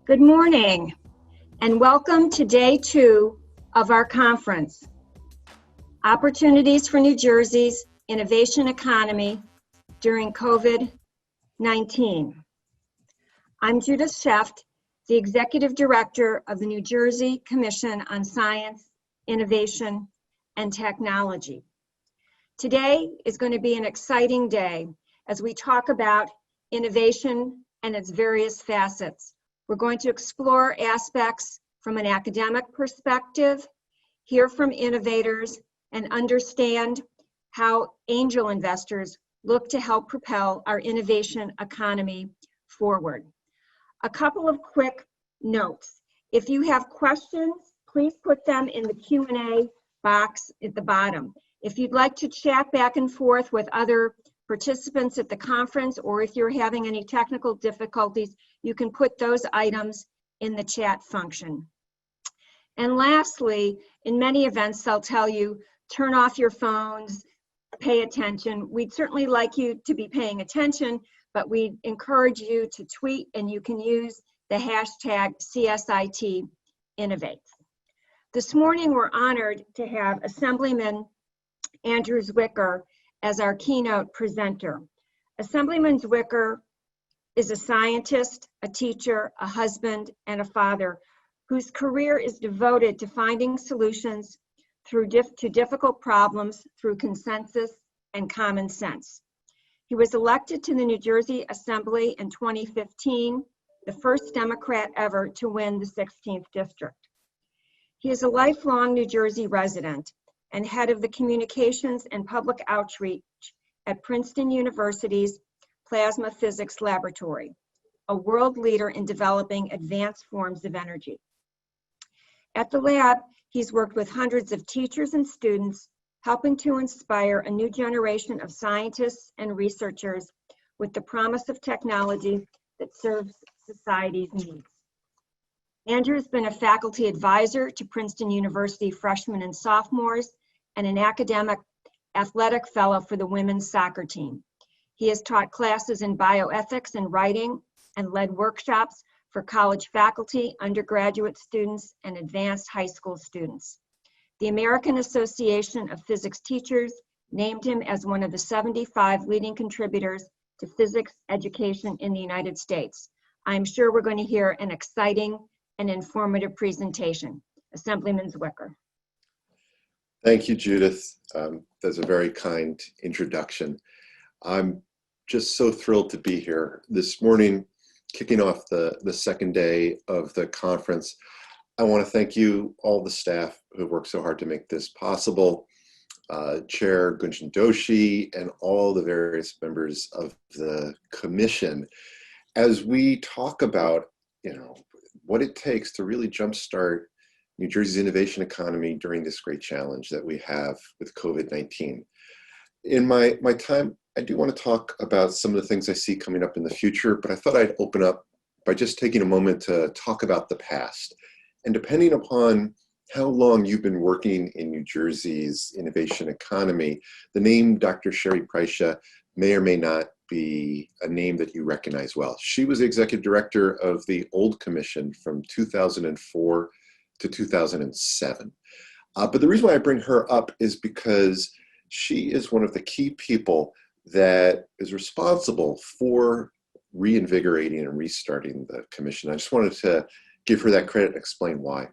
Good morning and welcome to day 2 of our conference, Opportunities for New Jersey's Innovation Economy During COVID-19. I'm Judith Sheft, the Executive Director of the New Jersey Commission on Science, Innovation, and Technology. Today is going to be an exciting day as we talk about innovation and its various facets. We're going to explore aspects from an academic perspective, hear from innovators, and understand how angel investors look to help propel our innovation economy forward. A couple of quick notes. If you have questions, please put them in the Q&A box at the bottom. If you'd like to chat back and forth with other participants at the conference, or if you're having any technical difficulties, you can put those items in the chat function. And lastly, in many events, they'll tell you, turn off your phones, pay attention. We'd certainly like you to be paying attention, but we encourage you to tweet, and you can use the hashtag CSIT Innovates. This morning, we're honored to have Assemblyman Andrew Zwicker as our keynote presenter. Assemblyman Zwicker is a scientist, a teacher, a husband, and a father whose career is devoted to finding solutions to difficult problems through consensus and common sense. He was elected to the New Jersey Assembly in 2015, the first Democrat ever to win the 16th district. He is a lifelong New Jersey resident and head of the Communications and Public Outreach at Princeton University's Plasma Physics Laboratory, a world leader in developing advanced forms of energy. At the lab, he's worked with hundreds of teachers and students, helping to inspire a new generation of scientists and researchers with the promise of technology that serves society's needs. Andrew has been a faculty advisor to Princeton University freshmen and sophomores, and an academic athletic fellow for the women's soccer team. He has taught classes in bioethics and writing and led workshops for college faculty, undergraduate students, and advanced high school students. The American Association of Physics Teachers named him as one of the 75 leading contributors to physics education in the United States. I'm sure we're going to hear an exciting and informative presentation. Assemblyman Zwicker. Thank you, Judith. That's a very kind introduction. I'm just so thrilled to be here this morning, kicking off the second day of the conference. I want to thank you, all the staff who worked so hard to make this possible, Chair Gunjan Doshi, and all the various members of the commission. As we talk about, what it takes to really jumpstart New Jersey's innovation economy during this great challenge that we have with COVID-19. In my time, I do want to talk about some of the things I see coming up in the future, but I thought I'd open up by just taking a moment to talk about the past. And depending upon how long you've been working in New Jersey's innovation economy, the name Dr. Sherry Preisha may or may not be a name that you recognize well. She was the executive director of the old commission from 2004 to 2007. But the reason why I bring her up is because she is one of the key people that is responsible for reinvigorating and restarting the commission. I just wanted to give her that credit and explain why.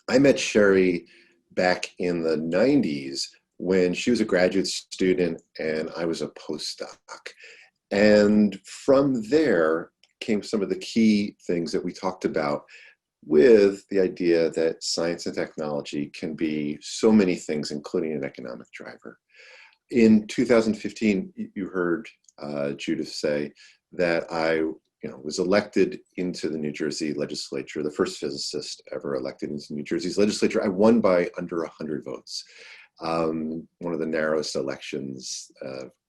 I met Sherry back in the 90s when she was a graduate student and I was a postdoc. And from there came some of the key things that we talked about, with the idea that science and technology can be so many things, including an economic driver. In 2015, you heard Judith say that I was elected into the New Jersey legislature, the first physicist ever elected into New Jersey's legislature. I won by under 100 votes. One of the narrowest elections,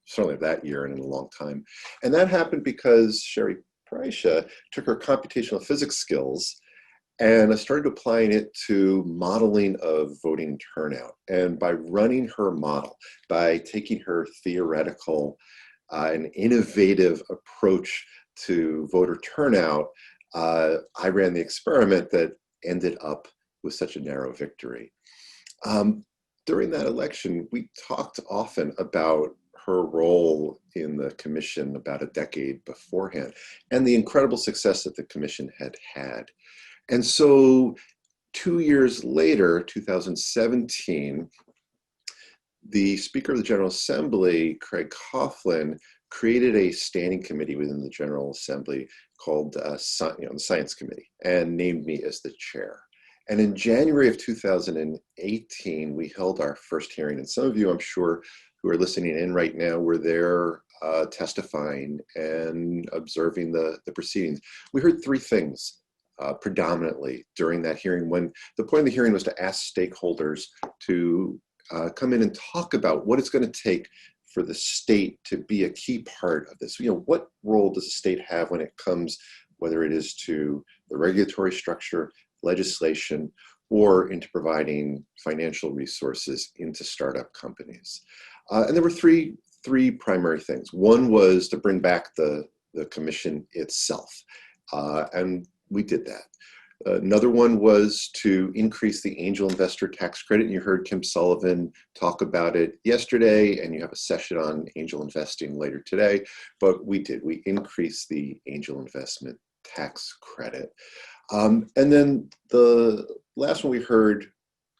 certainly of that year and in a long time. And that happened because Sherry Preisha took her computational physics skills and I started applying it to modeling of voting turnout. And by running her model, by taking her theoretical and innovative approach to voter turnout, I ran the experiment that ended up with such a narrow victory. During that election, we talked often about her role in the commission about a decade beforehand and the incredible success that the commission had had. And so 2 years later, 2017, the Speaker of the General Assembly, Craig Coughlin, created a standing committee within the General Assembly called the Science Committee and named me as the chair. And in January of 2018, we held our first hearing. And some of you, I'm sure, who are listening in right now were there testifying and observing the proceedings. We heard three things predominantly during that hearing, when the point of the hearing was to ask stakeholders to come in and talk about what it's going to take for the state to be a key part of this. What role does the state have when it comes, whether it is to the regulatory structure, legislation, or into providing financial resources into startup companies. And there were three primary things. One was to bring back the commission itself, and we did that. Another one was to increase the angel investor tax credit. And you heard Kim Sullivan talk about it yesterday, and you have a session on angel investing later today. But we increased the angel investment tax credit. And then the last one we heard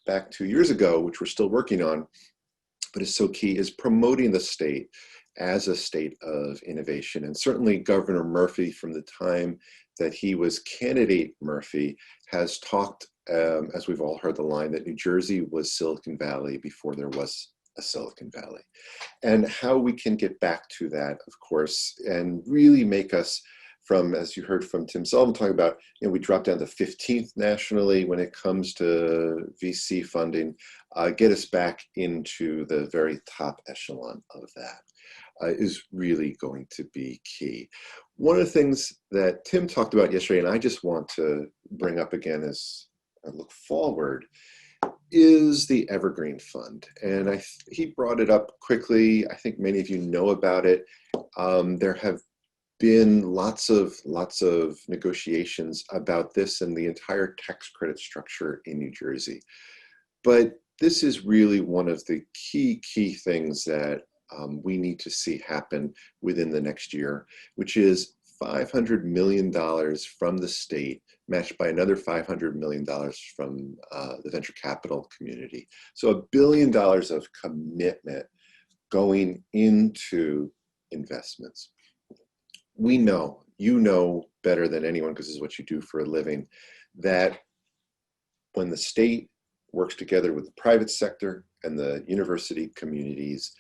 back 2 years ago, which we're still working on, but is so key, is promoting the state as a state of innovation. And certainly Governor Murphy, from the time that he was candidate Murphy, has talked, as we've all heard the line, that New Jersey was Silicon Valley before there was a Silicon Valley. And how we can get back to that, of course, and really make us from, as you heard from Tim Sullivan talking about, we dropped down to 15th nationally when it comes to VC funding, get us back into the very top echelon of that. Is really going to be key. One of the things that Tim talked about yesterday, and I just want to bring up again as I look forward, is the Evergreen Fund. And he brought it up quickly. I think many of you know about it. There have been lots of negotiations about this and the entire tax credit structure in New Jersey. But this is really one of the key things that we need to see happen within the next year, which is $500 million from the state, matched by another $500 million from the venture capital community. So $1 billion of commitment going into investments. We know, you know better than anyone, because this is what you do for a living, that when the state works together with the private sector and the university communities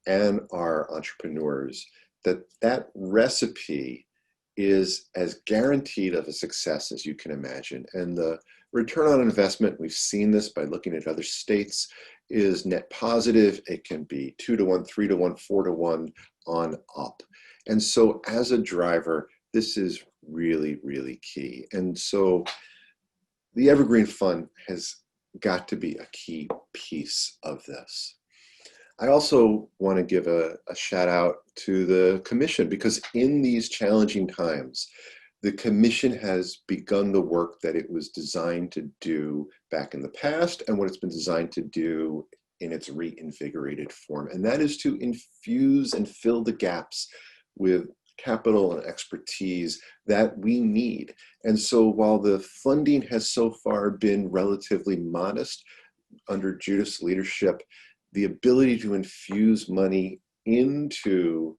and our entrepreneurs, that recipe is as guaranteed of a success as you can imagine. And the return on investment, we've seen this by looking at other states, is net positive. It can be 2 to 1, 3 to 1, 4 to 1 on up. And so as a driver, this is really, really key. And so the Evergreen Fund has got to be a key piece of this. I also want to give a shout out to the commission, because in these challenging times, the commission has begun the work that it was designed to do back in the past and what it's been designed to do in its reinvigorated form. And that is to infuse and fill the gaps with capital and expertise that we need. And so while the funding has so far been relatively modest under Judith's leadership, the ability to infuse money into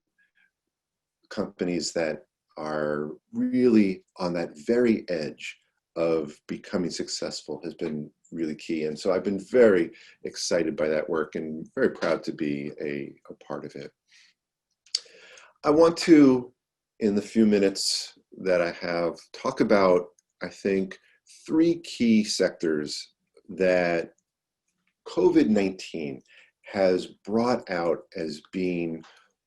companies that are really on that very edge of becoming successful has been really key. And so I've been very excited by that work and very proud to be a part of it. I want to, in the few minutes that I have, talk about, I think, 3 key sectors that COVID-19 has brought out as being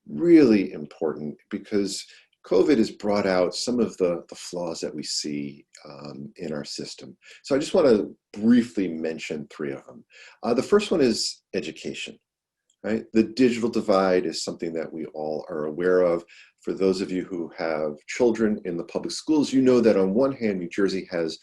really important, because COVID has brought out some of the flaws that we see in our system. So I just want to briefly mention 3 of them. The first one is education, right? The digital divide is something that we all are aware of. For those of you who have children in the public schools, you know that on one hand, New Jersey has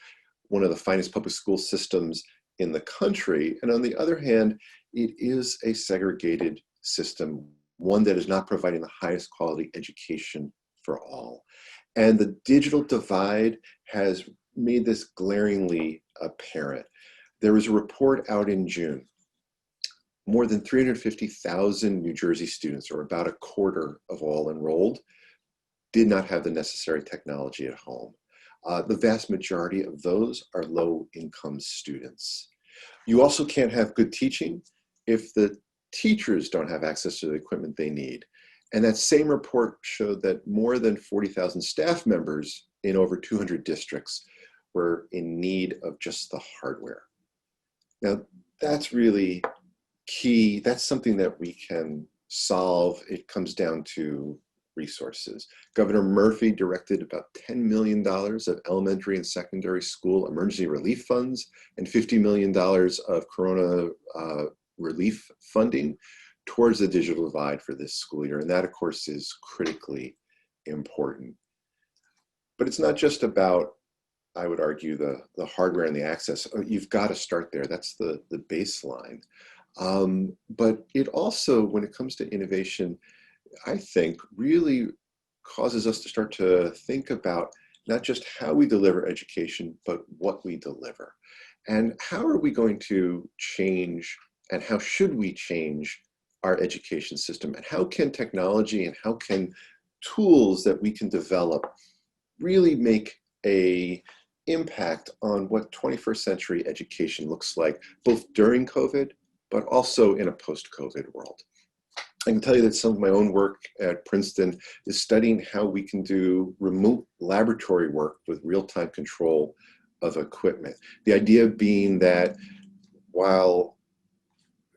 one of the finest public school systems in the country. And on the other hand, it is a segregated system, one that is not providing the highest quality education for all. And the digital divide has made this glaringly apparent. There was a report out in June. More than 350,000 New Jersey students, or about a quarter of all enrolled, did not have the necessary technology at home. The vast majority of those are low-income students. You also can't have good teaching if the teachers don't have access to the equipment they need. And that same report showed that more than 40,000 staff members in over 200 districts were in need of just the hardware. Now, that's really key. That's something that we can solve. It comes down to resources. Governor Murphy directed about $10 million of elementary and secondary school emergency relief funds and $50 million of corona relief funding towards the digital divide for this school year. And that, of course, is critically important. But it's not just about, I would argue, the hardware and the access. You've got to start there. That's the baseline. But it also, when it comes to innovation, I think really causes us to start to think about not just how we deliver education, but what we deliver. And how are we going to change, and how should we change our education system? And how can technology and how can tools that we can develop really make an impact on what 21st century education looks like, both during COVID, but also in a post-COVID world? I can tell you that some of my own work at Princeton is studying how we can do remote laboratory work with real-time control of equipment. The idea being that while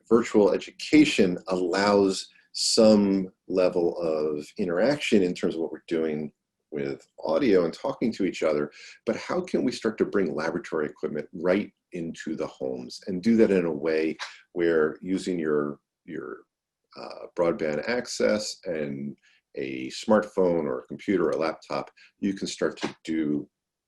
virtual education allows some level of interaction in terms of what we're doing with audio and talking to each other, but how can we start to bring laboratory equipment right into the homes and do that in a way where using your broadband access and a smartphone or a computer or a laptop, you can start to do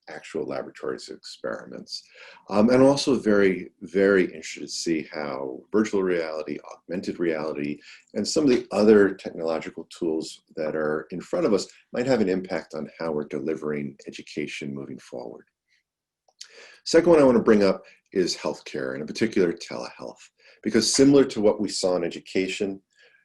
actual laboratories experiments. And I'm also very, very interested to see how virtual reality, augmented reality, and some of the other technological tools that are in front of us might have an impact on how we're delivering education moving forward. Second one I want to bring up is healthcare, and in particular telehealth, because similar to what we saw in education,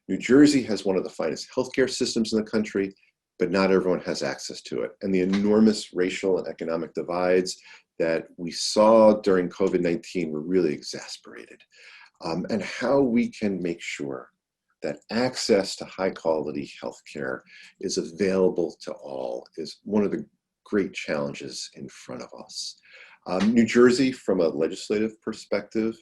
New Jersey has one of the finest healthcare systems in the country, but not everyone has access to it. And the enormous racial and economic divides that we saw during COVID-19 were really exacerbated. And how we can make sure that access to high quality healthcare is available to all is one of the great challenges in front of us. New Jersey, from a legislative perspective,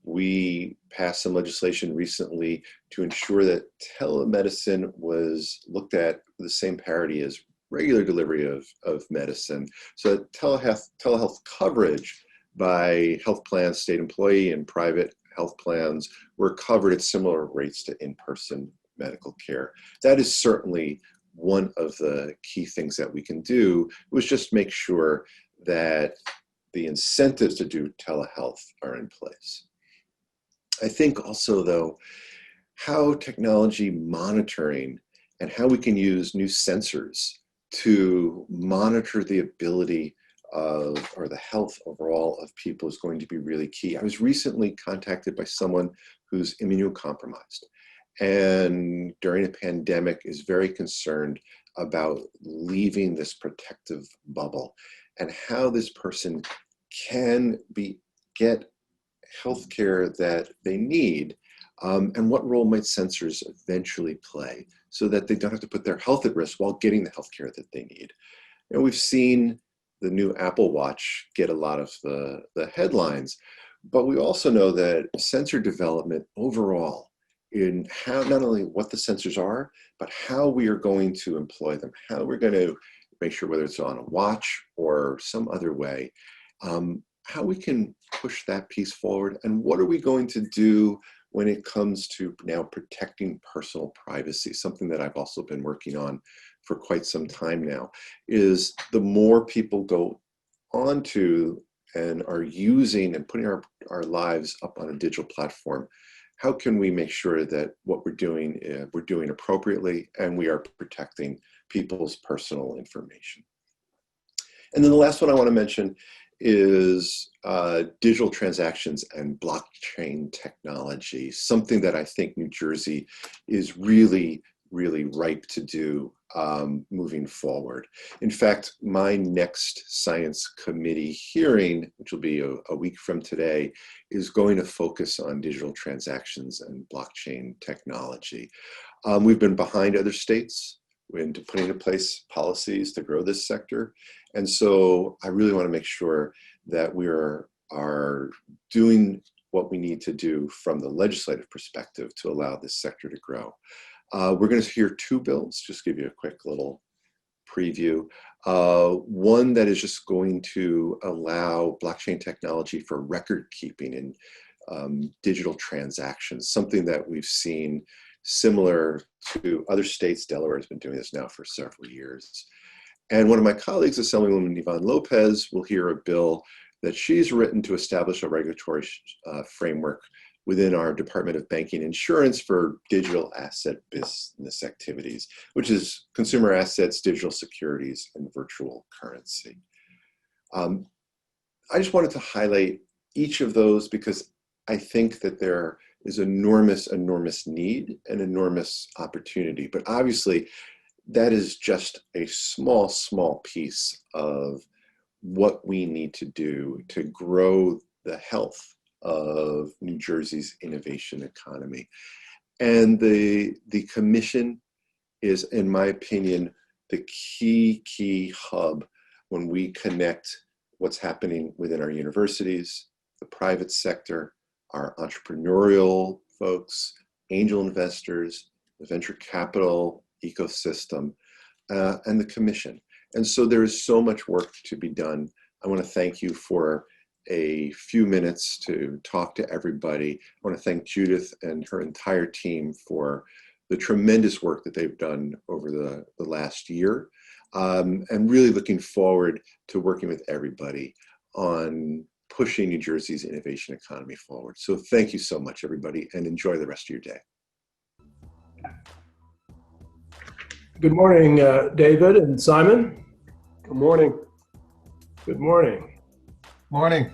we passed some legislation recently to ensure that telemedicine was looked at with the same parity as regular delivery of medicine. So that telehealth coverage by health plans, state employee and private health plans were covered at similar rates to in-person medical care. That is certainly one of the key things that we can do, was just make sure that the incentives to do telehealth are in place. I think also, though, how technology monitoring and how we can use new sensors to monitor the ability of, or the health overall of people is going to be really key. I was recently contacted by someone who's immunocompromised and during a pandemic is very concerned about leaving this protective bubble and how this person can get healthcare that they need, and what role might sensors eventually play so that they don't have to put their health at risk while getting the healthcare that they need. And we've seen the new Apple Watch get a lot of the headlines, but we also know that sensor development overall in how, not only what the sensors are, but how we are going to employ them, how we're going to make sure, whether it's on a watch or some other way, how we can push that piece forward, and what are we going to do when it comes to now protecting personal privacy, something that I've also been working on for quite some time now, is the more people go onto and are using and putting our lives up on a digital platform, how can we make sure that what we're doing appropriately and we are protecting people's personal information? And then the last one I want to mention is digital transactions and blockchain technology, something that I think New Jersey is really ripe to do moving forward. In fact, my next science committee hearing, which will be a week from today, is going to focus on digital transactions and blockchain technology. We've been behind other states into putting in place policies to grow this sector. And so I really want to make sure that we are doing what we need to do from the legislative perspective to allow this sector to grow. We're going to hear two bills, just give you a quick little preview. One that is just going to allow blockchain technology for record keeping in digital transactions, something that we've seen similar to other states. Delaware has been doing this now for several years. And one of my colleagues, Assemblywoman Yvonne Lopez, will hear a bill that she's written to establish a regulatory framework within our Department of Banking and Insurance for digital asset business activities, which is consumer assets, digital securities, and virtual currency. I just wanted to highlight each of those because I think that there is enormous need and enormous opportunity. But obviously, that is just a small piece of what we need to do to grow the health of New Jersey's innovation economy. And the commission is, in my opinion, the key hub when we connect what's happening within our universities, the private sector, our entrepreneurial folks, angel investors, the venture capital ecosystem, and the commission. And so there is so much work to be done. I want to thank you for a few minutes to talk to everybody. I want to thank Judith and her entire team for the tremendous work that they've done over the last year. And really looking forward to working with everybody on pushing New Jersey's innovation economy forward. So thank you so much, everybody, and enjoy the rest of your day. Good morning, David and Simon. Good morning. Good morning. Morning.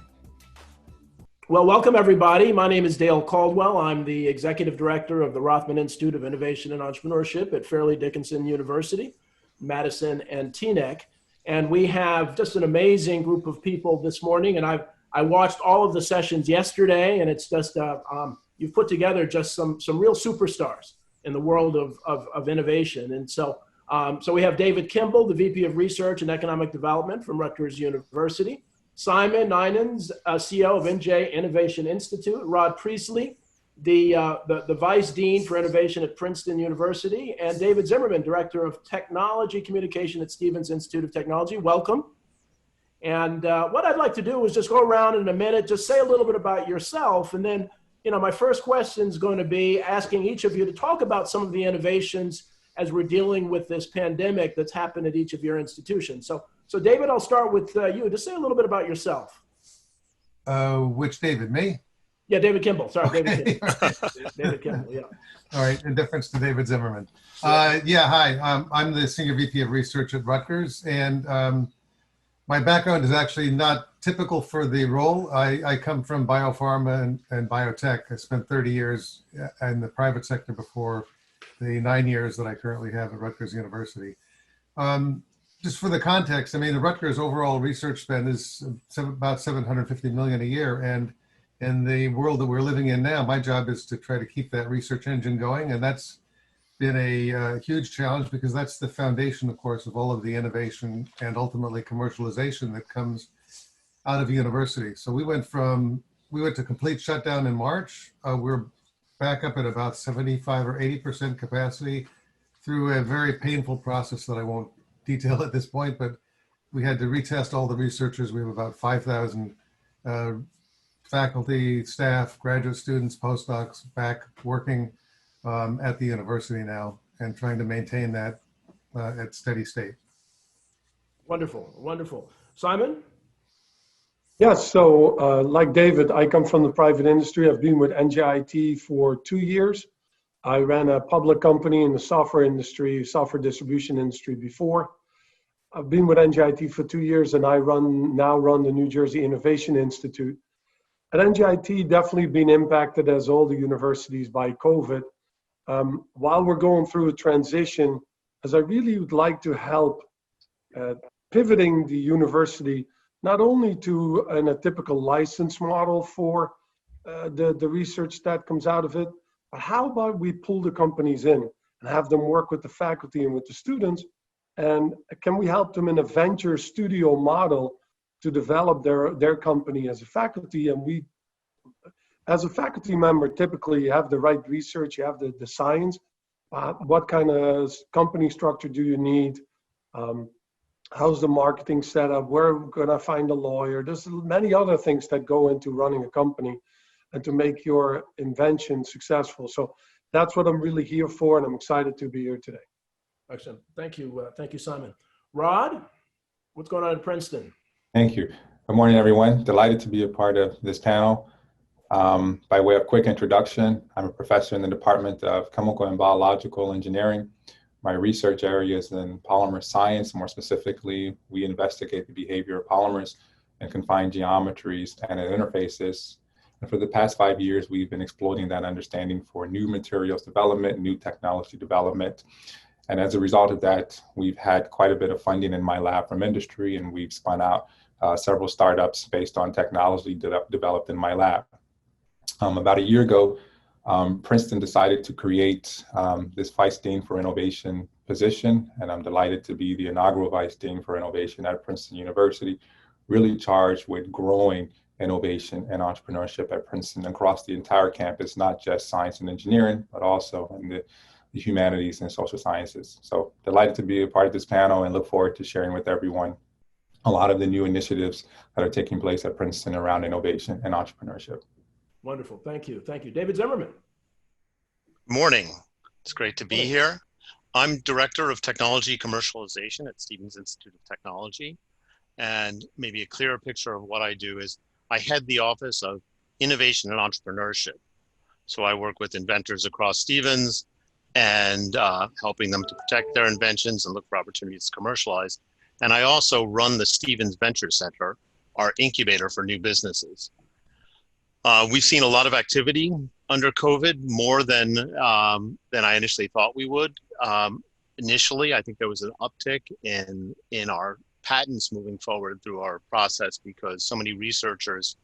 Well, welcome everybody. My name is Dale Caldwell. I'm the Executive Director of the Rothman Institute of Innovation and Entrepreneurship at Fairleigh Dickinson University, Madison and Teaneck. And we have just an amazing group of people this morning. And I watched all of the sessions yesterday, and it's just, you've put together just some real superstars in the world of innovation. And so we have David Kimball, the VP of Research and Economic Development from Rutgers University, Simon Ninans, CEO of NJ Innovation Institute, Rod Priestley, the Vice Dean for Innovation at Princeton University, and David Zimmerman, Director of Technology Communication at Stevens Institute of Technology. Welcome. And what I'd like to do is just go around in a minute, just say a little bit about yourself, and then my first question is going to be asking each of you to talk about some of the innovations as we're dealing with this pandemic that's happened at each of your institutions. So David, I'll start with you. Just say a little bit about yourself. Which David, me? Yeah, David Kimball. Sorry, Okay. David Kimball. David Kimball, yeah. All right, in difference to David Zimmerman. Hi, I'm the Senior VP of Research at Rutgers, and my background is actually not typical for the role. I come from biopharma and biotech. I spent 30 years in the private sector before the 9 years that I currently have at Rutgers University. Just for the context, I mean, the Rutgers overall research spend is about $750 million a year. And in the world that we're living in now, my job is to try to keep that research engine going. And that's been a huge challenge because that's the foundation, of course, of all of the innovation and ultimately commercialization that comes out of university. So we went to complete shutdown in March. We're back up at about 75 or 80% capacity through a very painful process that I won't detail at this point, but we had to retest all the researchers. We have about 5,000 faculty, staff, graduate students, postdocs back working at the university now and trying to maintain that at steady state. Wonderful, wonderful. Simon? Yes, so like David, I come from the private industry. I've been with NJIT for 2 years. I ran a public company in the software industry, software distribution industry before. I've been with NJIT for 2 years, and I now run the New Jersey Innovation Institute. At NJIT, definitely been impacted as all the universities by COVID. While we're going through a transition, as I really would like to help pivoting the university not only to a typical license model for the research that comes out of it, but how about we pull the companies in and have them work with the faculty and with the students, and can we help them in a venture studio model to develop their company as a faculty? And we, as a faculty member, typically you have the right research, you have the science. What kind of company structure do you need? How's the marketing set up? Where are we going to find a lawyer? There's many other things that go into running a company and to make your invention successful. So that's what I'm really here for, and I'm excited to be here today. Excellent. Thank you. Thank you, Simon. Rod, what's going on in Princeton? Thank you. Good morning, everyone. Delighted to be a part of this panel. By way of quick introduction, I'm a professor in the Department of Chemical and Biological Engineering. My research area is in polymer science. More specifically, we investigate the behavior of polymers in confined geometries and at interfaces. And for the past 5 years, we've been exploiting that understanding for new materials development, new technology development. And as a result of that, we've had quite a bit of funding in my lab from industry, and we've spun out several startups based on technology developed in my lab. About a year ago, Princeton decided to create this Vice Dean for Innovation position, and I'm delighted to be the inaugural Vice Dean for Innovation at Princeton University, really charged with growing innovation and entrepreneurship at Princeton across the entire campus, not just science and engineering, but also in the humanities and social sciences. So delighted to be a part of this panel and look forward to sharing with everyone a lot of the new initiatives that are taking place at Princeton around innovation and entrepreneurship. Wonderful. Thank you. Thank you. David Zimmerman. Morning. It's great to be here. I'm Director of Technology Commercialization at Stevens Institute of Technology. And maybe a clearer picture of what I do is I head the Office of Innovation and Entrepreneurship. So I work with inventors across Stevens and helping them to protect their inventions and look for opportunities to commercialize. And I also run the Stevens Venture Center, our incubator for new businesses. We've seen a lot of activity under COVID, more than I initially thought we would. Initially, I think there was an uptick in our patents moving forward through our process because so many researchers,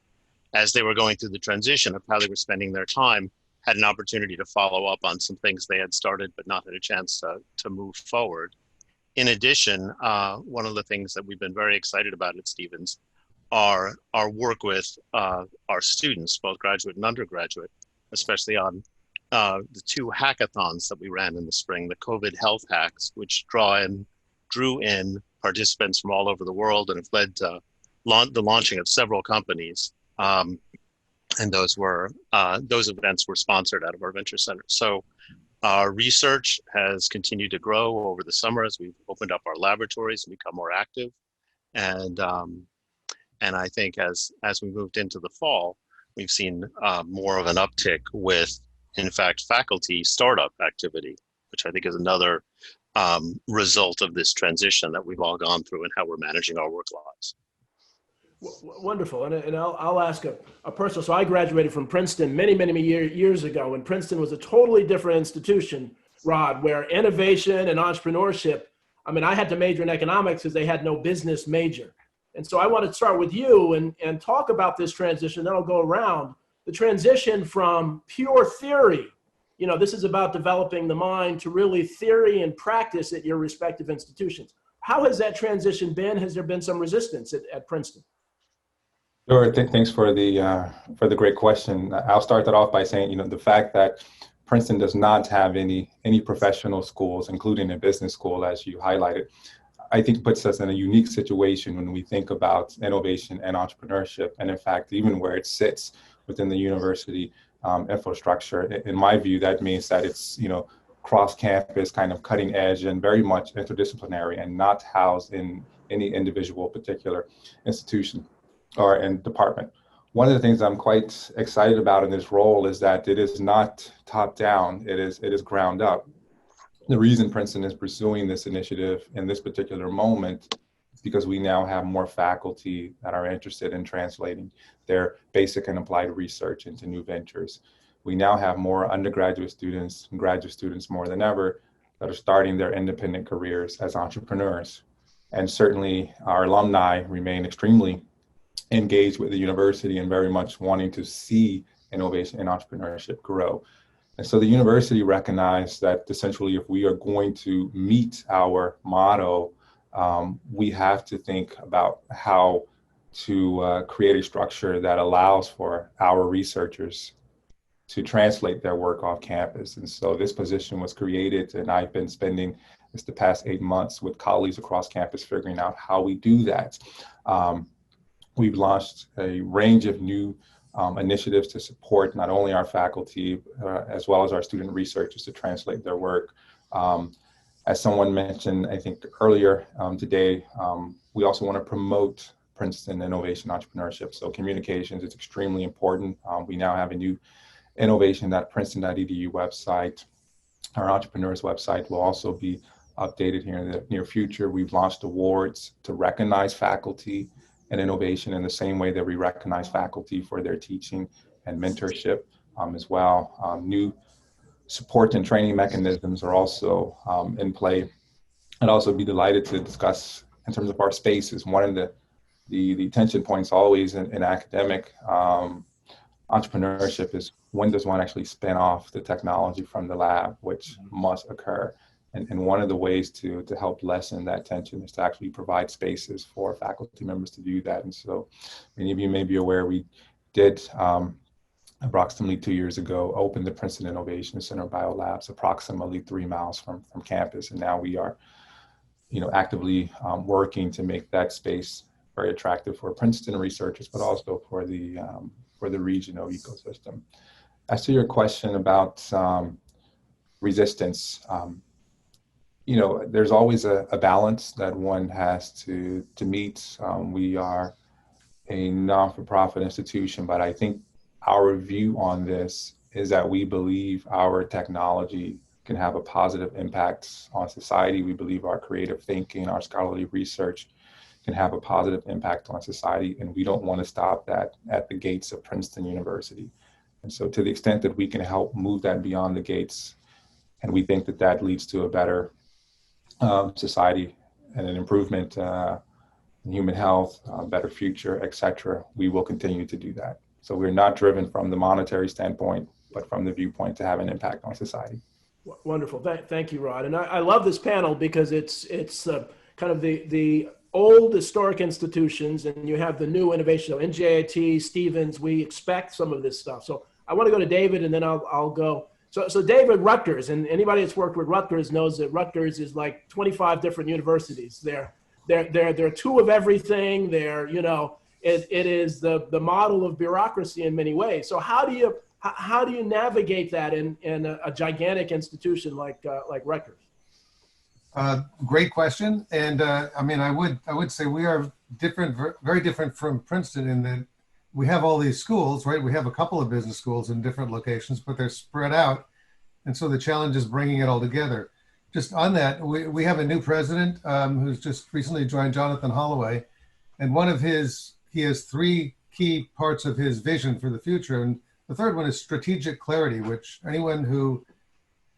as they were going through the transition of how they were spending their time, had an opportunity to follow up on some things they had started but not had a chance to move forward. In addition, one of the things that we've been very excited about at Stevens are our work with our students, both graduate and undergraduate, especially on the 2 hackathons that we ran in the spring, the COVID health hacks, which drew in participants from all over the world and have led to the launching of several companies. And those events were sponsored out of our venture center. So our research has continued to grow over the summer as we've opened up our laboratories and become more active. And I think as we moved into the fall, we've seen more of an uptick with, in fact, faculty startup activity, which I think is another result of this transition that we've all gone through and how we're managing our work lives. Wonderful. And I'll ask a personal. So I graduated from Princeton many years ago, and Princeton was a totally different institution, Rod, where innovation and entrepreneurship, I mean, I had to major in economics because they had no business major. And so I want to start with you and talk about this transition. Then I'll go around the transition from pure theory. You know, this is about developing the mind to really theory and practice at your respective institutions. How has that transition been? Has there been some resistance at Princeton? Sure. Thanks for the great question. I'll start that off by saying, you know, the fact that Princeton does not have any professional schools, including a business school, as you highlighted, I think puts us in a unique situation when we think about innovation and entrepreneurship. And in fact, even where it sits within the university infrastructure, in my view, that means that it's, you know, cross-campus, kind of cutting edge and very much interdisciplinary and not housed in any individual particular institution or in department. One of the things I'm quite excited about in this role is that it is not top down, it is ground up. The reason Princeton is pursuing this initiative in this particular moment is because we now have more faculty that are interested in translating their basic and applied research into new ventures. We now have more undergraduate students and graduate students more than ever that are starting their independent careers as entrepreneurs. And certainly our alumni remain extremely engaged with the university and very much wanting to see innovation and entrepreneurship grow. And so the university recognized that essentially if we are going to meet our motto, we have to think about how to create a structure that allows for our researchers to translate their work off campus. And so this position was created, and I've been spending the past 8 months with colleagues across campus figuring out how we do that. We've launched a range of new initiatives to support not only our faculty, as well as our student researchers to translate their work. As someone mentioned, I think earlier today, we also want to promote Princeton innovation entrepreneurship. So communications is extremely important. We now have a new innovation.princeton.edu website. Our entrepreneurs website will also be updated here in the near future. We've launched awards to recognize faculty and innovation in the same way that we recognize faculty for their teaching and mentorship as well. New support and training mechanisms are also in play. I'd also be delighted to discuss in terms of our spaces. One of the tension points always in academic entrepreneurship is when does one actually spin off the technology from the lab, which must occur. And one of the ways to help lessen that tension is to actually provide spaces for faculty members to do that. And so many of you may be aware, we did approximately 2 years ago, open the Princeton Innovation Center Biolabs approximately 3 miles from campus. And now we are actively working to make that space very attractive for Princeton researchers, but also for the regional ecosystem. As to your question about resistance, there's always a balance that one has to meet. We are a non-for-profit institution, but I think our view on this is that we believe our technology can have a positive impact on society. We believe our creative thinking, our scholarly research can have a positive impact on society, and we don't want to stop that at the gates of Princeton University. And so to the extent that we can help move that beyond the gates, and we think that that leads to a better society and an improvement in human health, better future, et cetera, we will continue to do that. So we're not driven from the monetary standpoint, but from the viewpoint to have an impact on society. Wonderful. Thank you, Rod. And I love this panel because it's kind of the old historic institutions, and you have the new innovation. NJIT, Stevens, we expect some of this stuff. So I want to go to David, and then I'll go. So David, Rutgers, and anybody that's worked with Rutgers knows that Rutgers is like 25 different universities. They're two of everything. It is the model of bureaucracy in many ways. So how do you navigate that in a gigantic institution like Rutgers? Great question. And I would say we are different, very different from Princeton in that we have all these schools, right? We have a couple of business schools in different locations, but they're spread out. And so the challenge is bringing it all together. Just on that, we have a new president who's just recently joined, Jonathan Holloway. And he has 3 key parts of his vision for the future. And the third one is strategic clarity, which anyone who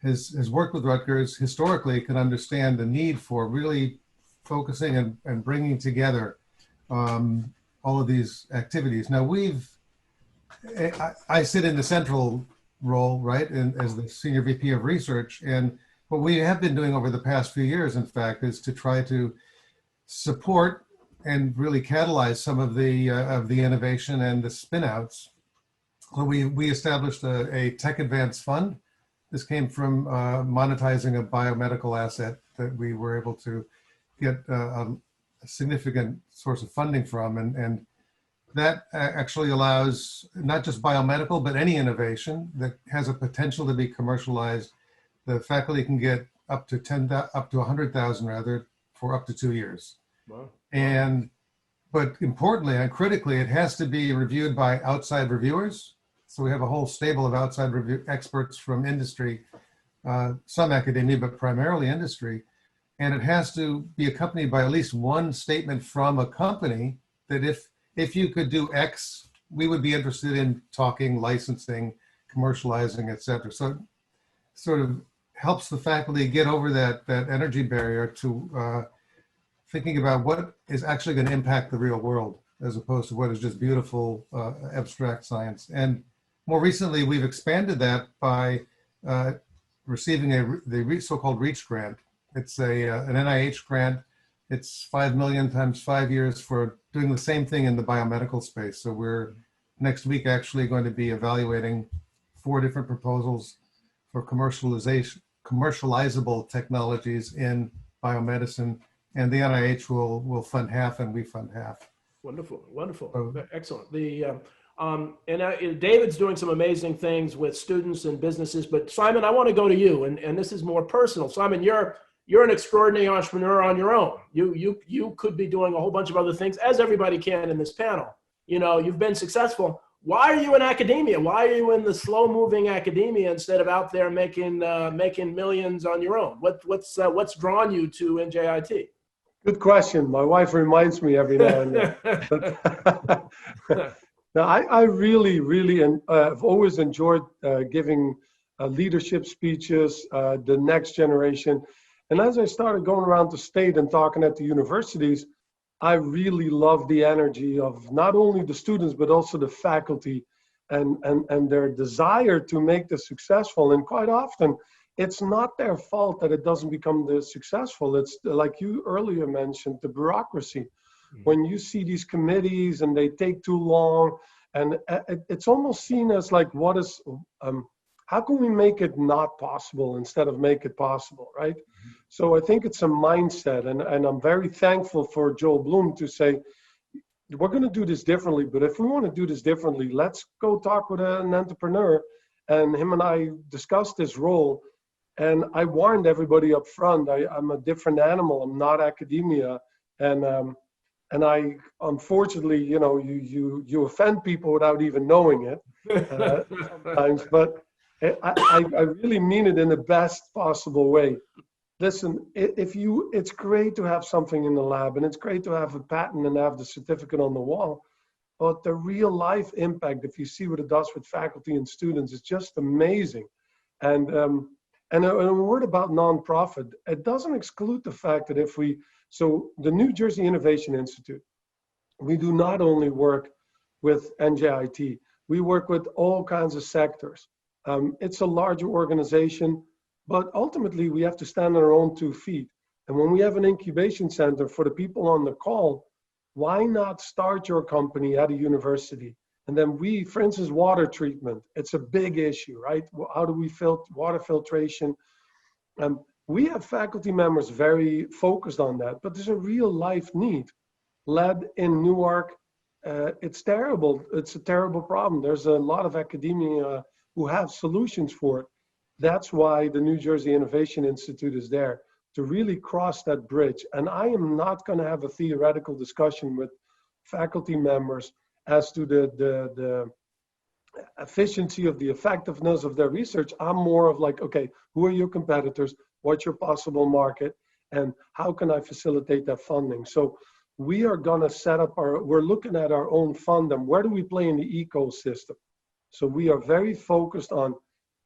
has worked with Rutgers historically can understand the need for really focusing and bringing together all of these activities. Now I sit in the central role, right, as the Senior VP of Research. And what we have been doing over the past few years, in fact, is to try to support and really catalyze some of the innovation and the spin-outs. So we established a Tech Advance Fund. This came from monetizing a biomedical asset that we were able to get a significant source of funding from. And that actually allows not just biomedical, but any innovation that has a potential to be commercialized the faculty can get up to 100,000 rather, for up to 2 years. Wow. But importantly and critically, it has to be reviewed by outside reviewers. So we have a whole stable of outside review experts from industry, some academia, but primarily industry. And it has to be accompanied by at least one statement from a company that if you could do X, we would be interested in talking, licensing, commercializing, et cetera. So it sort of helps the faculty get over that energy barrier to thinking about what is actually going to impact the real world, as opposed to what is just beautiful abstract science. And more recently, we've expanded that by receiving the so-called REACH grant. It's an NIH grant. It's 5 million times 5 years for doing the same thing in the biomedical space. So we're next week actually going to be evaluating 4 different proposals for commercializable technologies in biomedicine, and the NIH will fund half and we fund half. Wonderful, wonderful, So, excellent. David's doing some amazing things with students and businesses, but Simon, I want to go to you, and this is more personal. Simon, you're an extraordinary entrepreneur on your own. You could be doing a whole bunch of other things, as everybody can in this panel. You know, you've been successful. Why are you in academia? Why are you in the slow-moving academia instead of out there making millions on your own? What's drawn you to NJIT? Good question. My wife reminds me every now and then. Now, I really, and I've always enjoyed giving leadership speeches, the next generation. And as I started going around the state and talking at the universities, I really love the energy of not only the students, but also the faculty and their desire to make this successful. And quite often, it's not their fault that it doesn't become this successful. It's like you earlier mentioned, the bureaucracy. Mm-hmm. When you see these committees and they take too long, and it's almost seen as like, how can we make it not possible instead of make it possible, right? Mm-hmm. So I think it's a mindset, and I'm very thankful for Joel Bloom to say, we're going to do this differently, but if we want to do this differently, let's go talk with an entrepreneur. And him and I discussed this role, and I warned everybody up front, I'm a different animal, I'm not academia, and I, unfortunately, you know, you offend people without even knowing it sometimes, but I really mean it in the best possible way. Listen, it's great to have something in the lab, and it's great to have a patent and have the certificate on the wall, but the real life impact, if you see what it does with faculty and students, is just amazing. And a word about nonprofit, it doesn't exclude the fact that so the New Jersey Innovation Institute, we do not only work with NJIT, we work with all kinds of sectors. It's a larger organization, but ultimately we have to stand on our own 2 feet. And when we have an incubation center for the people on the call, why not start your company at a university? And then for instance, water treatment, it's a big issue, right? How do we water filtration? We have faculty members very focused on that, but there's a real life need. Lead in Newark, it's terrible. It's a terrible problem. There's a lot of academia who have solutions for it. That's why the New Jersey Innovation Institute is there, to really cross that bridge. And I am not going to have a theoretical discussion with faculty members as to the efficiency of the effectiveness of their research. I'm more of like, okay, who are your competitors? What's your possible market? And how can I facilitate that funding? So we are going to set up we're looking at our own fund and where do we play in the ecosystem? So we are very focused on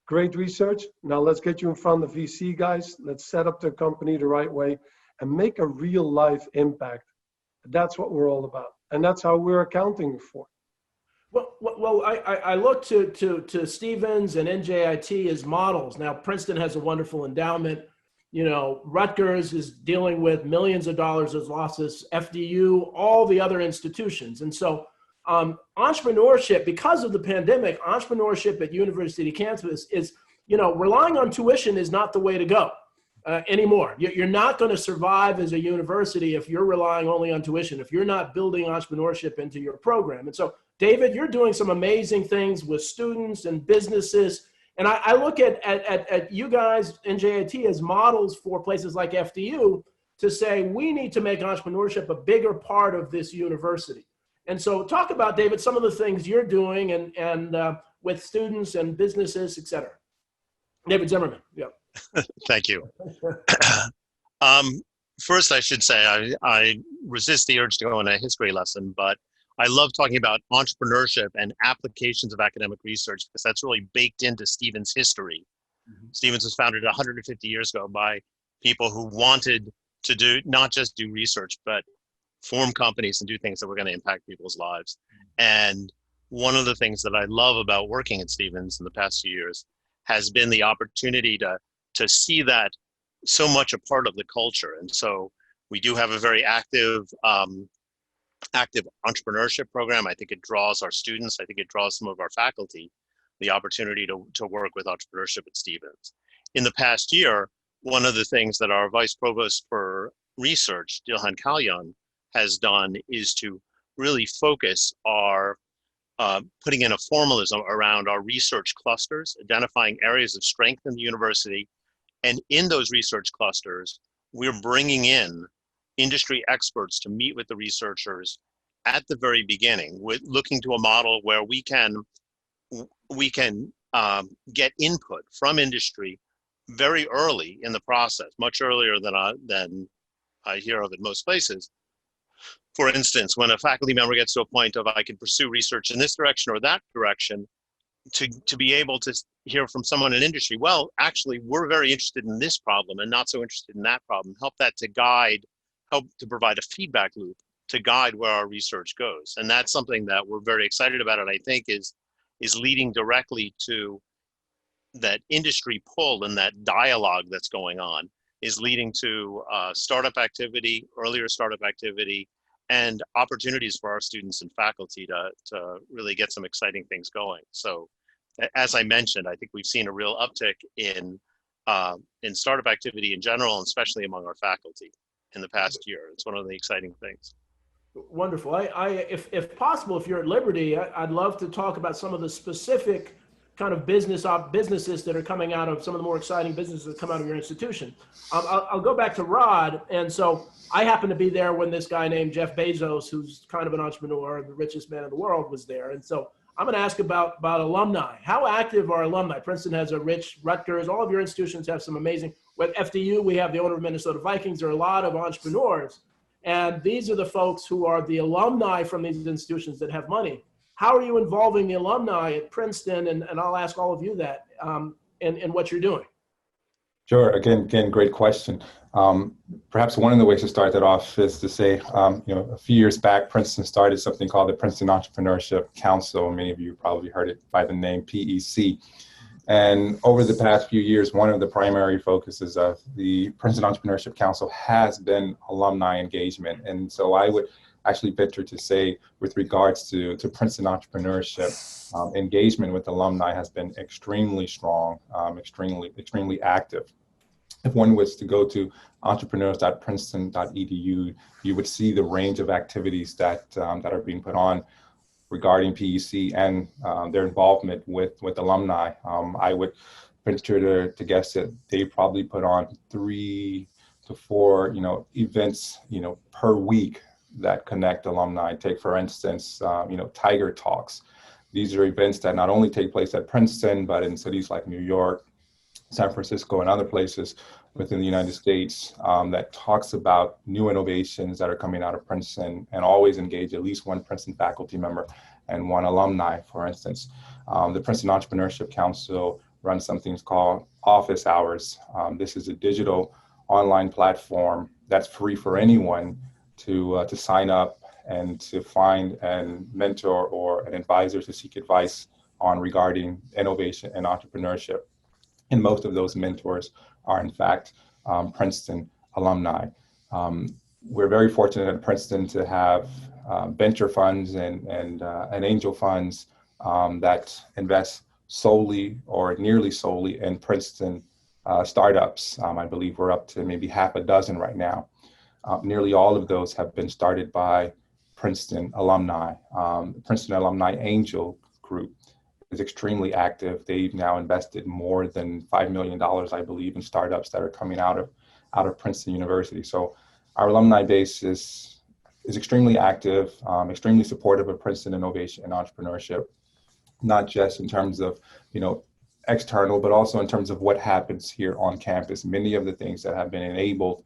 great research. Now let's get you in front of VC guys. Let's set up the company the right way and make a real life impact. That's what we're all about. And that's how we're accounting for. Well, I look to Stevens and NJIT as models. Now, Princeton has a wonderful endowment. You know, Rutgers is dealing with millions of dollars of losses, FDU, all the other institutions. And so entrepreneurship, because of the pandemic, entrepreneurship at university campus is, you know, relying on tuition is not the way to go anymore. You're not going to survive as a university if you're relying only on tuition, if you're not building entrepreneurship into your program. And so, David, you're doing some amazing things with students and businesses. And I look at you guys, NJIT, as models for places like FDU to say, we need to make entrepreneurship a bigger part of this university. And so talk about, David, some of the things you're doing and with students and businesses, et cetera. David Zimmerman, yeah. Thank you. First, I should say I resist the urge to go on a history lesson, but I love talking about entrepreneurship and applications of academic research because that's really baked into Stevens' history. Mm-hmm. Stevens was founded 150 years ago by people who wanted to do not just do research, but form companies and do things that were going to impact people's lives. And one of the things that I love about working at Stevens in the past few years has been the opportunity to see that so much a part of the culture. And so we do have a very active entrepreneurship program. I think it draws our students. I think it draws some of our faculty, the opportunity to work with entrepreneurship at Stevens. In the past year, one of the things that our Vice Provost for Research, Dilhan Kalyan, has done is to really focus our putting in a formalism around our research clusters, identifying areas of strength in the university. And in those research clusters, we're bringing in industry experts to meet with the researchers at the very beginning, with looking to a model where we can get input from industry very early in the process, much earlier than I hear of in most places. For instance, when a faculty member gets to a point of I can pursue research in this direction or that direction, to be able to hear from someone in industry, well, actually, we're very interested in this problem and not so interested in that problem. Help to provide a feedback loop to guide where our research goes. And that's something that we're very excited about, and I think is leading directly to that industry pull, and that dialogue that's going on is leading to startup activity, earlier startup activity, and opportunities for our students and faculty to really get some exciting things going. So as I mentioned, I think we've seen a real uptick in startup activity in general, and especially among our faculty in the past year. It's one of the exciting things. Wonderful. If possible, if you're at liberty, I'd love to talk about some of the specific kind of businesses that are coming out of some of the more exciting businesses that come out of your institution. I'll go back to Rod. And so I happened to be there when this guy named Jeff Bezos, who's kind of an entrepreneur, the richest man in the world, was there. And so I'm going to ask about alumni. How active are alumni? Princeton has a rich, Rutgers, all of your institutions have some amazing, with FDU, we have the owner of Minnesota Vikings. There are a lot of entrepreneurs. And these are the folks who are the alumni from these institutions that have money. How are you involving the alumni at Princeton? And I'll ask all of you that in what you're doing. Sure. Again, great question. Perhaps one of the ways to start that off is to say, a few years back, Princeton started something called the Princeton Entrepreneurship Council. Many of you probably heard it by the name PEC. And over the past few years, one of the primary focuses of the Princeton Entrepreneurship Council has been alumni engagement. And so I would actually venture to say, with regards to Princeton entrepreneurship, engagement with alumni has been extremely strong, extremely active. If one was to go to entrepreneurs.princeton.edu, you would see the range of activities that are being put on regarding PEC and their involvement with alumni. I would venture to guess that they probably put on 3 to 4, events, per week that connect alumni. Take, for instance, Tiger Talks. These are events that not only take place at Princeton, but in cities like New York, San Francisco, and other places within the United States that talks about new innovations that are coming out of Princeton, and always engage at least one Princeton faculty member and one alumni, for instance. The Princeton Entrepreneurship Council runs something called Office Hours. This is a digital online platform that's free for anyone to sign up and to find a mentor or an advisor to seek advice on regarding innovation and entrepreneurship. And most of those mentors are, in fact, Princeton alumni. We're very fortunate at Princeton to have venture funds and angel funds that invest solely or nearly solely in Princeton startups. I believe we're up to maybe half a dozen right now. Nearly all of those have been started by Princeton alumni. The Princeton Alumni Angel Group is extremely active. They've now invested more than $5 million, I believe, in startups that are coming out of Princeton University. So our alumni base is extremely active, extremely supportive of Princeton innovation and entrepreneurship, not just in terms of, external, but also in terms of what happens here on campus. Many of the things that have been enabled,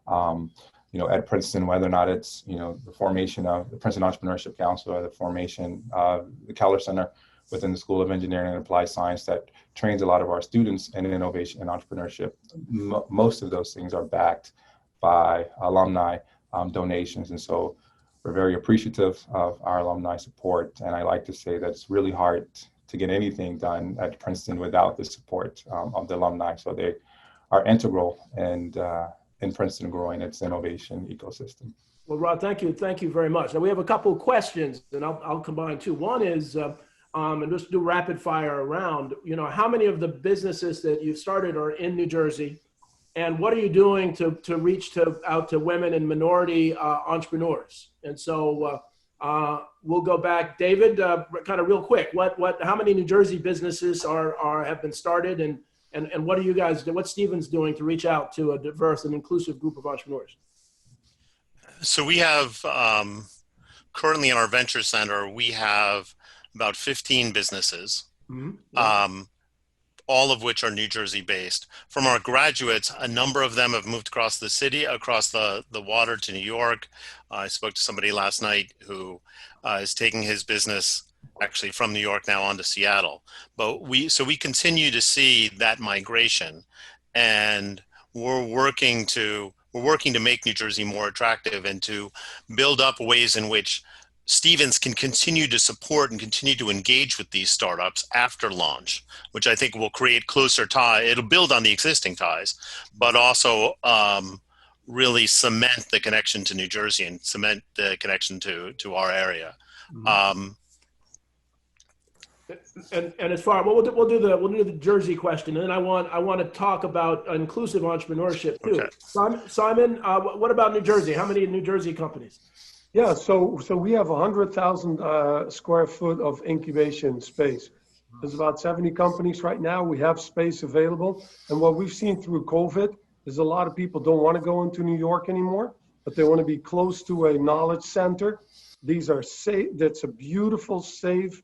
at Princeton, whether or not it's, the formation of the Princeton Entrepreneurship Council or the formation of the Keller Center within the School of Engineering and Applied Science that trains a lot of our students in innovation and entrepreneurship. Most of those things are backed by alumni donations. And so we're very appreciative of our alumni support. And I like to say that it's really hard to get anything done at Princeton without the support of the alumni. So they are integral and in Princeton growing its innovation ecosystem. Well, Rod, thank you very much. Now we have a couple of questions, and I'll combine two. One is, and just do rapid fire around, how many of the businesses that you've started are in New Jersey, and what are you doing to reach out to women and minority entrepreneurs? And so we'll go back, David, kind of real quick. How many New Jersey businesses have been started, and what are you guys, what's Stevens doing to reach out to a diverse and inclusive group of entrepreneurs? So we have currently in our venture center, we have about 15 businesses, all of which are New Jersey based. From our graduates, a number of them have moved across the city, across the water to New York. I spoke to somebody last night who is taking his business actually from New York now on to Seattle. But we continue to see that migration, and we're working to make New Jersey more attractive and to build up ways in which Stevens can continue to support and continue to engage with these startups after launch, which I think will create closer ties. It'll build on the existing ties, but also really cement the connection to New Jersey and cement the connection to our area. And as far, we'll do the Jersey question, and then I want to talk about inclusive entrepreneurship too. Okay. Simon, what about New Jersey? How many New Jersey companies? Yeah, so we have 100,000 square foot of incubation space. There's about 70 companies right now. We have space available, and what we've seen through COVID is a lot of people don't want to go into New York anymore, but they want to be close to a knowledge center. These are safe. That's a beautiful, safe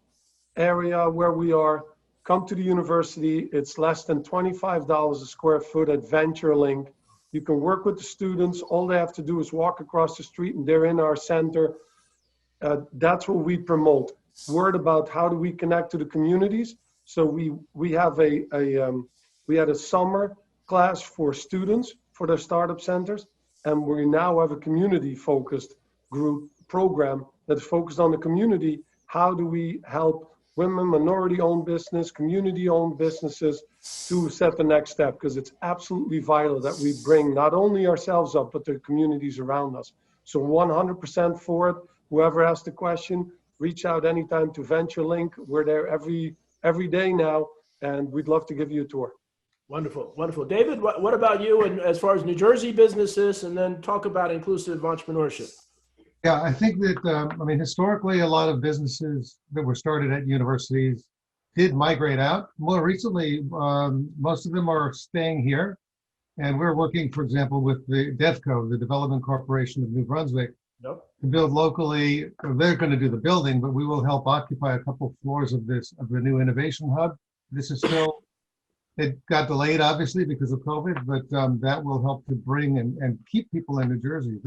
area where we are. Come to the university. It's less than $25 a square foot at VentureLink. You can work with the students. All they have to do is walk across the street and they're in our center. That's what we promote. Word about how do we connect to the communities. So we have we had a summer class for students for their startup centers, and we now have a community focused group program that's focused on the community. How do we help women, minority-owned business, community-owned businesses to set the next step? Because it's absolutely vital that we bring not only ourselves up, but the communities around us. So 100% for it. Whoever asked the question, reach out anytime to VentureLink. We're there every day now, and we'd love to give you a tour. Wonderful, wonderful. David, what about you, and as far as New Jersey businesses, and then talk about inclusive entrepreneurship? Yeah, I think that, historically, a lot of businesses that were started at universities did migrate out. More recently, most of them are staying here. And we're working, for example, with the DevCo, the Development Corporation of New Brunswick, to build locally. They're going to do the building, but we will help occupy a couple floors of the new innovation hub. This is still, it got delayed, obviously, because of COVID, but that will help to bring and keep people in New Jersey.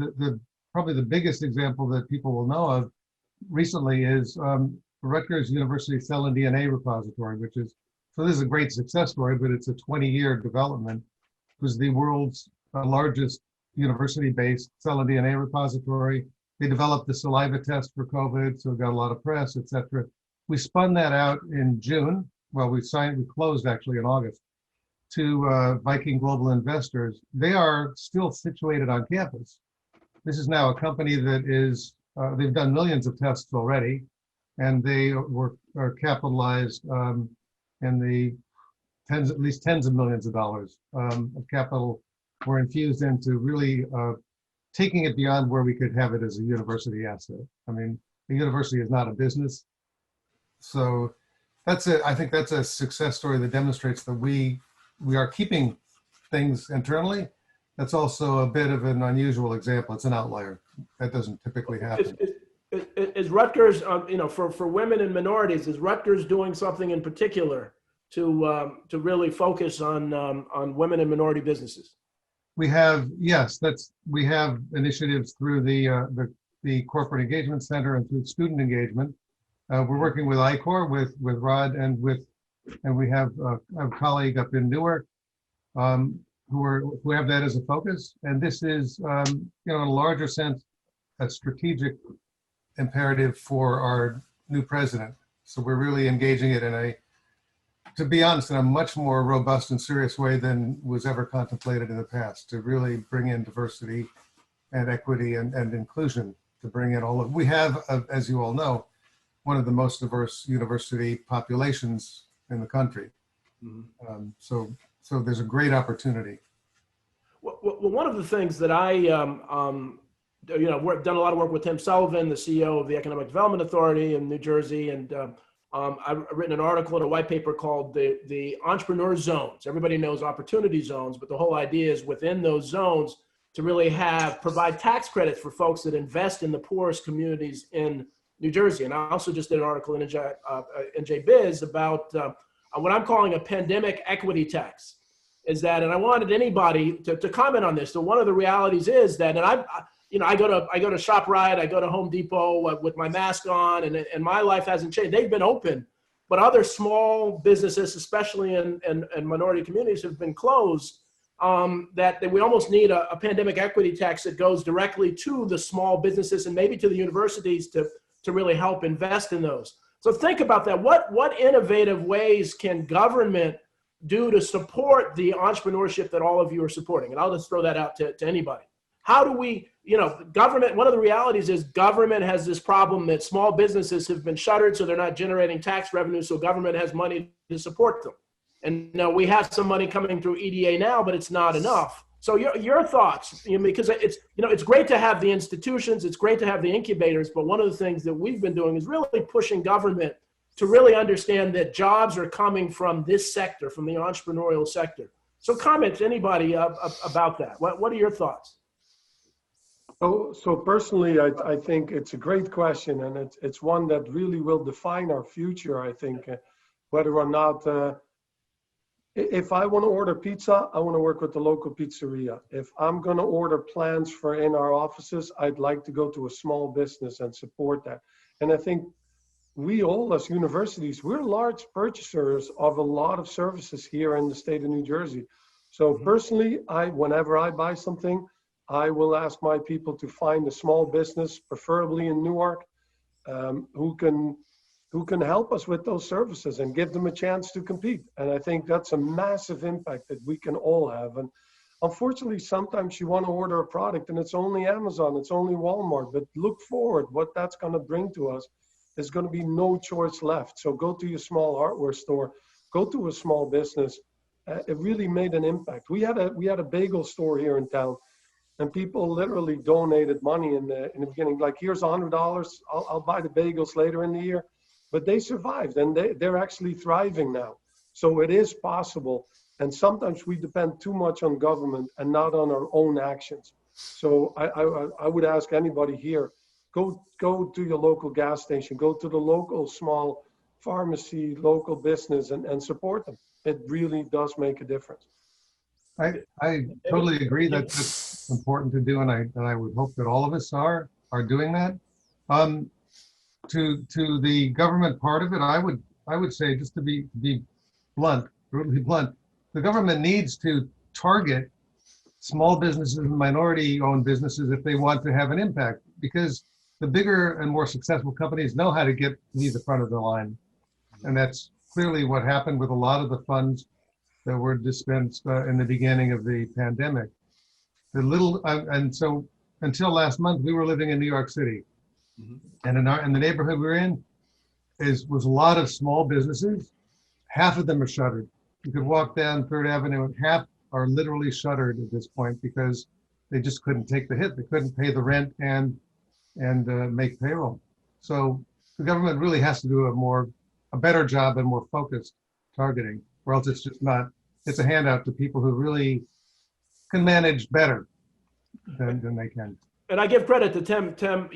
Probably the biggest example that people will know of recently is Rutgers University Cell and DNA Repository, which is, so this is a great success story, but it's a 20-year development. It was the world's largest university-based cell and DNA repository. They developed the saliva test for COVID, so it got a lot of press, et cetera. We spun that out in June. Well, we closed actually in August to Viking Global Investors. They are still situated on campus. This is now a company that is, they've done millions of tests already, and they are capitalized in the at least tens of millions of dollars of capital were infused into really taking it beyond where we could have it as a university asset. I mean, the university is not a business. So I think that's a success story that demonstrates that we are keeping things internally. That's also a bit of an unusual example. It's an outlier. That doesn't typically happen. Is Rutgers, for women and minorities, is Rutgers doing something in particular to really focus on women and minority businesses? We have, yes, we have initiatives through the Corporate Engagement Center and through student engagement. We're working with ICOR, with Rod, and we have a colleague up in Newark who have that as a focus. And this is, in a larger sense, a strategic imperative for our new president. So we're really engaging it to be honest, in a much more robust and serious way than was ever contemplated in the past, to really bring in diversity and equity and inclusion, to bring in all of, we have, as you all know, one of the most diverse university populations in the country. Mm-hmm. So there's a great opportunity. Well, one of the things that I, done a lot of work with Tim Sullivan, the CEO of the Economic Development Authority in New Jersey, and I've written an article in a white paper called the Entrepreneur Zones. Everybody knows opportunity zones, but the whole idea is within those zones to really provide tax credits for folks that invest in the poorest communities in New Jersey. And I also just did an article in NJ Biz about what I'm calling a pandemic equity tax. Is that, and I wanted anybody to comment on this. So one of the realities is that, and I go to ShopRite, I go to Home Depot with my mask on, and my life hasn't changed. They've been open, but other small businesses, especially in minority communities, have been closed. That we almost need a pandemic equity tax that goes directly to the small businesses and maybe to the universities to really help invest in those. So think about that. What innovative ways can government do to support the entrepreneurship that all of you are supporting? And I'll just throw that out to anybody. How do we, government, one of the realities is government has this problem that small businesses have been shuttered, so they're not generating tax revenue, so government has money to support them. And we have some money coming through EDA now, but it's not enough. So your thoughts, because it's great to have the institutions, it's great to have the incubators, but one of the things that we've been doing is really pushing government to really understand that jobs are coming from this sector, from the entrepreneurial sector. So comments, anybody about that? What are your thoughts? So personally, I think it's a great question, and it's one that really will define our future, I think, whether or not, if I want to order pizza, I want to work with the local pizzeria. If I'm going to order plans for in our offices, I'd like to go to a small business and support that. And I think we all as universities, we're large purchasers of a lot of services here in the state of New Jersey. So personally, whenever I buy something, I will ask my people to find a small business, preferably in Newark, who can help us with those services and give them a chance to compete. And I think that's a massive impact that we can all have. And unfortunately, sometimes you want to order a product and it's only Amazon, it's only Walmart, but look forward, what that's going to bring to us is going to be no choice left. So go to your small hardware store, go to a small business. It really made an impact. We had a bagel store here in town, and people literally donated money in the beginning. Like, here's $100. I'll buy the bagels later in the year. But they survived, and they're actually thriving now. So it is possible. And sometimes we depend too much on government and not on our own actions. So I would ask anybody here, go to your local gas station, go to the local small pharmacy, local business, and support them. It really does make a difference. I totally agree that that's important to do, and I would hope that all of us are doing that. To the government part of it, I would say, just to be blunt, brutally blunt, the government needs to target small businesses and minority-owned businesses if they want to have an impact, because the bigger and more successful companies know how to get to the front of the line, and that's clearly what happened with a lot of the funds that were dispensed in the beginning of the pandemic. And so until last month, we were living in New York City. And in the neighborhood we're in was a lot of small businesses. Half of them are shuttered. You could walk down Third Avenue and half are literally shuttered at this point because they just couldn't take the hit. They couldn't pay the rent and make payroll. So the government really has to do a more a better job and more focused targeting, or else it's just not, it's a handout to people who really can manage better than they can. And I give credit to Tim, Tim at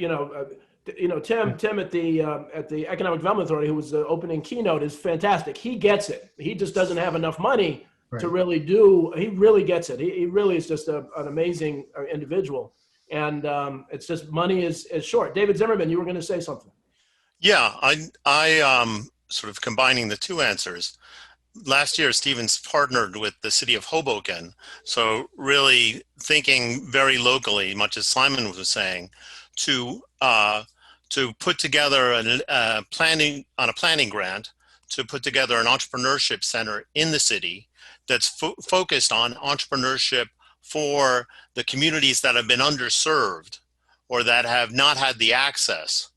the Economic Development Authority, who was opening Keynote, is fantastic. He gets it. He just doesn't have enough money to really do. He really gets it. He really is just an amazing individual. And it's just money is short. David Zimmerman, you were going to say something. Yeah, I sort of combining the two answers. Last year, Stevens partnered with the city of Hoboken. So really thinking very locally, much as Simon was saying, to put together a planning grant to put together an entrepreneurship center in the city that's focused on entrepreneurship for the communities that have been underserved or that have not had the access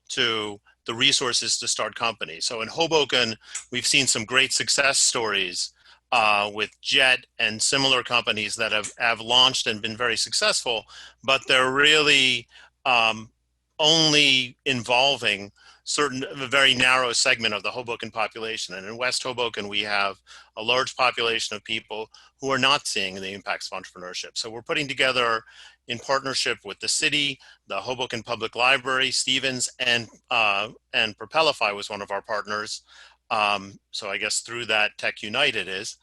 to the resources to start companies. So in Hoboken, we've seen some great success stories with Jet and similar companies that have launched and been very successful, but they're really only involving a very narrow segment of the Hoboken population. And in West Hoboken, we have a large population of people who are not seeing the impacts of entrepreneurship. So we're putting together, in partnership with the city, the Hoboken Public Library, Stevens, and Propelify was one of our partners. So I guess through that, Tech United is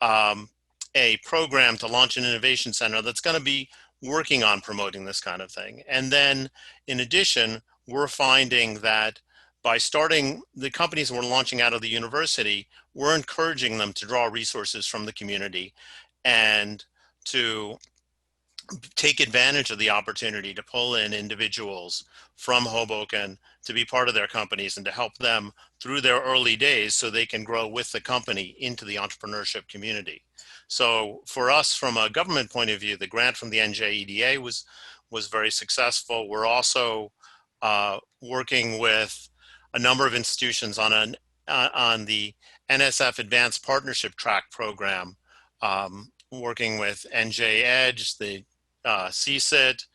a program to launch an innovation center that's going to be working on promoting this kind of thing. And then in addition, we're finding that by starting the companies we're launching out of the university, we're encouraging them to draw resources from the community and to take advantage of the opportunity to pull in individuals from Hoboken to be part of their companies and to help them through their early days so they can grow with the company into the entrepreneurship community. So for us, from a government point of view, the grant from the NJEDA was very successful. We're also working with a number of institutions on the NSF Advanced Partnership Track program, working with NJ Edge, the CSIT,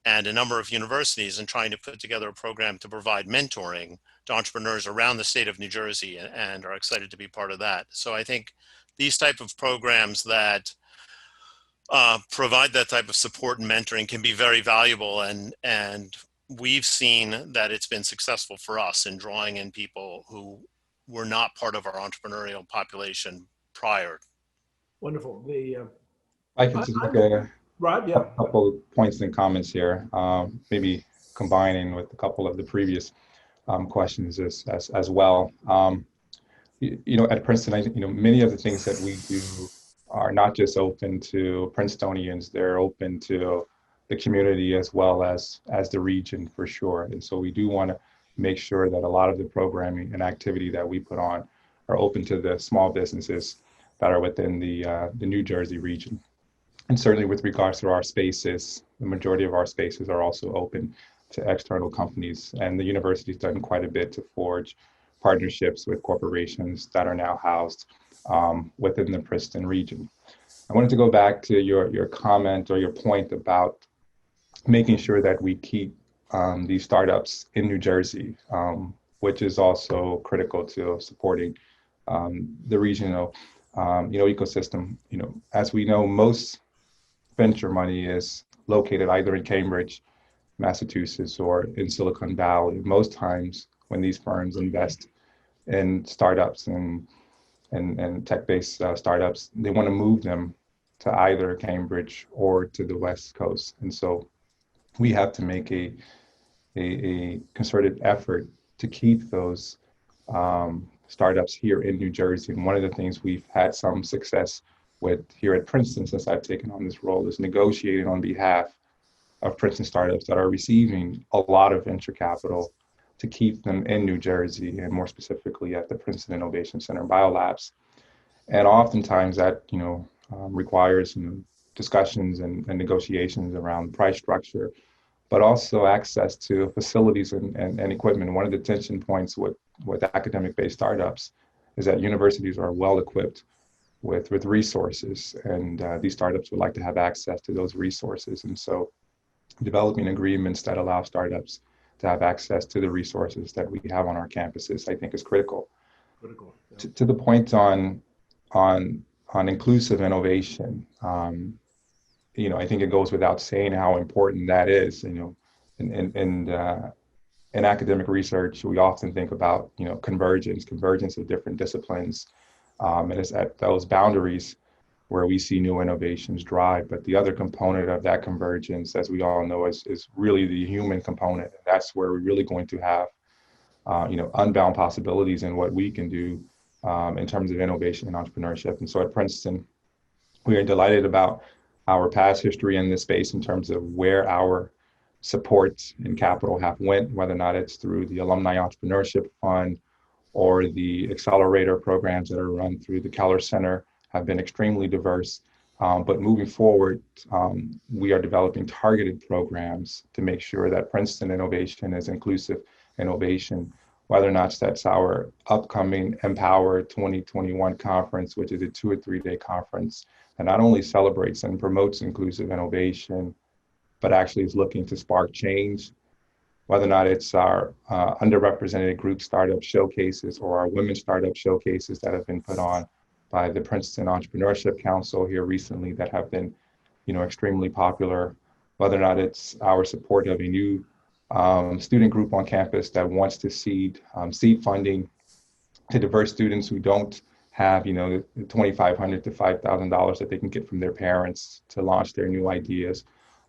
and a number of universities, and trying to put together a program to provide mentoring to entrepreneurs around the state of New Jersey, and are excited to be part of that. So I think these type of programs that provide that type of support and mentoring can be very valuable, and we've seen that it's been successful for us in drawing in people who were not part of our entrepreneurial population prior. Wonderful. I can just make a Rod, yeah. couple of points and comments here, maybe combining with a couple of the previous questions as well. At Princeton, many of the things that we do are not just open to Princetonians, they're open to the community as well as the region for sure. And so we do want to make sure that a lot of the programming and activity that we put on are open to the small businesses that are within the New Jersey region. And certainly with regards to our spaces, the majority of our spaces are also open to external companies. And the university's done quite a bit to forge partnerships with corporations that are now housed within the Princeton region. I wanted to go back to your comment or your point about making sure that we keep these startups in New Jersey, which is also critical to supporting the regional ecosystem. As we know, most venture money is located either in Cambridge, Massachusetts, or in Silicon Valley. Most times when these firms invest in startups and tech-based startups, they want to move them to either Cambridge or to the West Coast. And so we have to make a concerted effort to keep those startups here in New Jersey. And one of the things we've had some success with here at Princeton since I've taken on this role is negotiating on behalf of Princeton startups that are receiving a lot of venture capital to keep them in New Jersey, and more specifically at the Princeton Innovation Center Biolabs. And oftentimes that requires discussions and negotiations around price structure, but also access to facilities and equipment. One of the tension points with academic-based startups is that universities are well equipped with resources, and these startups would like to have access to those resources. And so developing agreements that allow startups to have access to the resources that we have on our campuses, I think, is critical. Critical. Yeah. To the point on inclusive innovation, I think it goes without saying how important that is. In academic research, we often think about convergence of different disciplines, and it's at those boundaries where we see new innovations drive. But the other component of that convergence, as we all know, is really the human component. That's where we're really going to have unbound possibilities in what we can do in terms of innovation and entrepreneurship. And so at Princeton, we are delighted about our past history in this space in terms of where our support and capital have went, whether or not it's through the Alumni Entrepreneurship Fund or the accelerator programs that are run through the Keller Center have been extremely diverse. But moving forward, we are developing targeted programs to make sure that Princeton innovation is inclusive innovation, whether or not that's our upcoming Empower 2021 conference, which is a 2 or 3 day conference that not only celebrates and promotes inclusive innovation, but actually is looking to spark change, whether or not it's our underrepresented group startup showcases or our women startup showcases that have been put on by the Princeton Entrepreneurship Council here recently that have been, extremely popular, whether or not it's our support of a new student group on campus that wants to seed funding to diverse students who don't have, the $2,500 to $5,000 that they can get from their parents to launch their new ideas,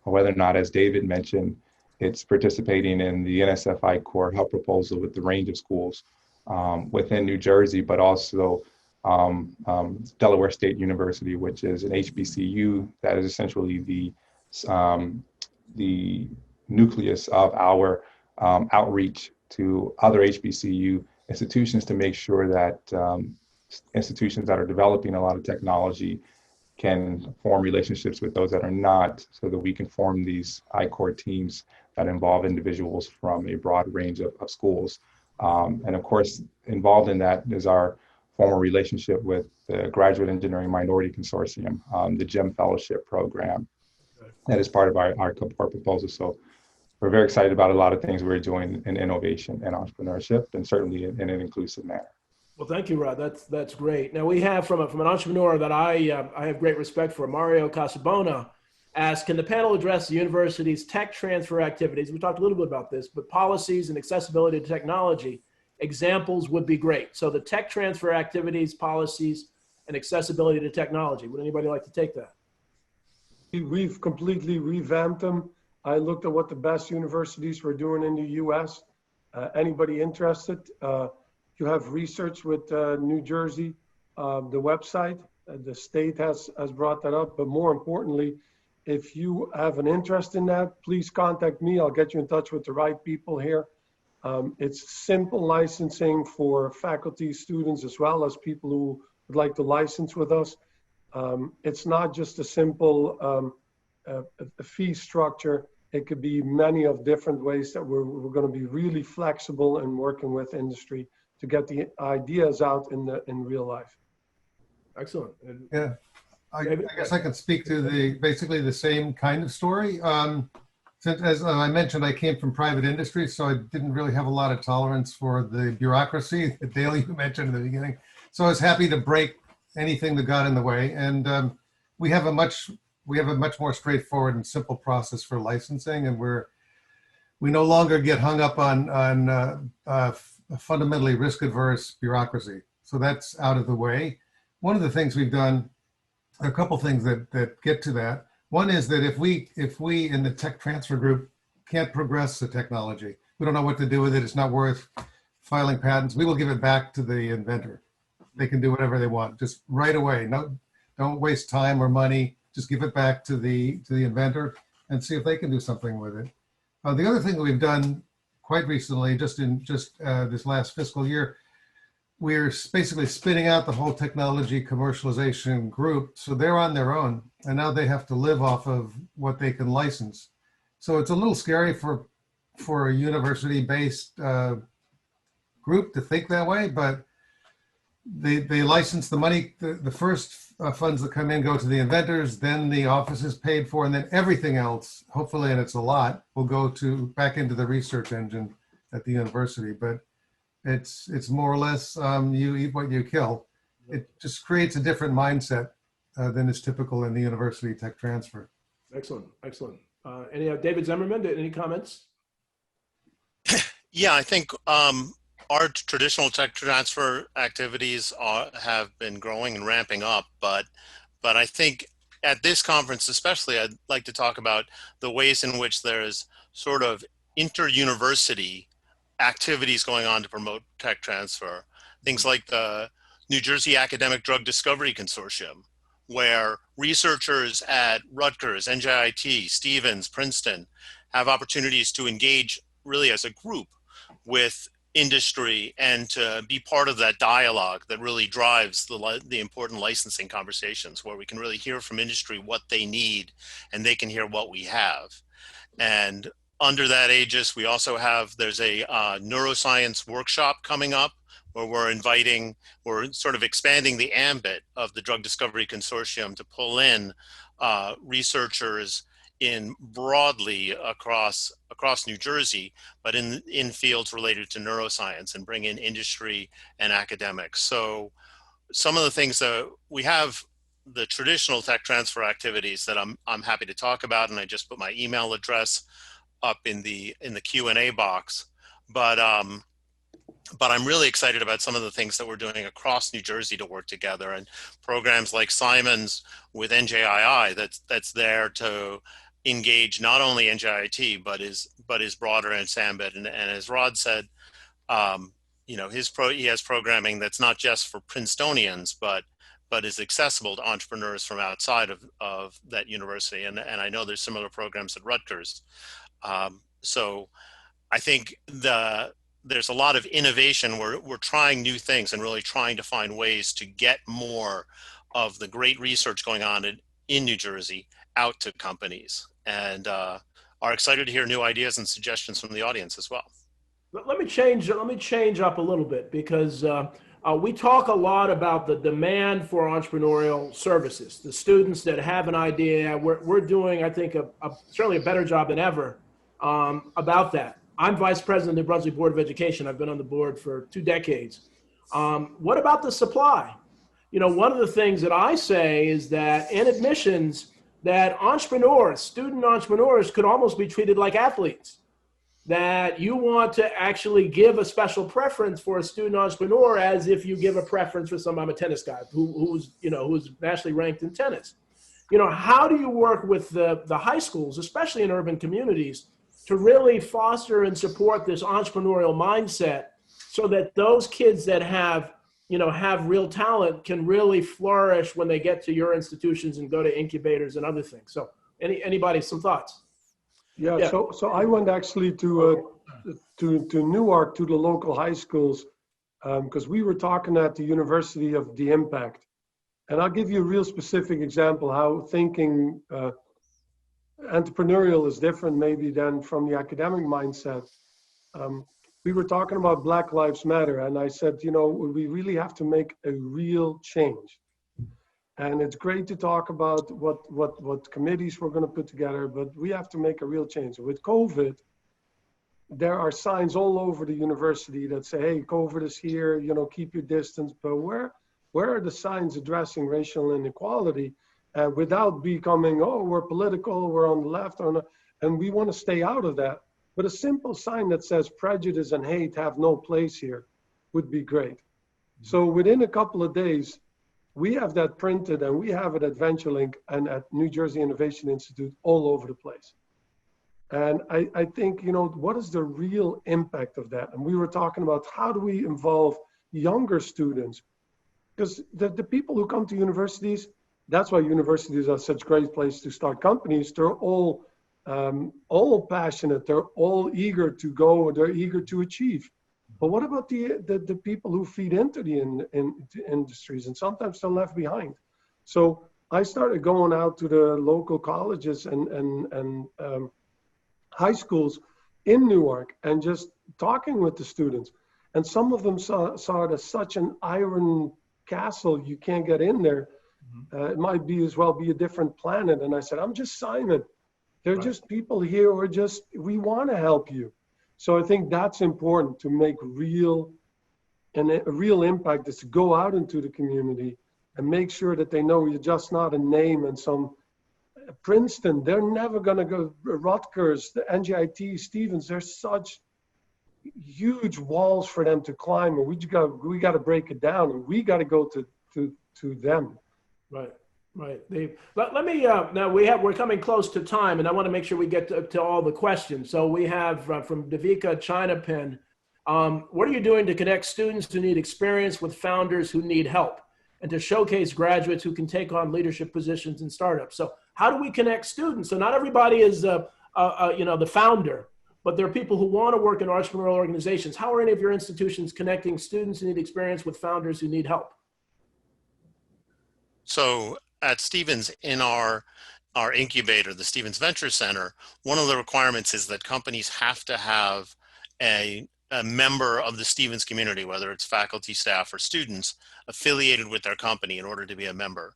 or whether or not, as David mentioned, it's participating in the NSFI Core Hub proposal with the range of schools within New Jersey, but also Delaware State University, which is an HBCU that is essentially the nucleus of our outreach to other HBCU institutions to make sure that institutions that are developing a lot of technology can form relationships with those that are not, so that we can form these I-Core teams that involve individuals from a broad range of schools. And of course, involved in that is our former relationship with the Graduate Engineering Minority Consortium, the GEM Fellowship Program. That is part of our proposal. So we're very excited about a lot of things we're doing in innovation and entrepreneurship, and certainly in an inclusive manner. Well, thank you, Rod. That's great. Now we have from an entrepreneur that I have great respect for, Mario Casabona, asked, can the panel address the university's tech transfer activities? We talked a little bit about this, but policies and accessibility to technology, examples would be great. So the tech transfer activities, policies, and accessibility to technology. Would anybody like to take that? We've completely revamped them. I looked at what the best universities were doing in the US. Anybody interested? You have research with New Jersey, the website, the state has brought that up, but more importantly, if you have an interest in that, please contact me. I'll get you in touch with the right people here. It's simple licensing for faculty, students, as well as people who would like to license with us. It's not just a simple a fee structure. It could be many of different ways that we're going to be really flexible in working with industry to get the ideas out in real life. Excellent. Yeah, I guess I can speak to basically the same kind of story. Since, as I mentioned, I came from private industry, so I didn't really have a lot of tolerance for the bureaucracy that Dale, you mentioned in the beginning. So I was happy to break anything that got in the way. And we have a much more straightforward and simple process for licensing, and we no longer get hung up on fundamentally risk-averse bureaucracy. So that's out of the way. One of the things we've done, a couple things that get to that. One is that if we in the tech transfer group can't progress the technology, we don't know what to do with it, it's not worth filing patents, we will give it back to the inventor. They can do whatever they want, just right away. No, don't waste time or money. Just give it back to the inventor and see if they can do something with it. The other thing that we've done quite recently, just this last fiscal year, we're basically spinning out the whole technology commercialization group. So they're on their own, and now they have to live off of what they can license. So it's a little scary for a university-based group to think that way, but they license the money. The first funds that come in go to the inventors, then the office is paid for, and then everything else, hopefully, and it's a lot, will go back into the research engine at the university. But It's more or less you eat what you kill. It just creates a different mindset than is typical in the university tech transfer. Excellent, excellent. David Zimmerman, any comments? Yeah, I think our traditional tech transfer activities have been growing and ramping up, but I think at this conference especially, I'd like to talk about the ways in which there's sort of inter-university activities going on to promote tech transfer. Things like the New Jersey Academic Drug Discovery Consortium, where researchers at Rutgers, NJIT, Stevens, Princeton have opportunities to engage really as a group with industry and to be part of that dialogue that really drives the important licensing conversations, where we can really hear from industry what they need and they can hear what we have. And under that aegis, we also have, there's a neuroscience workshop coming up where we're sort of expanding the ambit of the Drug Discovery Consortium to pull in researchers in broadly across New Jersey, but in fields related to neuroscience, and bring in industry and academics. So some of the things that we have, the traditional tech transfer activities that I'm happy to talk about, and I just put my email address up in the Q&A box. But I'm really excited about some of the things that we're doing across New Jersey to work together, and programs like Simon's with NJII that's there to engage not only NJIT but is broader in its ambit. And as Rod said, you know, he has programming that's not just for Princetonians but is accessible to entrepreneurs from outside of that university. And I know there's similar programs at Rutgers. So I think there's a lot of innovation. We're trying new things and really trying to find ways to get more of the great research going on in New Jersey out to companies, and are excited to hear new ideas and suggestions from the audience as well. Let me change up a little bit, because we talk a lot about the demand for entrepreneurial services. The students that have an idea, we're doing, I think, certainly a better job than ever about that. I'm vice president of the Brunswick Board of Education. I've been on the board for 2 decades. What about the supply? You know, one of the things that I say is that in admissions, that student entrepreneurs could almost be treated like athletes. That you want to actually give a special preference for a student entrepreneur as if you give a preference for I'm a tennis guy who's nationally ranked in tennis. You know, how do you work with the high schools, especially in urban communities, to really foster and support this entrepreneurial mindset so that those kids that have real talent can really flourish when they get to your institutions and go to incubators and other things? So anybody, some thoughts? Yeah. So I went actually to Newark, to the local high schools, because we were talking at the University of the Impact. And I'll give you a real specific example how thinking entrepreneurial is different maybe than from the academic mindset. We were talking about Black Lives Matter, and I said, you know, we really have to make a real change. And it's great to talk about what committees we're going to put together, but we have to make a real change. With COVID, there are signs all over the university that say, hey, COVID is here, you know, keep your distance. But where are the signs addressing racial inequality without becoming, oh, we're political, we're on the left, and we want to stay out of that. But a simple sign that says prejudice and hate have no place here would be great. So within a couple of days, we have that printed, and we have it at VentureLink and at New Jersey Innovation Institute all over the place. And I think, you know, what is the real impact of that? And we were talking about how do we involve younger students? Because the people who come to universities, that's why universities are such a great place to start companies. They're all passionate. They're all eager to go. They're eager to achieve. But what about the people who feed into the industries, and sometimes they're left behind? So I started going out to the local colleges and high schools in Newark and just talking with the students. And some of them saw it as such an iron castle, you can't get in there. It might be as well be a different planet. And I said, I'm just Simon. They're just people here. We want to help you. So I think that's important, to make real and a real impact is to go out into the community and make sure that they know you're just not a name and some Princeton. They're never going to go. Rutgers, the NJIT, Stevens. There's such huge walls for them to climb, and we got to break it down, and we got to go to them. Right. Right. Let me, now we're coming close to time, and I want to make sure we get to all the questions. So we have from Devika Chinapin, what are you doing to connect students who need experience with founders who need help, and to showcase graduates who can take on leadership positions in startups? So how do we connect students? So not everybody is, the founder, but there are people who want to work in entrepreneurial organizations. How are any of your institutions connecting students who need experience with founders who need help? So at Stevens, in our incubator, the Stevens Venture Center, one of the requirements is that companies have to have a member of the Stevens community, whether it's faculty, staff, or students, affiliated with their company in order to be a member.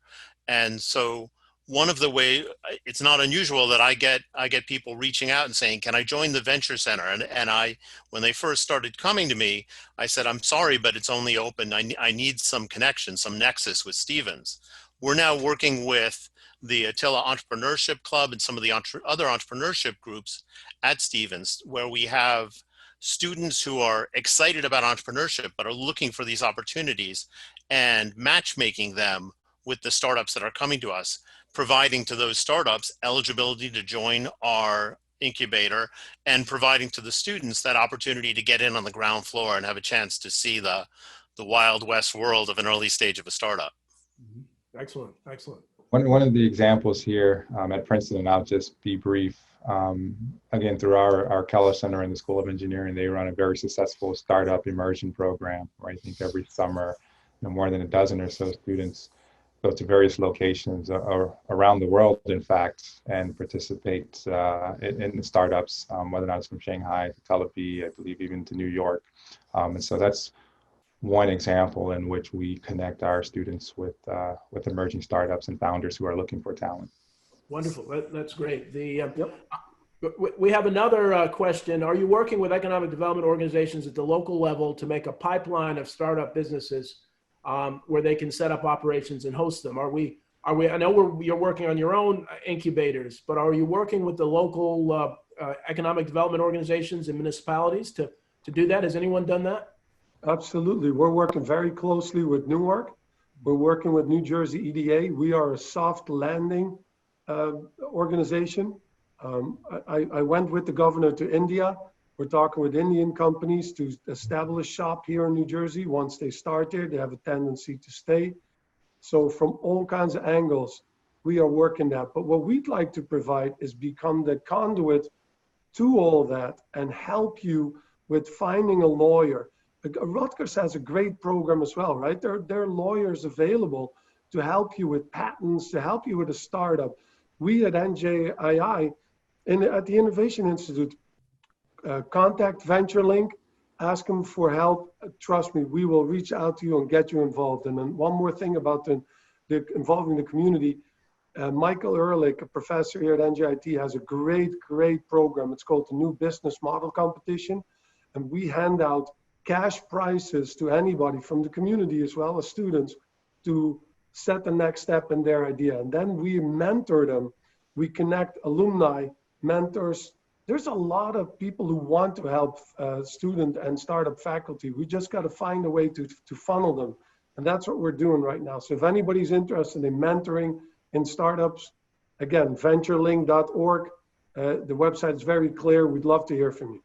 And so one of the ways, it's not unusual that I get people reaching out and saying, can I join the Venture Center? And when they first started coming to me, I said, I'm sorry, but it's only open. I need some connection, some nexus with Stevens. We're now working with the Attila Entrepreneurship Club and some of the other entrepreneurship groups at Stevens, where we have students who are excited about entrepreneurship, but are looking for these opportunities and matchmaking them with the startups that are coming to us, providing to those startups eligibility to join our incubator and providing to the students that opportunity to get in on the ground floor and have a chance to see the Wild West world of an early stage of a startup. Excellent, excellent. One of the examples here at Princeton, and I'll just be brief, again, through our Keller Center and the School of Engineering, they run a very successful startup immersion program where I think every summer, more than a dozen or so students go to various locations around the world, in fact, and participate in the startups, whether or not it's from Shanghai to Tel Aviv, I believe even to New York. And so that's one example in which we connect our students with emerging startups and founders who are looking for talent. Wonderful. That's great. We have another question. Are you working with economic development organizations at the local level to make a pipeline of startup businesses where they can set up operations and host them? I know you're working on your own incubators, but are you working with the local economic development organizations and municipalities to do that? Has anyone done that? Absolutely. We're working very closely with Newark. We're working with New Jersey EDA. We are a soft landing organization. I went with the governor to India. We're talking with Indian companies to establish shop here in New Jersey. Once they start there, they have a tendency to stay. So from all kinds of angles, we are working that. But what we'd like to provide is become the conduit to all that and help you with finding a lawyer. Rutgers has a great program as well, right? There are lawyers available to help you with patents, to help you with a startup. We at NJII, at the Innovation Institute, contact VentureLink, ask them for help. Trust me, we will reach out to you and get you involved. And then one more thing about the involving the community. Michael Ehrlich, a professor here at NJIT, has a great program. It's called the New Business Model Competition. And we hand out cash prizes to anybody from the community as well as students to set the next step in their idea. And then we mentor them. We connect alumni, mentors. There's a lot of people who want to help student and startup faculty. We just got to find a way to funnel them. And that's what we're doing right now. So if anybody's interested in mentoring in startups, again, venturelink.org. The website is very clear. We'd love to hear from you.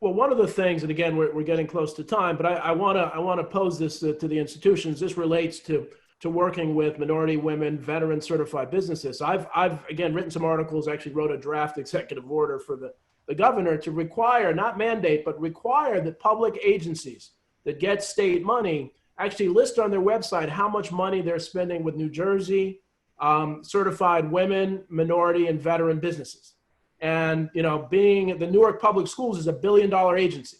Well, one of the things, and again, we're getting close to time, but I want to pose this to the institutions. This relates to working with minority, women, veteran certified businesses. I've again written some articles. Actually, wrote a draft executive order for the governor to require, not mandate, but require that public agencies that get state money actually list on their website how much money they're spending with New Jersey certified women, minority, and veteran businesses. And, being the Newark Public Schools is $1 billion agency.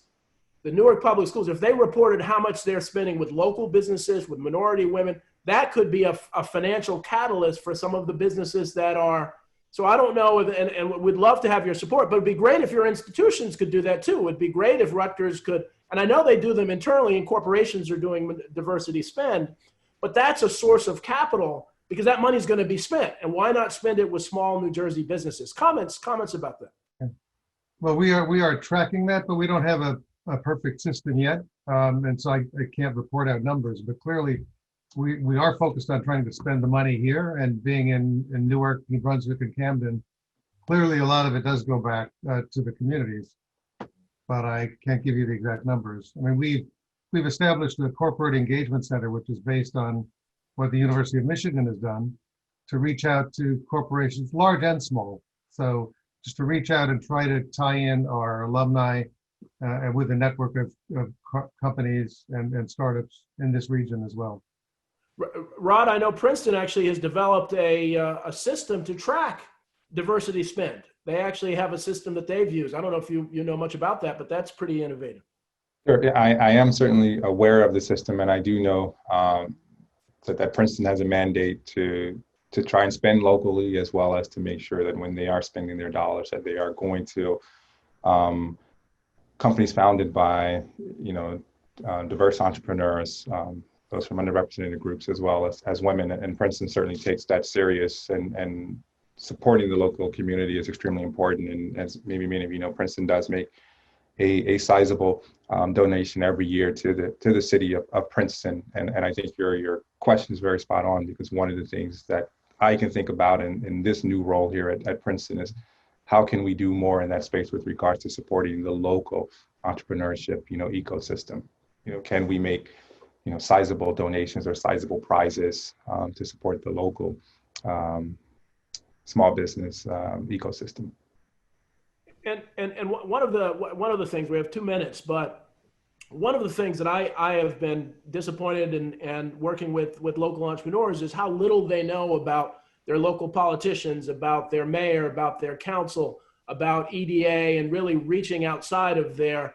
The Newark Public Schools, if they reported how much they're spending with local businesses, with minority women, that could be a financial catalyst for some of the businesses that are. So I don't know, and we'd love to have your support, but it'd be great if your institutions could do that too. It'd be great if Rutgers could And I know they do them internally, and corporations are doing diversity spend, but that's a source of capital because that money is going to be spent. And why not spend it with small New Jersey businesses? Comments about that. Well, we are tracking that, but we don't have a perfect system yet. And so I can't report out numbers, but clearly we are focused on trying to spend the money here, and being in Newark, New Brunswick, and Camden, clearly a lot of it does go back to the communities, but I can't give you the exact numbers. I mean, we've established a corporate engagement center, which is based on what the University of Michigan has done to reach out to corporations, large and small. So just to reach out and try to tie in our alumni and with a network of companies and startups in this region as well. Rod, I know Princeton actually has developed a system to track diversity spend. They actually have a system that they've used. I don't know if you know much about that, but that's pretty innovative. Sure. I am certainly aware of the system, and I do know that Princeton has a mandate to try and spend locally, as well as to make sure that when they are spending their dollars, that they are going to companies founded by diverse entrepreneurs, those from underrepresented groups, as well as women. And Princeton certainly takes that serious, and supporting the local community is extremely important. And as maybe many of you know, Princeton does make a sizable donation every year to the city of Princeton. And I think your question is very spot on, because one of the things that I can think about in this new role here at Princeton is how can we do more in that space with regards to supporting the local entrepreneurship, ecosystem. Can we make sizable donations or sizable prizes to support the local small business ecosystem. And one of the things, we have 2 minutes, but one of the things that I have been disappointed in and working with local entrepreneurs is how little they know about their local politicians, about their mayor, about their council, about EDA, and really reaching outside of their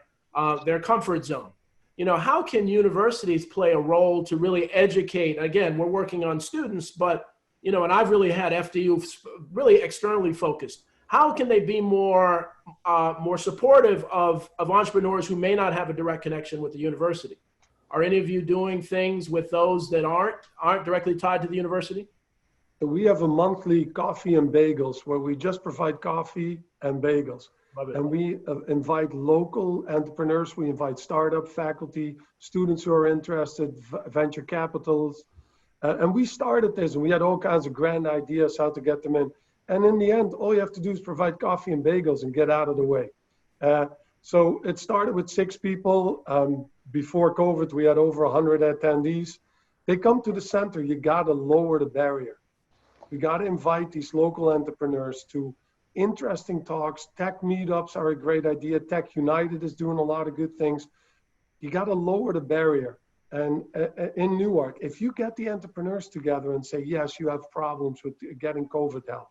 comfort zone. How can universities play a role to really educate? Again, we're working on students, but and I've really had FDU really externally focused. How can they be more supportive of entrepreneurs who may not have a direct connection with the university? Are any of you doing things with those that aren't directly tied to the university? We have a monthly coffee and bagels where we just provide coffee and bagels. And we invite local entrepreneurs, we invite startup faculty, students who are interested, venture capitals. And we started this, and we had all kinds of grand ideas how to get them in. And in the end, all you have to do is provide coffee and bagels and get out of the way. So it started with 6 people. Before COVID, we had over 100 attendees. They come to the center, you gotta lower the barrier. We gotta invite these local entrepreneurs to interesting talks. Tech meetups are a great idea. Tech United is doing a lot of good things. You gotta lower the barrier. And in Newark, if you get the entrepreneurs together and say, yes, you have problems with getting COVID help,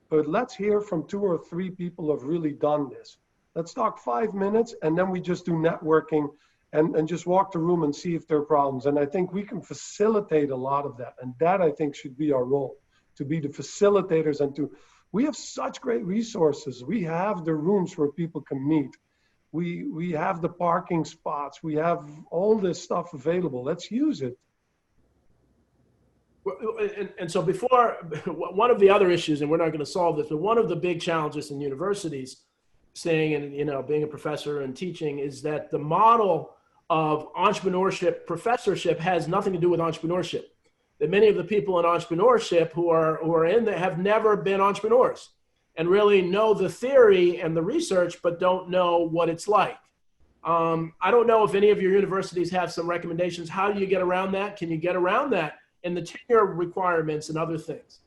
but let's hear from 2 or 3 people who have really done this. Let's talk 5 minutes, and then we just do networking and just walk the room and see if there are problems. And I think we can facilitate a lot of that. And that, I think, should be our role, to be the facilitators. And we have such great resources. We have the rooms where people can meet. We have the parking spots. We have all this stuff available. Let's use it. And so before, one of the other issues, and we're not going to solve this, but one of the big challenges in universities, saying, and being a professor and teaching, is that the model of entrepreneurship, professorship has nothing to do with entrepreneurship. That many of the people in entrepreneurship who are in there have never been entrepreneurs and really know the theory and the research, but don't know what it's like. I don't know if any of your universities have some recommendations. How do you get around that? Can you get around that in the tenure requirements and other things?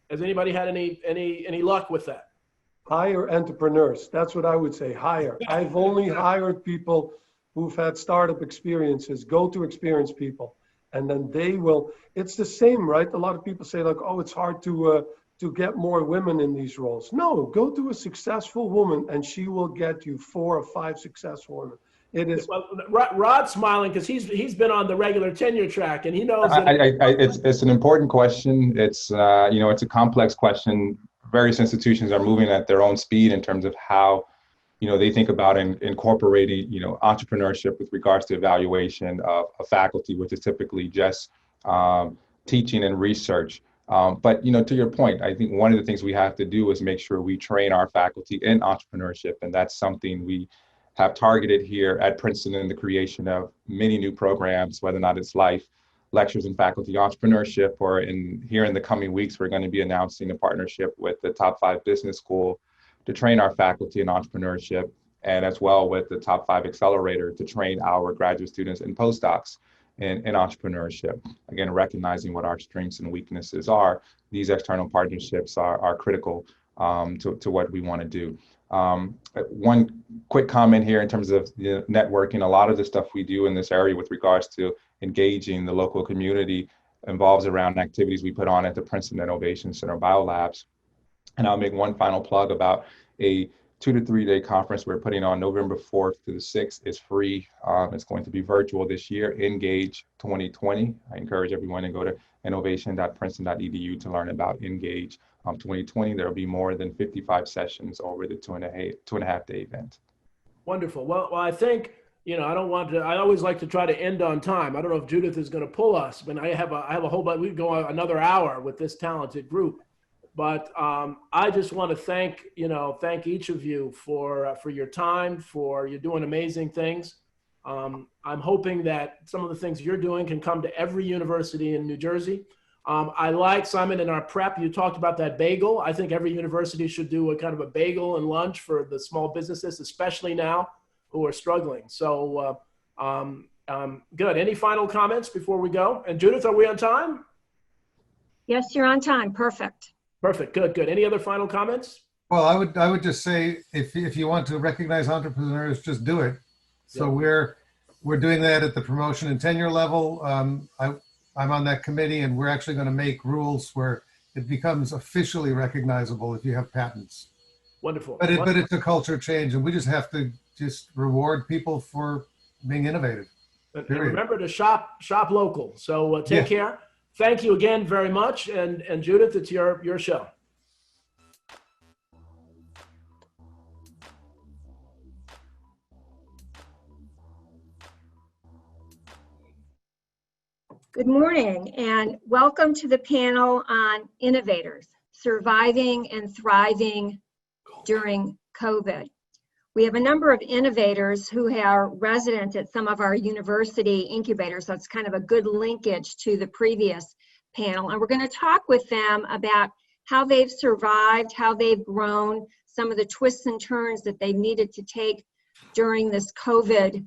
Has anybody had any luck with that? Hire entrepreneurs. That's what I would say, hire. I've only hired people who've had startup experiences, go to experienced people. And then they will, it's the same, right? A lot of people say like, oh, it's hard to get more women in these roles. No, go to a successful woman and she will get you 4 or 5 successful women. It is. Well, Rod's smiling because he's been on the regular tenure track and he knows. It's an important question. It's it's a complex question. Various institutions are moving at their own speed in terms of how they think about incorporating, entrepreneurship with regards to evaluation of faculty, which is typically just teaching and research. But, to your point, I think one of the things we have to do is make sure we train our faculty in entrepreneurship. And that's something we have targeted here at Princeton in the creation of many new programs, whether or not it's life, lectures in faculty entrepreneurship, or here in the coming weeks, we're going to be announcing a partnership with the Top 5 Business School to train our faculty in entrepreneurship, and as well with the Top 5 Accelerator to train our graduate students and postdocs in entrepreneurship. Again, recognizing what our strengths and weaknesses are, these external partnerships are critical to what we want to do. One quick comment here in terms of networking. A lot of the stuff we do in this area with regards to engaging the local community involves around activities we put on at the Princeton Innovation Center Biolabs. And I'll make one final plug about a 2 to 3 day conference we're putting on November 4th to the 6th. It's free. It's going to be virtual this year, Engage 2020. I encourage everyone to go to innovation.princeton.edu to learn about Engage 2020. There will be more than 55 sessions over the two and a half day event. Wonderful. Well, I think, I always like to try to end on time. I don't know if Judith is going to pull us, but I have a whole bunch, we could go another hour with this talented group. But I just want to thank each of you for your time, for you doing amazing things. I'm hoping that some of the things you're doing can come to every university in New Jersey. I like, Simon, in our prep, you talked about that bagel. I think every university should do a kind of a bagel and lunch for the small businesses, especially now, who are struggling. So good. Any final comments before we go? And Judith, are we on time? Yes, you're on time. Perfect. Perfect. Good. Any other final comments? Well, I would just say, if you want to recognize entrepreneurs, just do it. So we're doing that at the promotion and tenure level. I'm on that committee, and we're actually going to make rules where it becomes officially recognizable if you have patents. Wonderful. But it's a culture change, and we just have to just reward people for being innovative. And remember to shop local. So take care. Thank you again very much. And Judith, it's your show. Good morning and welcome to the panel on Innovators, Surviving and Thriving During COVID. We have a number of innovators who are resident at some of our university incubators. So it's kind of a good linkage to the previous panel. And we're going to talk with them about how they've survived, how they've grown, some of the twists and turns that they needed to take during this COVID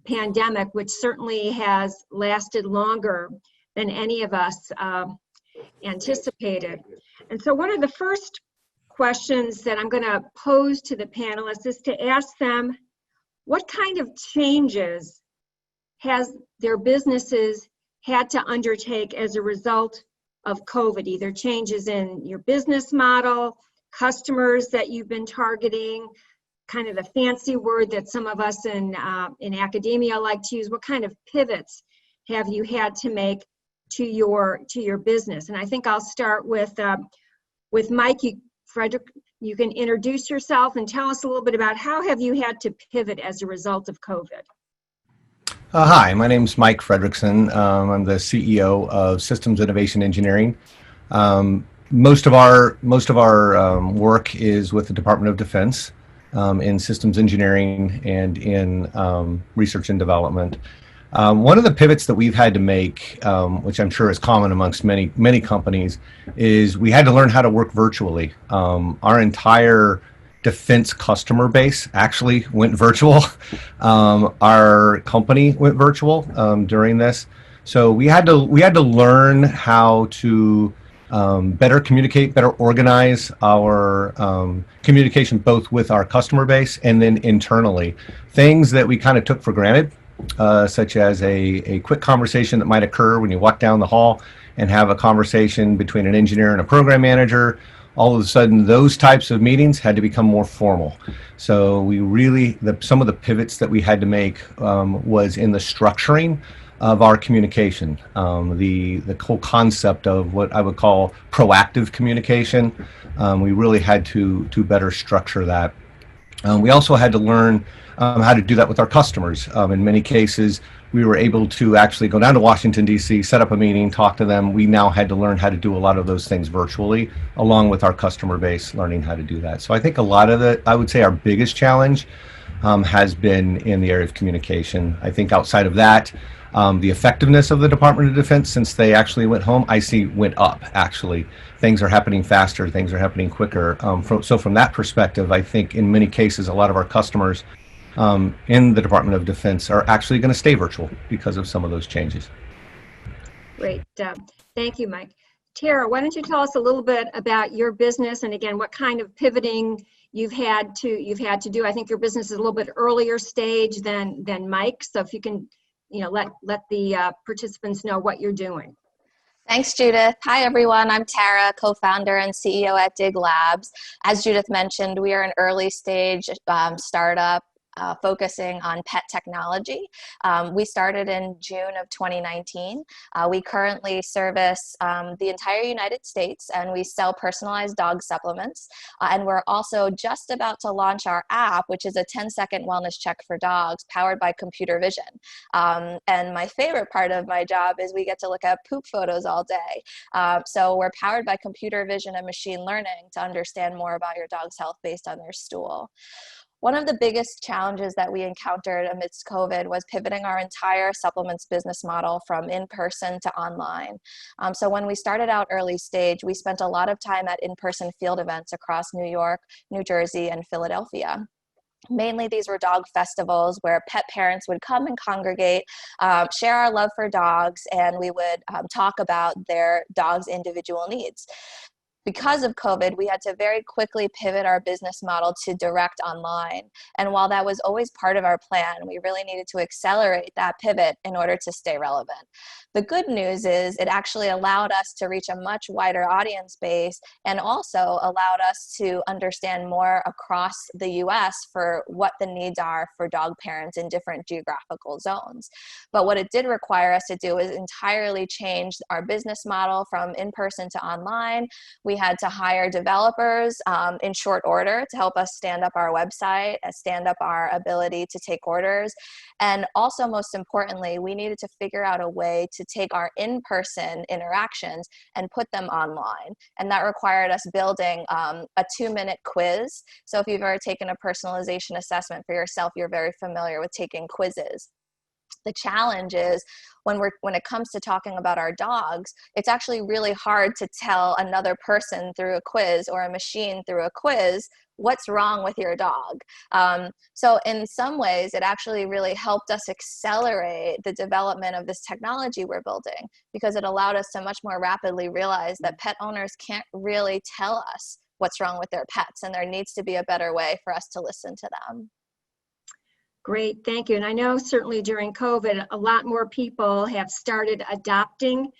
pandemic, which certainly has lasted longer than any of us anticipated. And so one of the first questions that I'm going to pose to the panelists is to ask them, what kind of changes has their businesses had to undertake as a result of COVID? Either changes in your business model, customers that you've been targeting, kind of the fancy word that some of us in academia like to use. What kind of pivots have you had to make to your business? And I think I'll start with Mike. Frederick, you can introduce yourself and tell us a little bit about how have you had to pivot as a result of COVID? Hi, my name is Mike Fredrickson. I'm the CEO of Systems Innovation Engineering. Most of our work is with the Department of Defense in systems engineering and in research and development. One of the pivots that we've had to make, which I'm sure is common amongst many companies, is we had to learn how to work virtually. Our entire defense customer base actually went virtual. Our company went virtual during this, so we had to learn how to better communicate, better organize our communication both with our customer base and then internally. Things that we kind of took for granted. Such as a quick conversation that might occur when you walk down the hall and have a conversation between an engineer and a program manager. All of a sudden, those types of meetings had to become more formal. So we really, some of the pivots that we had to make was in the structuring of our communication. The whole concept of what I would call proactive communication, we really had to better structure that. We also had to learn how to do that with our customers. In many cases, we were able to actually go down to Washington, D.C., set up a meeting, talk to them. We now had to learn how to do a lot of those things virtually, along with our customer base learning how to do that. So I think a lot of I would say our biggest challenge has been in the area of communication. I think outside of that, the effectiveness of the Department of Defense since they actually went home, I see went up actually. Things are happening faster, things are happening quicker. So from that perspective, I think in many cases, a lot of our customers in the Department of Defense are actually going to stay virtual because of some of those changes. Great. Thank you, Mike. Tara, why don't you tell us a little bit about your business and again, what kind of pivoting you've had to do. I think your business is a little bit earlier stage than Mike. So if you can, let the participants know what you're doing. Thanks, Judith. Hi, everyone. I'm Tara, co-founder and CEO at Dig Labs. As Judith mentioned, we are an early stage startup focusing on pet technology. We started in June of 2019. We currently service the entire United States, and we sell personalized dog supplements. And we're also just about to launch our app, which is a 10-second wellness check for dogs powered by computer vision. And my favorite part of my job is we get to look at poop photos all day. So we're powered by computer vision and machine learning to understand more about your dog's health based on their stool. One of the biggest challenges that we encountered amidst COVID was pivoting our entire supplements business model from in-person to online. So when we started out early stage, we spent a lot of time at in-person field events across New York, New Jersey, and Philadelphia. Mainly these were dog festivals where pet parents would come and congregate, share our love for dogs, and we would talk about their dog's individual needs. Because of COVID, we had to very quickly pivot our business model to direct online. And while that was always part of our plan, we really needed to accelerate that pivot in order to stay relevant. The good news is it actually allowed us to reach a much wider audience base and also allowed us to understand more across the US for what the needs are for dog parents in different geographical zones. But what it did require us to do is entirely change our business model from in-person to online. We had to hire developers in short order to help us stand up our website, stand up our ability to take orders. And also, most importantly, we needed to figure out a way to take our in-person interactions and put them online. And that required us building a 2-minute quiz. So if you've ever taken a personalization assessment for yourself, you're very familiar with taking quizzes. The challenge is when it comes to talking about our dogs, it's actually really hard to tell another person through a quiz or a machine through a quiz what's wrong with your dog. So in some ways, it actually really helped us accelerate the development of this technology we're building because it allowed us to much more rapidly realize that pet owners can't really tell us what's wrong with their pets, and there needs to be a better way for us to listen to them. Great, thank you. And I know certainly during COVID, a lot more people have started adopting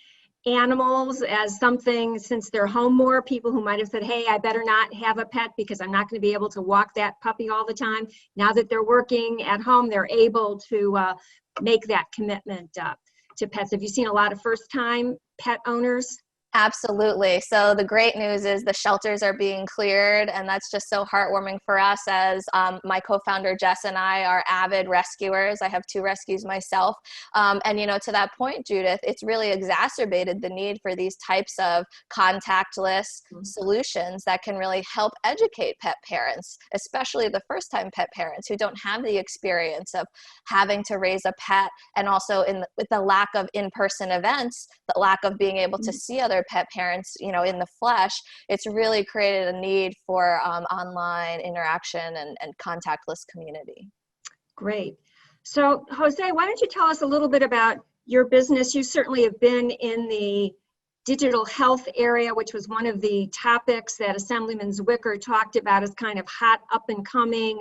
animals as something, since they're home more, people who might have said, hey, I better not have a pet because I'm not going to be able to walk that puppy all the time. Now that they're working at home, they're able to make that commitment to pets. Have you seen a lot of first-time pet owners? Absolutely. So the great news is the shelters are being cleared, and that's just so heartwarming for us as my co-founder Jess and I are avid rescuers. I have 2 rescues myself. And to that point, Judith, it's really exacerbated the need for these types of contactless solutions that can really help educate pet parents, especially the first-time pet parents who don't have the experience of having to raise a pet, and also with the lack of in-person events, the lack of being able to see other pet parents, in the flesh. It's really created a need for online interaction and contactless community. Great. So Jose, why don't you tell us a little bit about your business? You certainly have been in the digital health area, which was one of the topics that Assemblyman Zwicker talked about as kind of hot up and coming.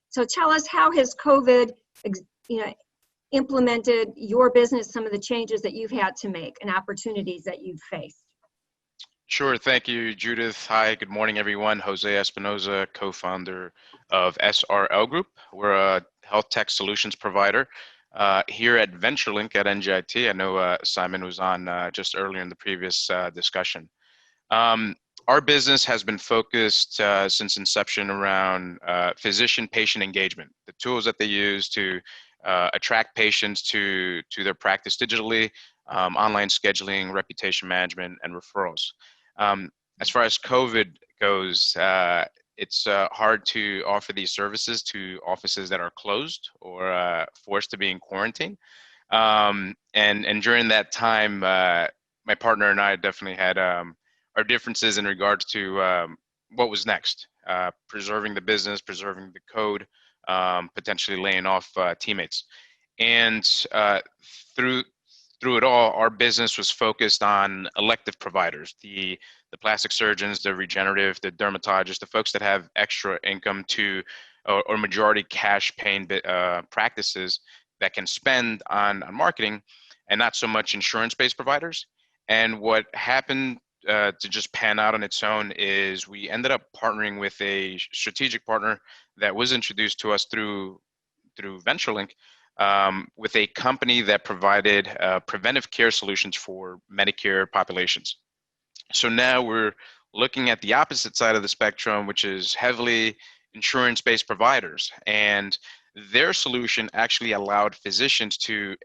So tell us, how has COVID, implemented your business, some of the changes that you've had to make and opportunities that you've faced? Sure. Thank you, Judith. Hi, good morning, everyone. Jose Espinoza, co-founder of SRL Group. We're a health tech solutions provider here at VentureLink at NGIT. I know Simon was on just earlier in the previous discussion. our business has been focused since inception around physician-patient engagement, the tools that they use to attract patients to their practice digitally, online scheduling, reputation management, and referrals. As far as COVID goes, it's hard to offer these services to offices that are closed or forced to be in quarantine. And during that time, my partner and I definitely had our differences in regards to what was next, preserving the business, preserving the code, potentially laying off teammates. And through it all, our business was focused on elective providers, the plastic surgeons, the regenerative, the dermatologists, the folks that have extra income to, or majority cash paying practices that can spend on marketing, and not so much insurance-based providers. And what happened to just pan out on its own is we ended up partnering with a strategic partner that was introduced to us through VentureLink, with a company that provided preventive care solutions for Medicare populations. So now we're looking at the opposite side of the spectrum, which is heavily insurance-based providers. And their solution actually allowed physicians to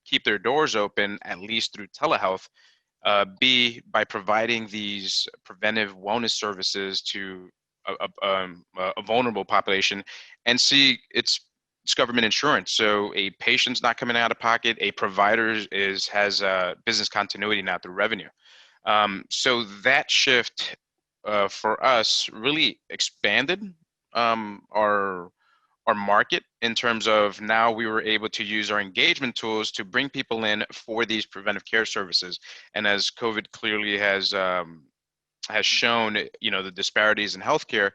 keep their doors open, at least through telehealth, B, by providing these preventive wellness services to a vulnerable population, and C, it's government insurance. So a patient's not coming out of pocket, a provider has business continuity now through revenue. So that shift for us really expanded our market in terms of now we were able to use our engagement tools to bring people in for these preventive care services. And as COVID clearly has shown, the disparities in healthcare,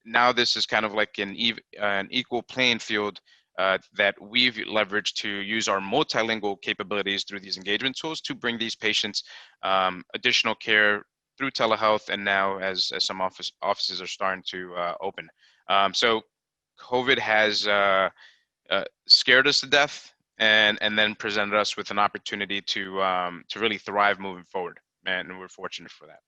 now this is kind of like an equal playing field that we've leveraged to use our multilingual capabilities through these engagement tools to bring these patients additional care through telehealth, and now as some offices are starting to open. So COVID has scared us to death, and then presented us with an opportunity to really thrive moving forward, and we're fortunate for that.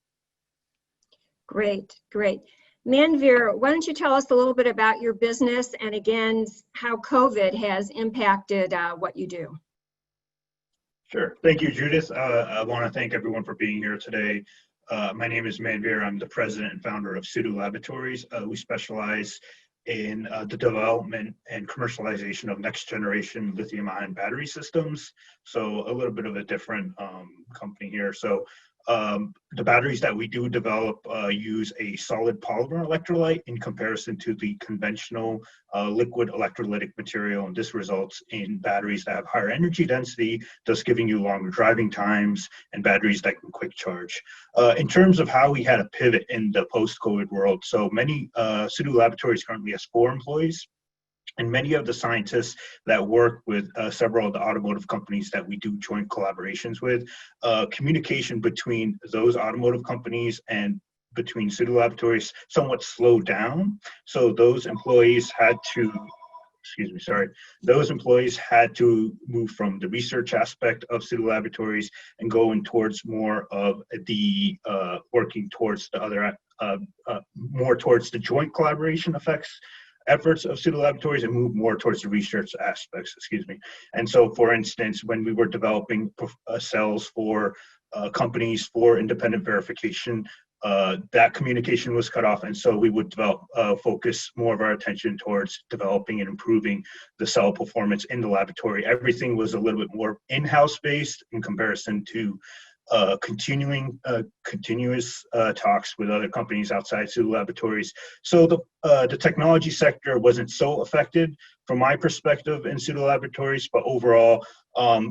Great, great. Manveer, why don't you tell us a little bit about your business and again, how COVID has impacted what you do? Sure. Thank you, Judith. I want to thank everyone for being here today. My name is Manveer. I'm the president and founder of Pseudo Laboratories. We specialize in the development and commercialization of next generation lithium-ion battery systems. So a little bit of a different company here. So the batteries that we do develop use a solid polymer electrolyte in comparison to the conventional liquid electrolytic material, and this results in batteries that have higher energy density, thus giving you longer driving times, and batteries that can quick charge. In terms of how we had a pivot in the post-COVID world, so many Pseudo Laboratories currently has 4 employees. And many of the scientists that work with several of the automotive companies that we do joint collaborations with, communication between those automotive companies and between Pseudo Laboratories somewhat slowed down. So those employees had to, those employees had to move from the research aspect of Pseudo Laboratories and go in towards more of the working towards the other, more towards the joint collaboration efforts of Pseudo Laboratories, and move more towards the research aspects, And so, for instance, when we were developing cells for companies for independent verification, that communication was cut off, and so we would focus more of our attention towards developing and improving the cell performance in the laboratory. Everything was a little bit more in-house based in comparison to continuous talks with other companies outside Pseudo Laboratories. So the technology sector wasn't so affected from my perspective in Pseudo Laboratories, but overall,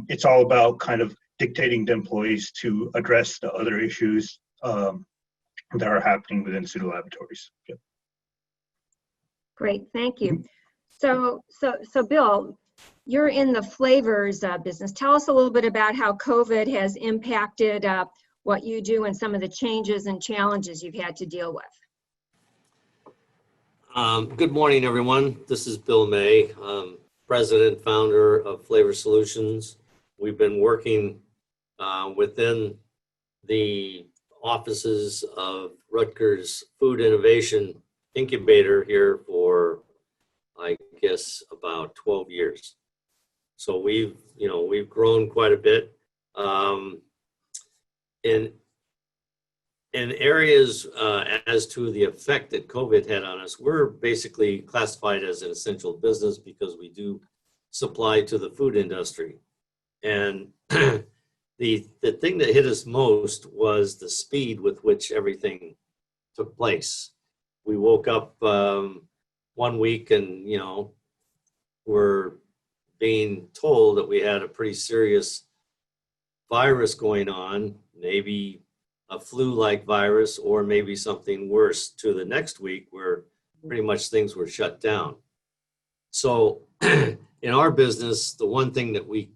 it's all about kind of dictating to employees to address the other issues that are happening within Pseudo Laboratories. Yep. Great, thank you. So Bill, you're in the flavors business. Tell us a little bit about how COVID has impacted what you do and some of the changes and challenges you've had to deal with. Good morning, everyone. This is Bill May, president, founder of Flavor Solutions. We've been working within the offices of Rutgers Food Innovation Incubator here for, I guess, about 12 years. So we've grown quite a bit. In areas as to the effect that COVID had on us, we're basically classified as an essential business because we do supply to the food industry. And the thing that hit us most was the speed with which everything took place. We woke up one week and, we're being told that we had a pretty serious virus going on, maybe a flu-like virus, or maybe something worse, to the next week where pretty much things were shut down. So in our business, the one thing that we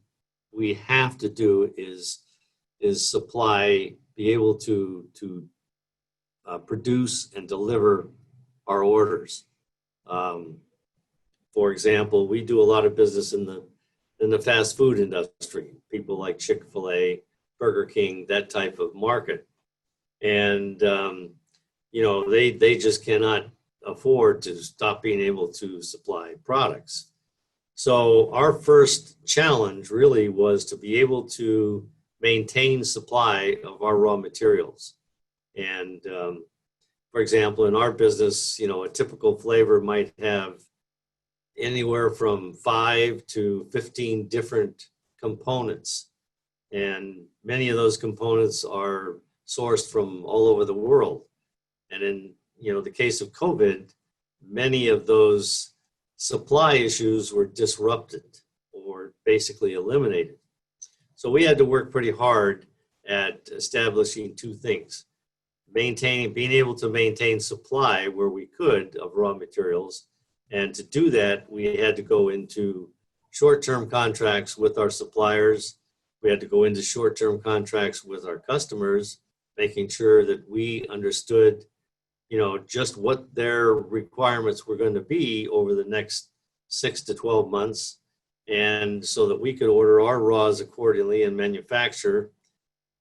have to do is supply, be able to produce and deliver our orders. For example, we do a lot of business in the fast food industry, people like Chick-fil-A, Burger King, that type of market. And, they just cannot afford to stop being able to supply products. So our first challenge really was to be able to maintain supply of our raw materials. And, for example, in our business, a typical flavor might have anywhere from 5 to 15 different components. And many of those components are sourced from all over the world. And in, the case of COVID, many of those supply issues were disrupted or basically eliminated. So we had to work pretty hard at establishing two things: being able to maintain supply where we could of raw materials. And to do that, we had to go into short-term contracts with our suppliers. We had to go into short-term contracts with our customers, making sure that we understood, just what their requirements were going to be over the next 6 to 12 months. And so that we could order our raws accordingly and manufacture.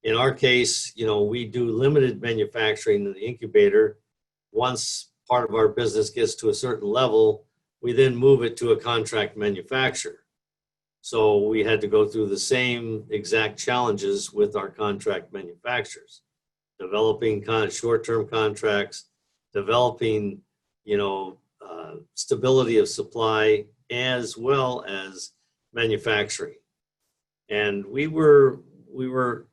In our case, we do limited manufacturing in the incubator. Once part of our business gets to a certain level, we then move it to a contract manufacturer. So we had to go through the same exact challenges with our contract manufacturers, developing short-term contracts, developing, stability of supply, as well as manufacturing. And we were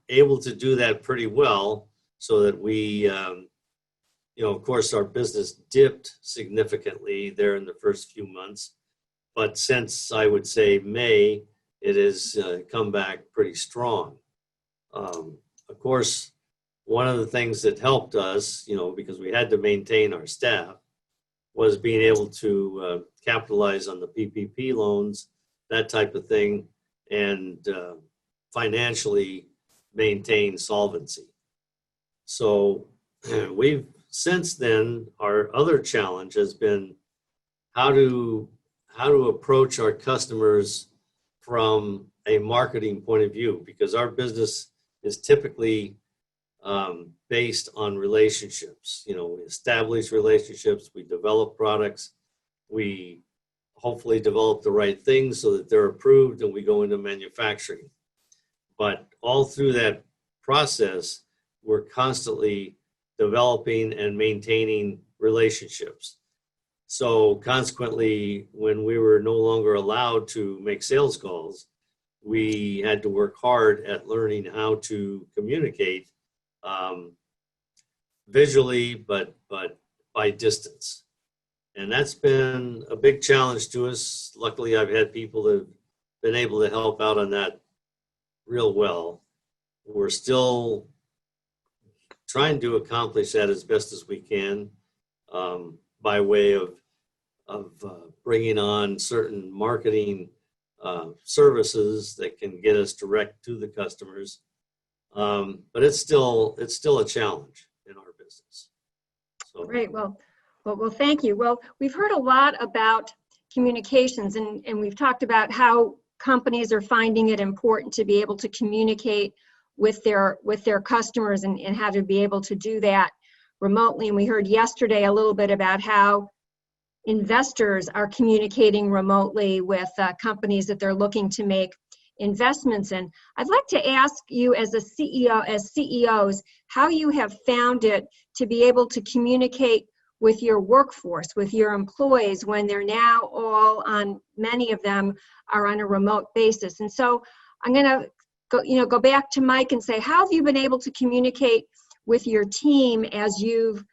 able to do that pretty well, so that we, of course, our business dipped significantly there in the first few months. But since, I would say, May, it has come back pretty strong. Of course, one of the things that helped us, because we had to maintain our staff, was being able to capitalize on the PPP loans, that type of thing, and financially maintain solvency. So we've, since then, our other challenge has been how to approach our customers from a marketing point of view, because our business is typically based on relationships. We establish relationships, we develop products, we hopefully develop the right things so that they're approved, and we go into manufacturing. But all through that process, we're constantly developing and maintaining relationships. So consequently, when we were no longer allowed to make sales calls, we had to work hard at learning how to communicate visually, but by distance. And that's been a big challenge to us. Luckily, I've had people that have been able to help out on that real well. We're still trying to accomplish that as best as we can by way of bringing on certain marketing services that can get us direct to the customers. But it's still a challenge in our business. So. Great. Well, thank you. Well, we've heard a lot about communications, and we've talked about how companies are finding it important to be able to communicate with their customers and how to be able to do that remotely. And we heard yesterday a little bit about how investors are communicating remotely with companies that they're looking to make investments in. I'd like to ask you as a CEO, as CEOs, how you have found it to be able to communicate with your workforce, with your employees, when they're now all on, many of them are on a remote basis. And so I'm going to go back to Mike and say, how have you been able to communicate with your team as you've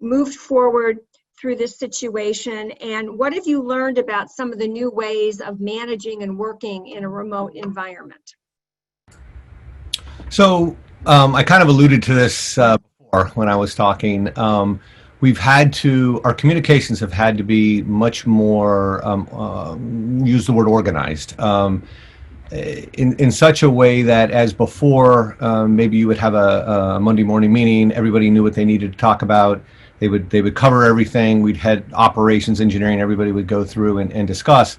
moved forward through this situation, and what have you learned about some of the new ways of managing and working in a remote environment? So I kind of alluded to this before when I was talking. Our communications have had to be much more, use the word organized, in such a way that as before, maybe you would have a Monday morning meeting, everybody knew what they needed to talk about. They would cover everything. We'd had operations, engineering, everybody would go through and discuss.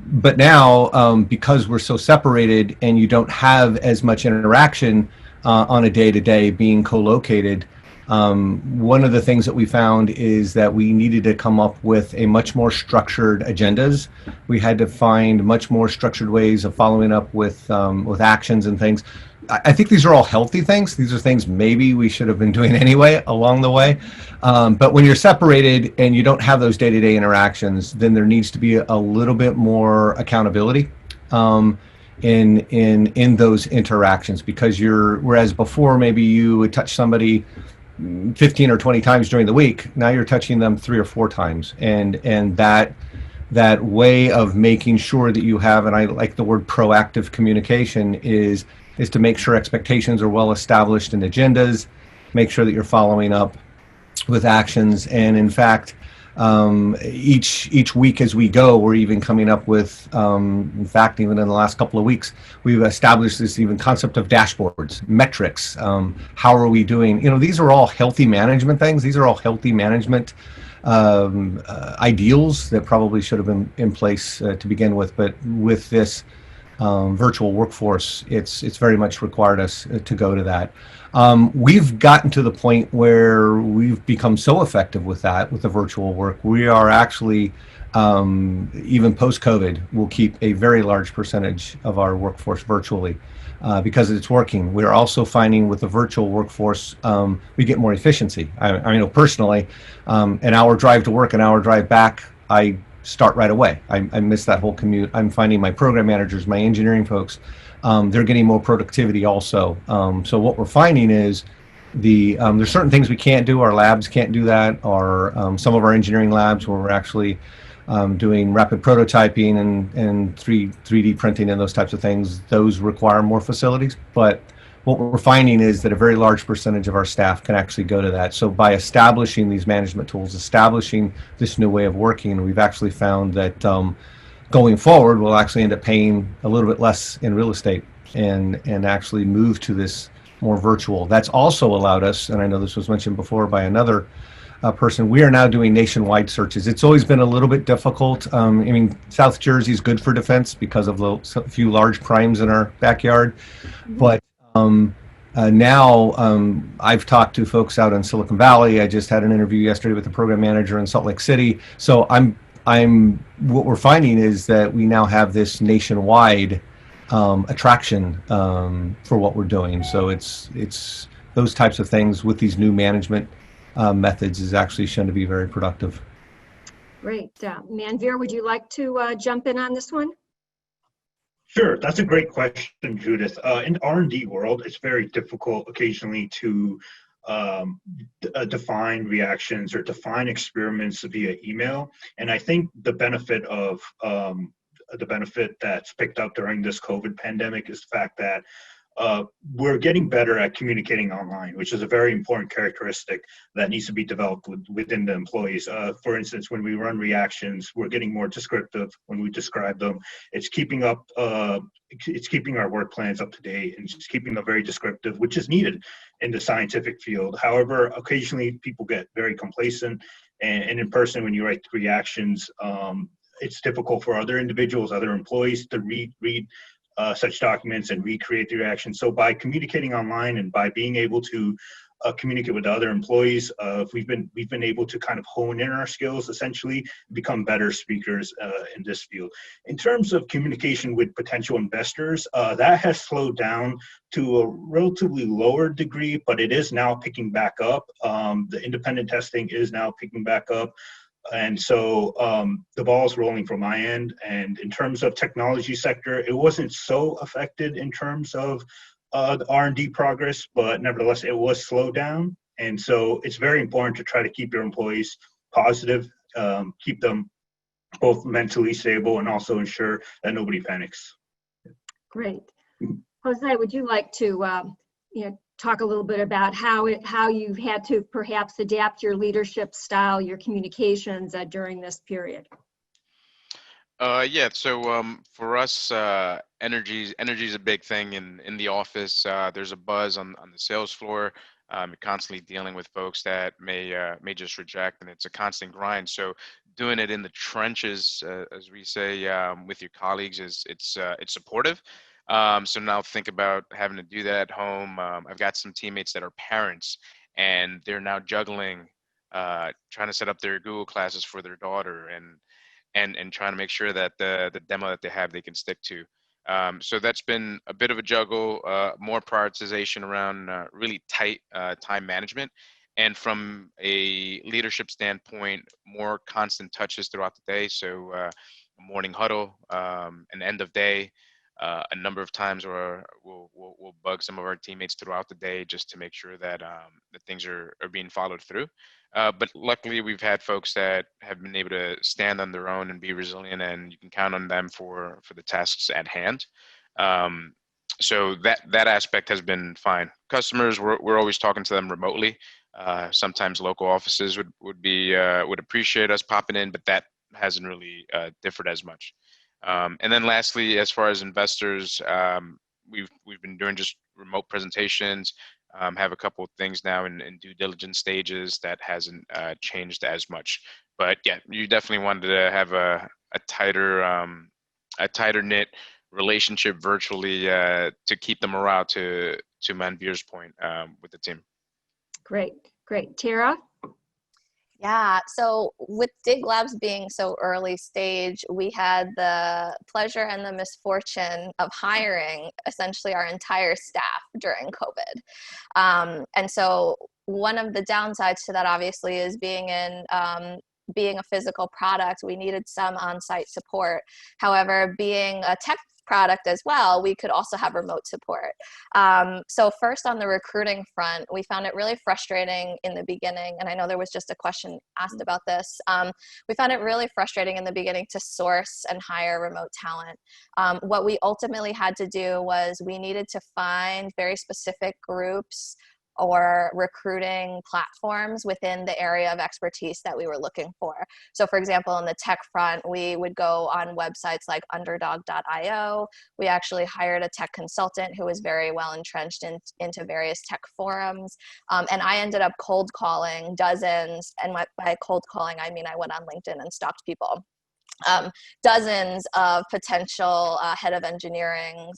But now, because we're so separated and you don't have as much interaction on a day-to-day being co-located, one of the things that we found is that we needed to come up with a much more structured agendas. We had to find much more structured ways of following up with actions and things. I think these are all healthy things. These are things maybe we should have been doing anyway along the way. But when you're separated and you don't have those day-to-day interactions, then there needs to be a little bit more accountability in those interactions, because whereas before maybe you would touch somebody 15 or 20 times during the week, now you're touching them 3 or 4 times. And that way of making sure that you have, and I like the word proactive communication, is to make sure expectations are well established in agendas, make sure that you're following up with actions. And in fact, each week as we go, we're even coming up with, in fact, even in the last couple of weeks, we've established this even concept of dashboards, metrics. How are we doing? These are all healthy management things. These are all healthy management ideals that probably should have been in place to begin with. But with this virtual workforce, it's very much required us to go to that. We've gotten to the point where we've become so effective with that, with the virtual work. We are actually, even post-COVID, we'll keep a very large percentage of our workforce virtually because it's working. We're also finding with the virtual workforce, we get more efficiency. I know personally, an hour drive to work, an hour drive back, I start right away. I miss that whole commute. I'm finding my program managers, my engineering folks, they're getting more productivity also. So what we're finding is there's certain things we can't do. Our labs can't do that. Some of our engineering labs where we're actually doing rapid prototyping and 3D printing and those types of things, those require more facilities. But what we're finding is that a very large percentage of our staff can actually go to that. So by establishing these management tools, establishing this new way of working, we've actually found that going forward, we'll actually end up paying a little bit less in real estate and actually move to this more virtual. That's also allowed us, and I know this was mentioned before by another person, we are now doing nationwide searches. It's always been a little bit difficult. South Jersey is good for defense because of the few large crimes in our backyard, but now I've talked to folks out in Silicon Valley. I just had an interview yesterday with the program manager in Salt Lake City. So what we're finding is that we now have this nationwide attraction for what we're doing. So it's those types of things with these new management methods is actually shown to be very productive. Great. Manveer, would you like to jump in on this one? Sure, that's a great question, Judith. In the R&D world, it's very difficult occasionally to define reactions or define experiments via email. And I think the benefit that's picked up during this COVID pandemic is the fact that we're getting better at communicating online, which is a very important characteristic that needs to be developed within the employees. For instance, when we run reactions, we're getting more descriptive when we describe them. It's keeping up, it's keeping our work plans up to date, and it's keeping them very descriptive, which is needed in the scientific field. However, occasionally people get very complacent, and in person, when you write reactions, it's difficult for other individuals, other employees to read such documents and recreate the reactions. So by communicating online and by being able to communicate with other employees, we've been able to kind of hone in our skills, essentially become better speakers in this field. In terms of communication with potential investors, that has slowed down to a relatively lower degree, but it is now picking back up. The independent testing is now picking back up. And so the ball's rolling from my end. And in terms of technology sector, it wasn't so affected in terms of the R&D progress, but nevertheless, it was slowed down. And so it's very important to try to keep your employees positive, keep them both mentally stable, and also ensure that nobody panics. Great. Jose, would you like to talk a little bit about how you've had to perhaps adapt your leadership style, your communications during this period? Yeah, so for us, energy is a big thing in the office. There's a buzz on the sales floor. You're constantly dealing with folks that may just reject, and it's a constant grind. So doing it in the trenches, as we say, with your colleagues it's supportive. So now think about having to do that at home. I've got some teammates that are parents, and they're now juggling, trying to set up their Google classes for their daughter, and trying to make sure that the demo that they have, they can stick to. So that's been a bit of a juggle, more prioritization around really tight time management. And from a leadership standpoint, more constant touches throughout the day. So a morning huddle, an end of day, a number of times where we'll bug some of our teammates throughout the day just to make sure that that things are being followed through. But luckily, we've had folks that have been able to stand on their own and be resilient, and you can count on them for the tasks at hand. So that aspect has been fine. Customers, we're always talking to them remotely. Sometimes local offices would appreciate us popping in, but that hasn't really differed as much. And then lastly, as far as investors, we've been doing just remote presentations. Have a couple of things now in due diligence stages that hasn't changed as much. But yeah, you definitely wanted to have a tighter knit relationship virtually to keep the morale, to Manveer's point, with the team. Great. Tara? Yeah, so with Dig Labs being so early stage, we had the pleasure and the misfortune of hiring essentially our entire staff during COVID. And so one of the downsides to that obviously is being a physical product, we needed some on-site support. However, being a tech product as well, we could also have remote support. So first on the recruiting front, we found it really frustrating in the beginning, and I know there was just a question asked about this. We found it really frustrating in the beginning to source and hire remote talent. What we ultimately had to do was we needed to find very specific groups or recruiting platforms within the area of expertise that we were looking for. So for example, on the tech front, we would go on websites like underdog.io. We actually hired a tech consultant who was very well entrenched into various tech forums. And I ended up cold calling dozens, and by cold calling, I mean I went on LinkedIn and stalked people. Dozens of potential head of engineering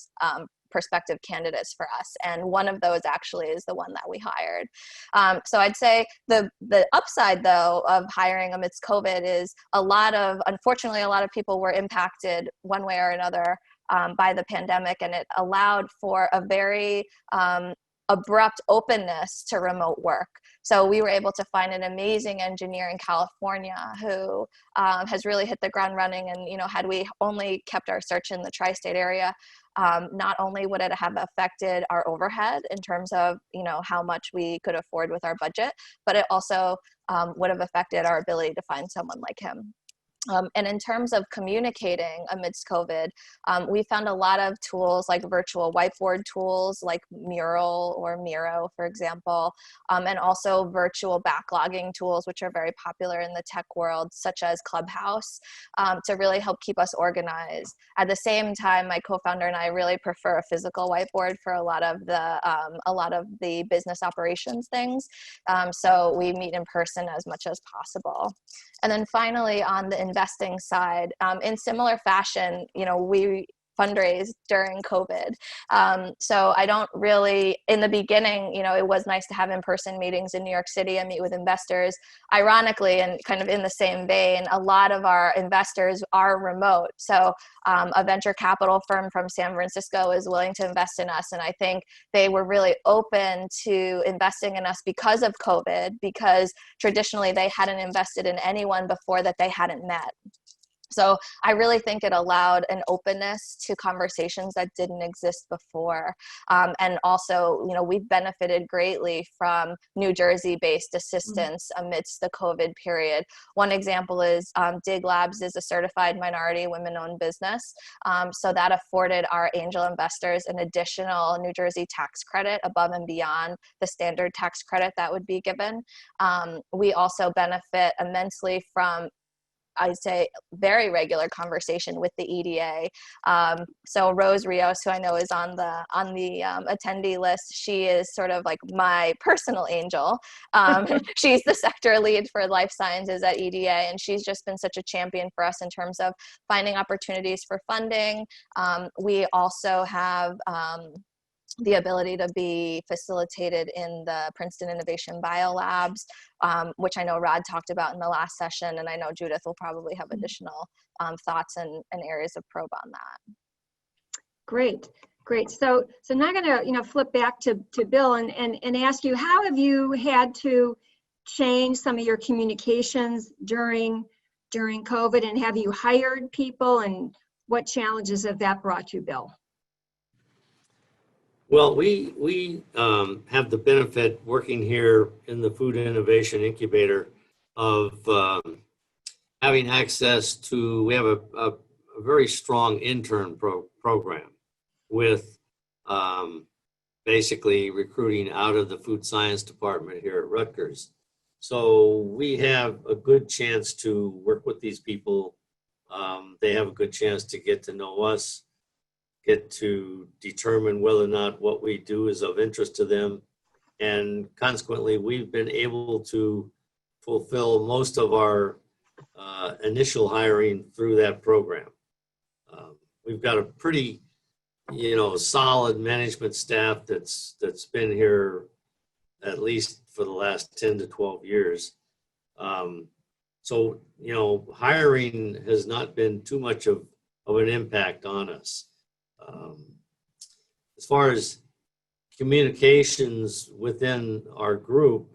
prospective candidates for us, and one of those actually is the one that we hired. So I'd say the upside though of hiring amidst COVID is unfortunately a lot of people were impacted one way or another by the pandemic, and it allowed for a very abrupt openness to remote work. So we were able to find an amazing engineer in California who has really hit the ground running. And had we only kept our search in the tri-state area, not only would it have affected our overhead in terms of how much we could afford with our budget, but it also would have affected our ability to find someone like him. And in terms of communicating amidst COVID, we found a lot of tools like virtual whiteboard tools like Mural or Miro, for example, and also virtual backlogging tools, which are very popular in the tech world, such as Clubhouse, to really help keep us organized. At the same time, my co-founder and I really prefer a physical whiteboard for a lot of the business operations things. So we meet in person as much as possible. And then finally, on the investing side, in similar fashion, we fundraise during COVID. So I don't really, in the beginning, you know, it was nice to have in-person meetings in New York City and meet with investors. Ironically, and kind of in the same vein, a lot of our investors are remote. So a venture capital firm from San Francisco is willing to invest in us. And I think they were really open to investing in us because of COVID, because traditionally they hadn't invested in anyone before that they hadn't met. So I really think it allowed an openness to conversations that didn't exist before. And also, you know, we've benefited greatly from New Jersey-based assistance amidst the COVID period. One example is Dig Labs is a certified minority women-owned business. So that afforded our angel investors an additional New Jersey tax credit above and beyond the standard tax credit that would be given. We also benefit immensely from, I'd say, very regular conversation with the EDA. So Rose Rios, who I know is on the attendee list, she is sort of like my personal angel. She's the sector lead for life sciences at EDA, and she's just been such a champion for us in terms of finding opportunities for funding. We also have the ability to be facilitated in the Princeton Innovation Biolabs, which I know Rod talked about in the last session, and I know Judith will probably have additional thoughts and areas of probe on that. Great, great. So now I'm going to flip back to Bill and ask you, how have you had to change some of your communications during COVID, and have you hired people, and what challenges have that brought you, Bill? Well, we have the benefit working here in the Food Innovation Incubator of having access to, we have a very strong intern program with basically recruiting out of the food science department here at Rutgers. So we have a good chance to work with these people. They have a good chance to get to know us, get to determine whether or not what we do is of interest to them. And consequently, we've been able to fulfill most of our initial hiring through that program. We've got a pretty, solid management staff that's been here at least for the last 10 to 12 years. So, hiring has not been too much of an impact on us. As far as communications within our group,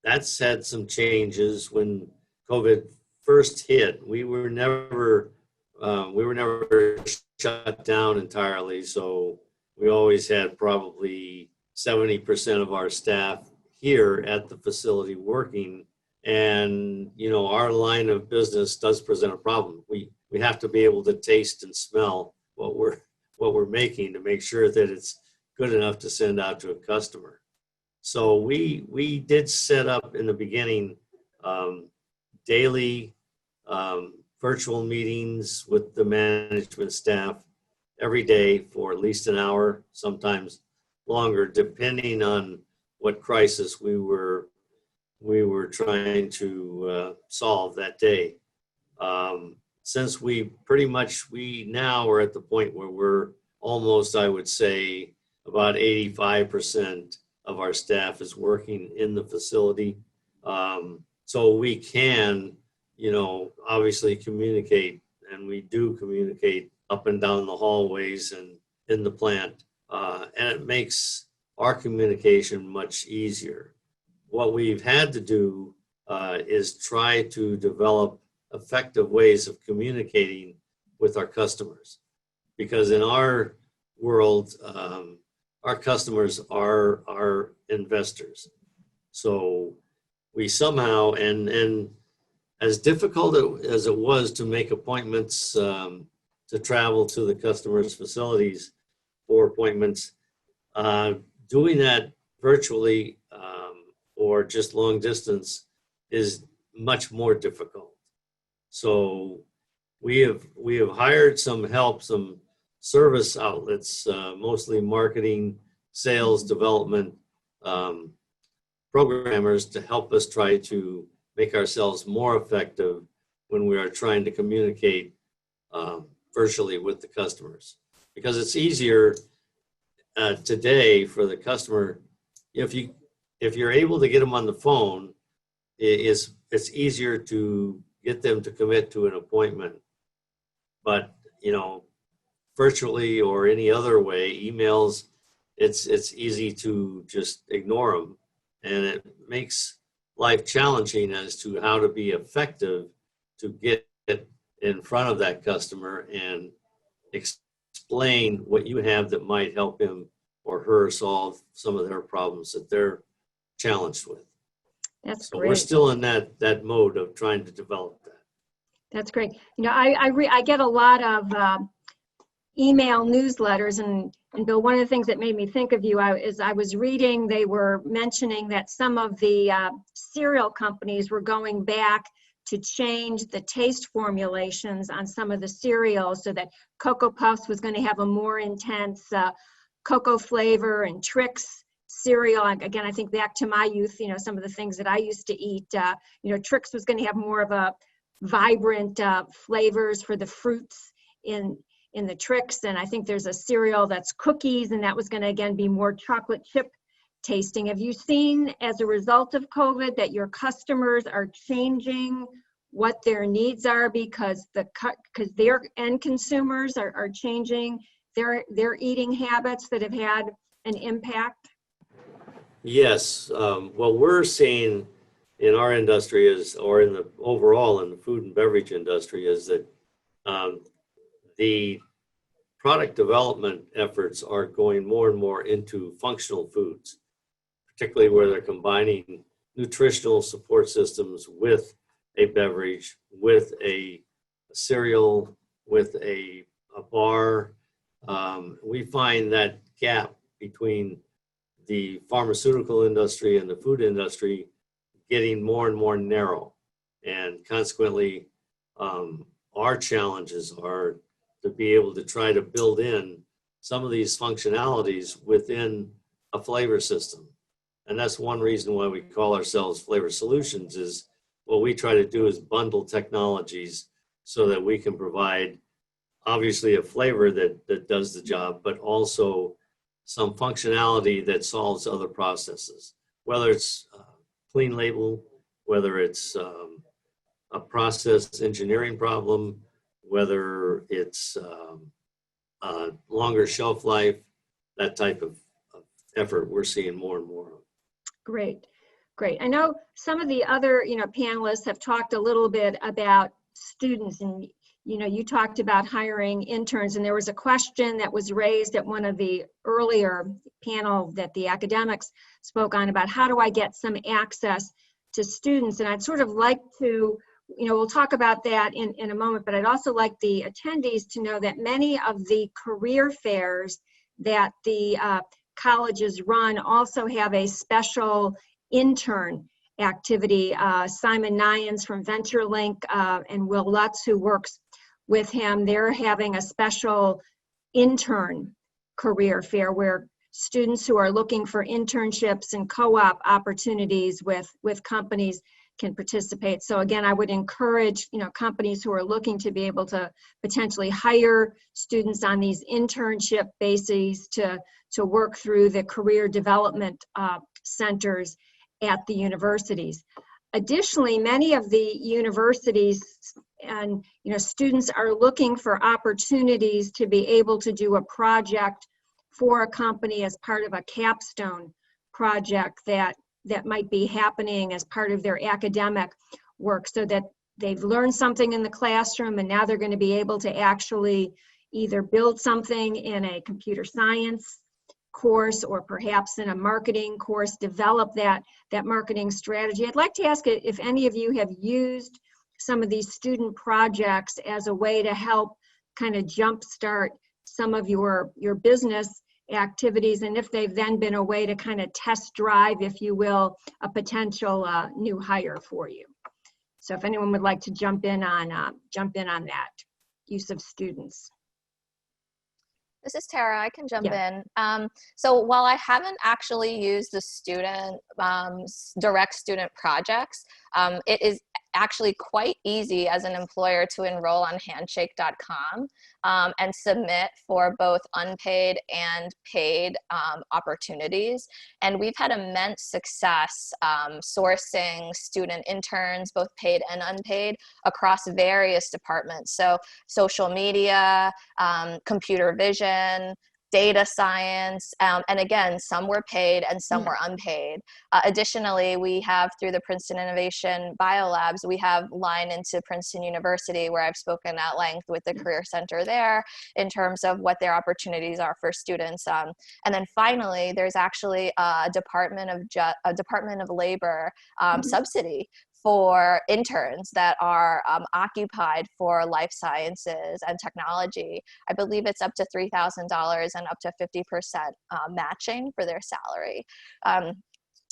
that's had some changes. When COVID first hit, we were never shut down entirely. So we always had probably 70% of our staff here at the facility working. And, our line of business does present a problem. We have to be able to taste and smell what we're making to make sure that it's good enough to send out to a customer. So we did set up in the beginning daily virtual meetings with the management staff every day for at least an hour, sometimes longer, depending on what crisis we were trying to solve that day. Since we now are at the point where we're almost, I would say, about 85% of our staff is working in the facility. So we can, obviously communicate, and we do communicate up and down the hallways and in the plant. And it makes our communication much easier. What we've had to do is try to develop effective ways of communicating with our customers, because in our world, our customers are our investors. So we somehow, and as difficult as it was to make appointments to travel to the customers' facilities for appointments, doing that virtually or just long distance is much more difficult. So we have hired some help, some service outlets, mostly marketing, sales, development, programmers, to help us try to make ourselves more effective when we are trying to communicate virtually with the customers, because it's easier today for the customer. If you're able to get them on the phone, it's easier to get them to commit to an appointment. But virtually or any other way, emails, it's easy to just ignore them, and it makes life challenging as to how to be effective to get in front of that customer and explain what you have that might help him or her solve some of their problems that they're challenged with. That's So great. we're still in that mode of trying to develop that. That's great. I get a lot of email newsletters, and Bill, one of the things that made me think of you is I was reading, they were mentioning that some of the cereal companies were going back to change the taste formulations on some of the cereals, so that Cocoa Puffs was going to have a more intense cocoa flavor, and Trix cereal, again, I think back to my youth, some of the things that I used to eat, Trix was going to have more of a vibrant flavors for the fruits in the Trix. And I think there's a cereal that's cookies, and that was going to, again, be more chocolate chip tasting. Have you seen, as a result of COVID, that your customers are changing what their needs are because their end consumers are changing their eating habits that have had an impact? Yes, what we're seeing in our industry or in the overall in the food and beverage industry, is that the product development efforts are going more and more into functional foods, particularly where they're combining nutritional support systems with a beverage, with a cereal, with a bar. We find that gap between the pharmaceutical industry and the food industry getting more and more narrow. And consequently, our challenges are to be able to try to build in some of these functionalities within a flavor system. And that's one reason why we call ourselves Flavor Solutions, is what we try to do is bundle technologies so that we can provide obviously a flavor that does the job, but also some functionality that solves other processes, whether it's clean label, whether it's a process engineering problem, whether it's longer shelf life, that type of effort we're seeing more and more of. Great. I know some of the other, panelists have talked a little bit about students, and you talked about hiring interns, and there was a question that was raised at one of the earlier panel that the academics spoke on about how do I get some access to students. And I'd sort of like to, we'll talk about that in a moment, but I'd also like the attendees to know that many of the career fairs that the colleges run also have a special intern activity. Simon Nyans from VentureLink and Will Lutz, who works with him, they're having a special intern career fair where students who are looking for internships and co-op opportunities with companies can participate. So again, I would encourage companies who are looking to be able to potentially hire students on these internship bases to work through the career development centers at the universities. Additionally, many of the universities and students are looking for opportunities to be able to do a project for a company as part of a capstone project that might be happening as part of their academic work, so that they've learned something in the classroom and now they're going to be able to actually either build something in a computer science course or perhaps in a marketing course, develop that marketing strategy. I'd like to ask if any of you have used some of these student projects as a way to help kind of jumpstart some of your business activities, and if they've then been a way to kind of test drive, if you will, a potential new hire for you. So if anyone would like to jump in on that use of students. This is Tara. I can jump Yeah. in. So while I haven't actually used the direct student projects, it is actually quite easy as an employer to enroll on handshake.com and submit for both unpaid and paid opportunities. And we've had immense success sourcing student interns, both paid and unpaid, across various departments. So social media, computer vision, data science, and again, some were paid and some were unpaid. Additionally, we have, through the Princeton Innovation Biolabs, we have line into Princeton University, where I've spoken at length with the Career Center there in terms of what their opportunities are for students. And then finally, there's actually a Department of Labor subsidy for interns that are occupied for life sciences and technology. I believe it's up to $3,000 and up to 50% matching for their salary.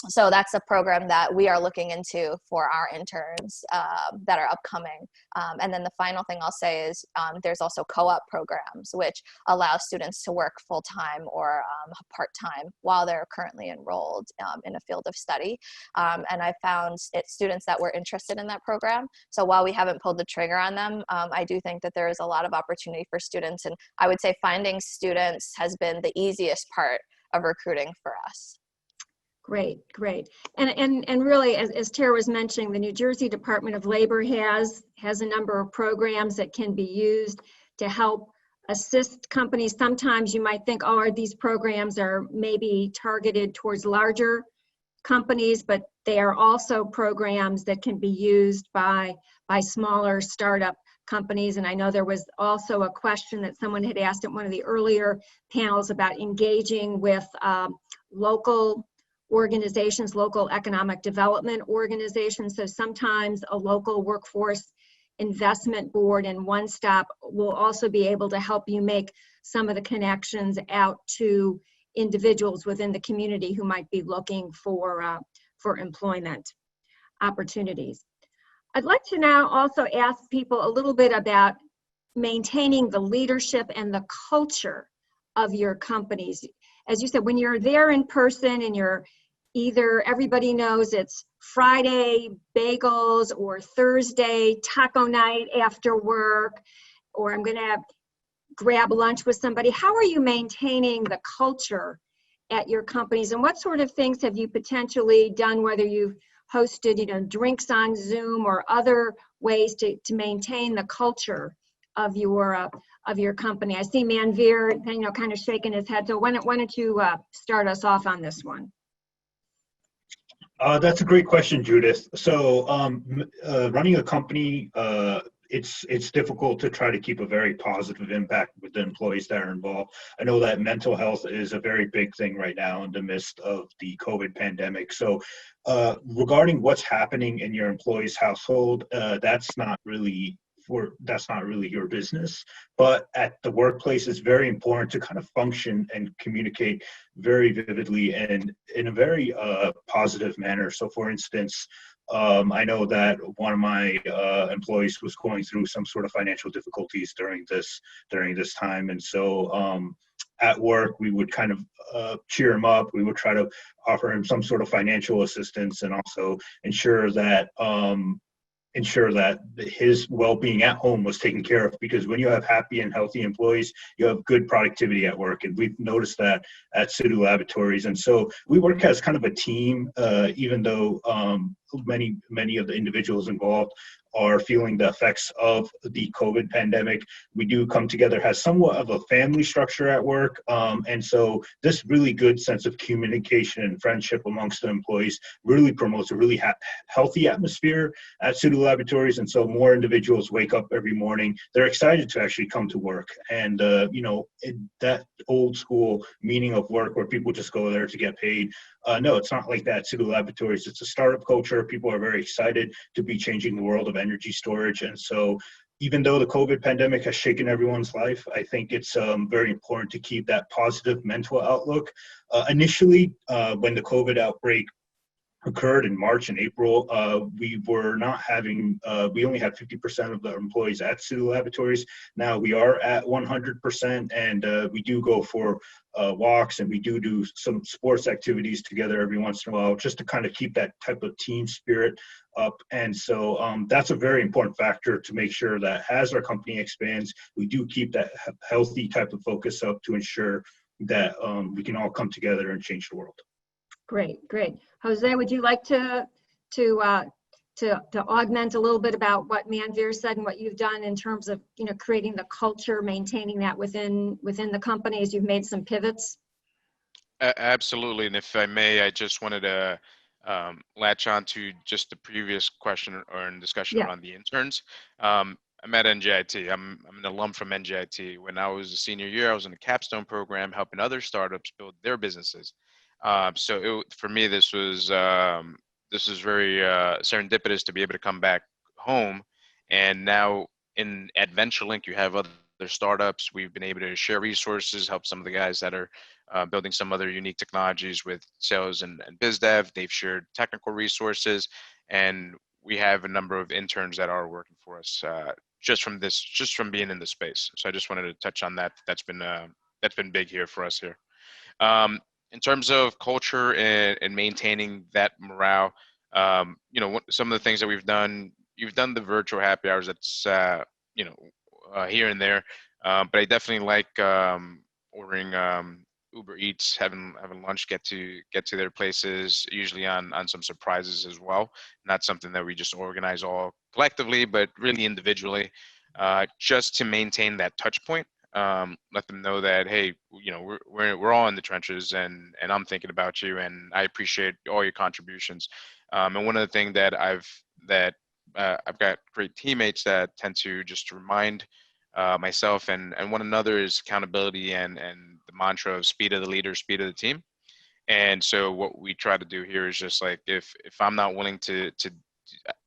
So that's a program that we are looking into for our interns that are upcoming. And then the final thing I'll say is there's also co-op programs, which allow students to work full-time or part-time while they're currently enrolled in a field of study. And I found students that were interested in that program. So while we haven't pulled the trigger on them, I do think that there is a lot of opportunity for students. And I would say finding students has been the easiest part of recruiting for us. Great, great. And really, as Tara was mentioning, the New Jersey Department of Labor has a number of programs that can be used to help assist companies. Sometimes you might think, oh, these programs are maybe targeted towards larger companies, but they are also programs that can be used by smaller startup companies. And I know there was also a question that someone had asked at one of the earlier panels about engaging with local organizations, local economic development organizations. So sometimes a local workforce investment board and One Stop will also be able to help you make some of the connections out to individuals within the community who might be looking for employment opportunities. I'd like to now also ask people a little bit about maintaining the leadership and the culture of your companies. As you said, when you're there in person and you're either everybody knows it's Friday bagels or Thursday taco night after work, or I'm going to grab lunch with somebody, how are you maintaining the culture at your companies? And what sort of things have you potentially done, whether you've hosted, drinks on Zoom or other ways to maintain the culture of your company? I see Manveer, kind of shaking his head. So why don't you start us off on this one? That's a great question, Judith. So running a company, it's difficult to try to keep a very positive impact with the employees that are involved. I know that mental health is a very big thing right now in the midst of the COVID pandemic. So regarding what's happening in your employee's household, that's not really your business. But at the workplace, it's very important to kind of function and communicate very vividly and in a very positive manner. So for instance, I know that one of my employees was going through some sort of financial difficulties during this time. And so at work, we would kind of cheer him up. We would try to offer him some sort of financial assistance and also ensure that his well-being at home was taken care of, because when you have happy and healthy employees, you have good productivity at work. And we've noticed that at CSIT Laboratories. And so we work as kind of a team, even though many of the individuals involved are feeling the effects of the COVID pandemic. We do come together as somewhat of a family structure at work. And so this really good sense of communication and friendship amongst the employees really promotes a really healthy atmosphere at CSIT Laboratories. And so more individuals wake up every morning, they're excited to actually come to work. And, that old school meaning of work where people just go there to get paid. No, it's not like that. CSIT Laboratories, it's a startup culture. People are very excited to be changing the world of energy storage. And so even though the COVID pandemic has shaken everyone's life, I think it's very important to keep that positive mental outlook. Initially, when the COVID outbreak occurred in March and April, we were not having, we only had 50% of the employees at Pseudo Laboratories. Now we are at 100%, and we do go for walks, and we do some sports activities together every once in a while, just to kind of keep that type of team spirit up. And so that's a very important factor to make sure that as our company expands, we do keep that healthy type of focus up to ensure that we can all come together and change the world. Great, great. Jose, would you like to augment a little bit about what Manveer said and what you've done in terms of, you know, creating the culture, maintaining that within the company as you've made some pivots? Absolutely. And if I may, I just wanted to latch on to just the previous question or discussion around the interns. I'm at NJIT. I'm an alum from NJIT. When I was a senior year, I was in a capstone program helping other startups build their businesses. For me, this was very serendipitous to be able to come back home. And now at VentureLink, you have other startups. We've been able to share resources, help some of the guys that are building some other unique technologies with sales and biz dev. They've shared technical resources, and we have a number of interns that are working for us just from being in the space. So I just wanted to touch on that. That's been big here for us here. In terms of culture and maintaining that morale, you know, some of the things that we've done, you've done the virtual happy hours. That's you know, here and there, but I definitely like ordering Uber Eats, having lunch, get to their places, usually on some surprises as well. Not something that we just organize all collectively, but really individually, just to maintain that touch point. Let them know that, hey, you know, we're all in the trenches, and I'm thinking about you, and I appreciate all your contributions. And one of the things that I've got great teammates that tend to just remind myself and one another is accountability and the mantra of speed of the leader, speed of the team. And so what we try to do here is just like, if I'm not willing to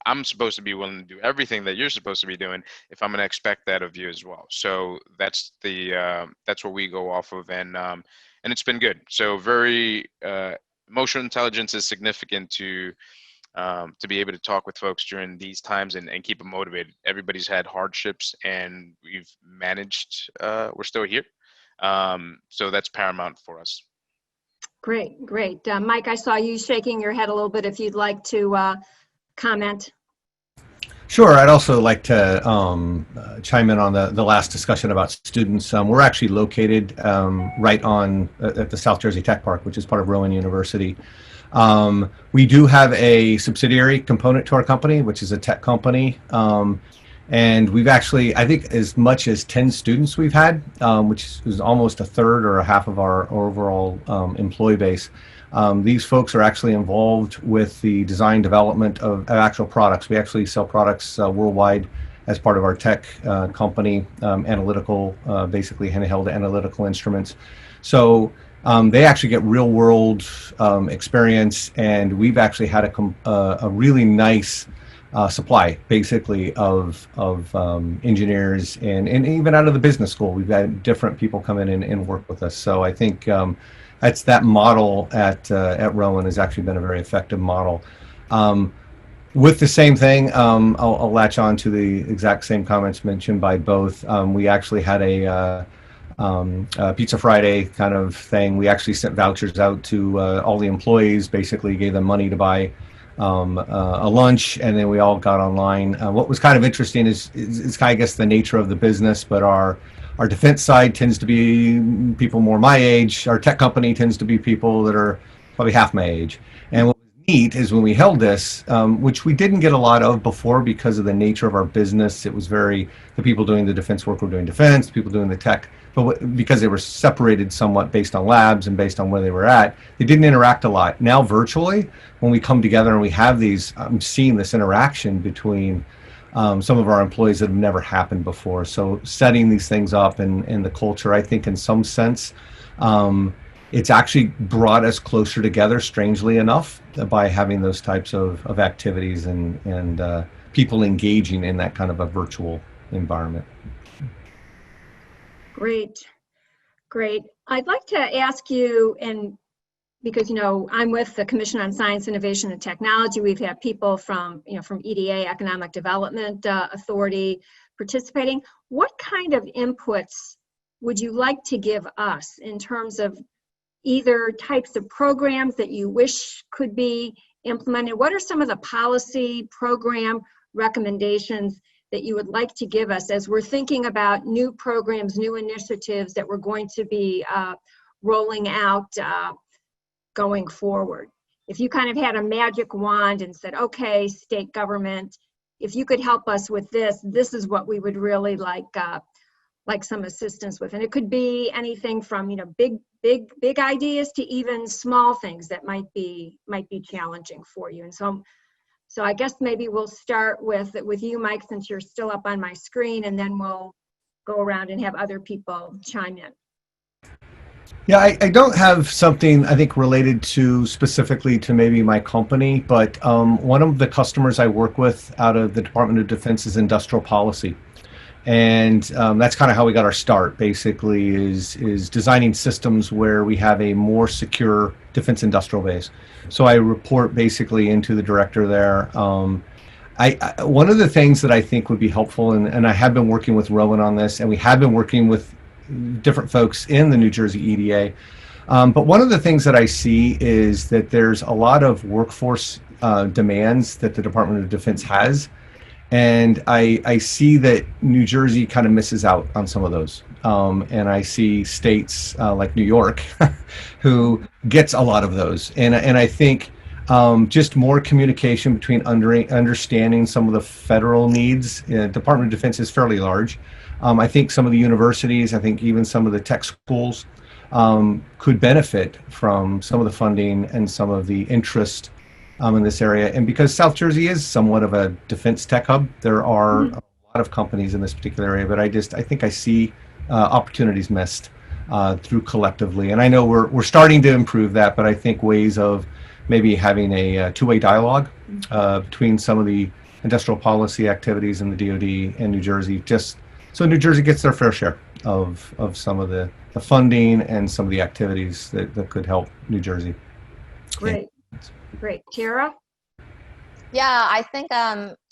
I'm supposed to be willing to do everything that you're supposed to be doing if I'm going to expect that of you as well. So that's what we go off of, and it's been good. So very emotional intelligence is significant to be able to talk with folks during these times and keep them motivated. Everybody's had hardships, and we've managed. We're still here, so that's paramount for us. Great, great. Mike, I saw you shaking your head a little bit. If you'd like to comment. Sure. I'd also like to chime in on the last discussion about students. We're actually located right at the South Jersey Tech Park, which is part of Rowan University. We do have a subsidiary component to our company, which is a tech company. And we've actually, I think, as much as 10 students we've had, which is almost a third or a half of our overall employee base. These folks are actually involved with the design development of actual products. We actually sell products worldwide as part of our tech company, analytical, basically handheld analytical instruments. So they actually get real world experience, and we've actually had a really nice supply, basically, of engineers and even out of the business school. We've had different people come in and work with us. So I think that's that model at Rowan has actually been a very effective model. With the same thing, I'll latch on to the exact same comments mentioned by both. We actually had a Pizza Friday kind of thing. We actually sent vouchers out to all the employees, basically gave them money to buy a lunch, and then we all got online. What was kind of interesting is I guess the nature of the business, but our defense side tends to be people more my age. Our tech company tends to be people that are probably half my age. And what was neat is when we held this, which we didn't get a lot of before because of the nature of our business, it was the people doing the defense work were doing defense, the people doing the tech, but because they were separated somewhat based on labs and based on where they were at, they didn't interact a lot. Now virtually, when we come together and we have these, I'm seeing this interaction between some of our employees that have never happened before. So setting these things up and the culture, I think in some sense, it's actually brought us closer together, strangely enough, by having those types of activities and people engaging in that kind of a virtual environment. Great, great. I'd like to ask you, and because, you know, I'm with the Commission on Science, Innovation, and Technology. We've had people from, you know, from EDA, Economic Development Authority, participating. What kind of inputs would you like to give us in terms of either types of programs that you wish could be implemented? What are some of the policy program recommendations that you would like to give us as we're thinking about new programs, new initiatives that we're going to be rolling out going forward? If you kind of had a magic wand and said, okay, state government, if you could help us with this, this is what we would really like some assistance with. And it could be anything from, you know, big ideas to even small things that might be challenging for you. And so I guess maybe we'll start with you, Mike, since you're still up on my screen, and then we'll go around and have other people chime in. Yeah, I don't have something, I think, related to specifically to maybe my company, but one of the customers I work with out of the Department of Defense is industrial policy. And that's kind of how we got our start, basically, is designing systems where we have a more secure defense industrial base. So I report basically into the director there. One of the things that I think would be helpful, and I have been working with Rowan on this, and we have been working with different folks in the New Jersey EDA. But one of the things that I see is that there's a lot of workforce demands that the Department of Defense has. And I see that New Jersey kind of misses out on some of those. And I see states like New York who gets a lot of those. And I think just more communication between understanding some of the federal needs. Department of Defense is fairly large. I think some of the universities, I think even some of the tech schools could benefit from some of the funding and some of the interest in this area. And because South Jersey is somewhat of a defense tech hub, there are a lot of companies in this particular area, but I think I see opportunities missed through collectively. And I know we're starting to improve that, but I think ways of maybe having a two-way dialogue between some of the industrial policy activities in the DoD and New Jersey, just so New Jersey gets their fair share of some of the funding and some of the activities that could help New Jersey. Great. Great. Tara? Yeah, I think,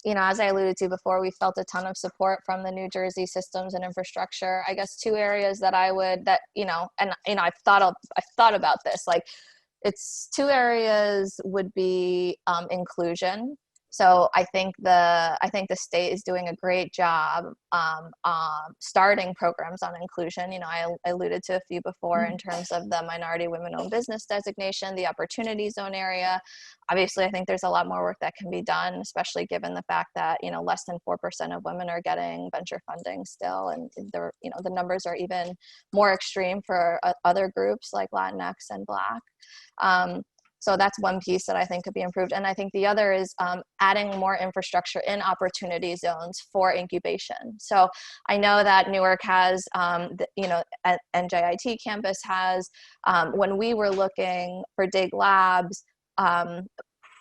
you know, as I alluded to before, we felt a ton of support from the New Jersey systems and infrastructure. I guess two areas that I've thought about this, like it's two areas would be inclusion. So I think the state is doing a great job starting programs on inclusion. You know, I alluded to a few before in terms of the minority women-owned business designation, the opportunity zone area. Obviously, I think there's a lot more work that can be done, especially given the fact that, you know, less than 4% of women are getting venture funding still, and the numbers are even more extreme for other groups like Latinx and Black. So that's one piece that I think could be improved. And I think the other is adding more infrastructure in opportunity zones for incubation. So I know that Newark has, NJIT campus has, when we were looking for Dig Labs,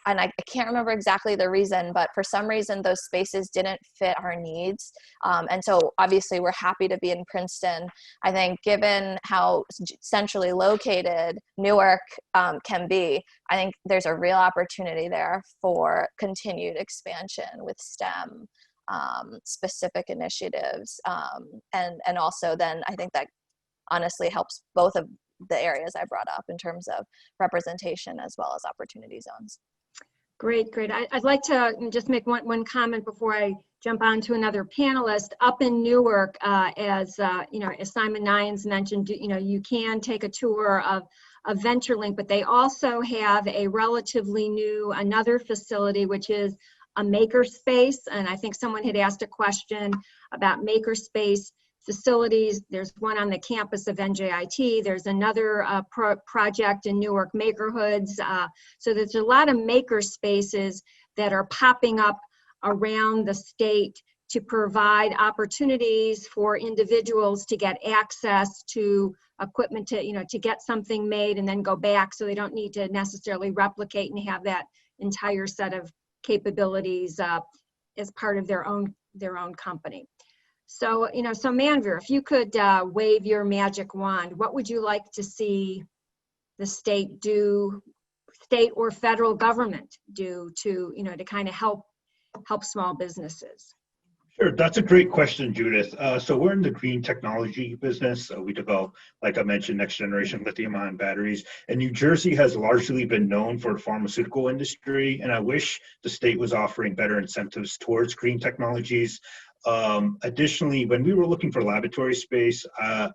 and I can't remember exactly the reason, but for some reason those spaces didn't fit our needs. And so obviously we're happy to be in Princeton. I think given how centrally located Newark can be, I think there's a real opportunity there for continued expansion with STEM specific initiatives. And also then I think that honestly helps both of the areas I brought up in terms of representation as well as opportunity zones. Great. I'd like to just make one comment before I jump on to another panelist. Up in Newark, as Simon Nyans mentioned, you can take a tour of VentureLink, but they also have a relatively new, another facility, which is a makerspace. And I think someone had asked a question about makerspace facilities. There's one on the campus of NJIT. There's another project in Newark Makerhoods. So there's a lot of maker spaces that are popping up around the state to provide opportunities for individuals to get access to equipment to get something made and then go back, so they don't need to necessarily replicate and have that entire set of capabilities as part of their own company. So, so Manveer, if you could wave your magic wand, what would you like to see the state or federal government do to, to kind of help small businesses? Sure, that's a great question, Judith. So we're in the green technology business. We develop, like I mentioned, next generation lithium-ion batteries. And New Jersey has largely been known for the pharmaceutical industry, and I wish the state was offering better incentives towards green technologies. Additionally, when we were looking for laboratory space,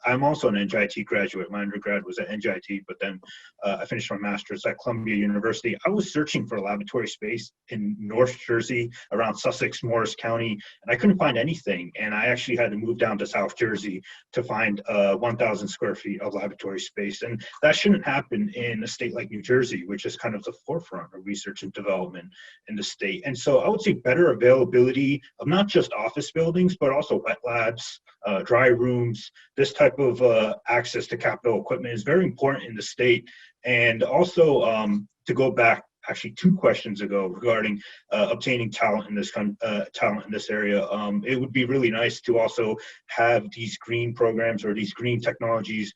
I'm also an NJIT graduate. My undergrad was at NJIT, but then I finished my master's at Columbia University. I was searching for laboratory space in North Jersey, around Sussex, Morris County, and I couldn't find anything. And I actually had to move down to South Jersey to find 1,000 square feet of laboratory space. And that shouldn't happen in a state like New Jersey, which is kind of the forefront of research and development in the state. And so I would say better availability of not just office buildings, but also wet labs, dry rooms. This type of access to capital equipment is very important in the state. And also to go back actually 2 questions ago regarding obtaining talent in this area, it would be really nice to also have these green programs or these green technologies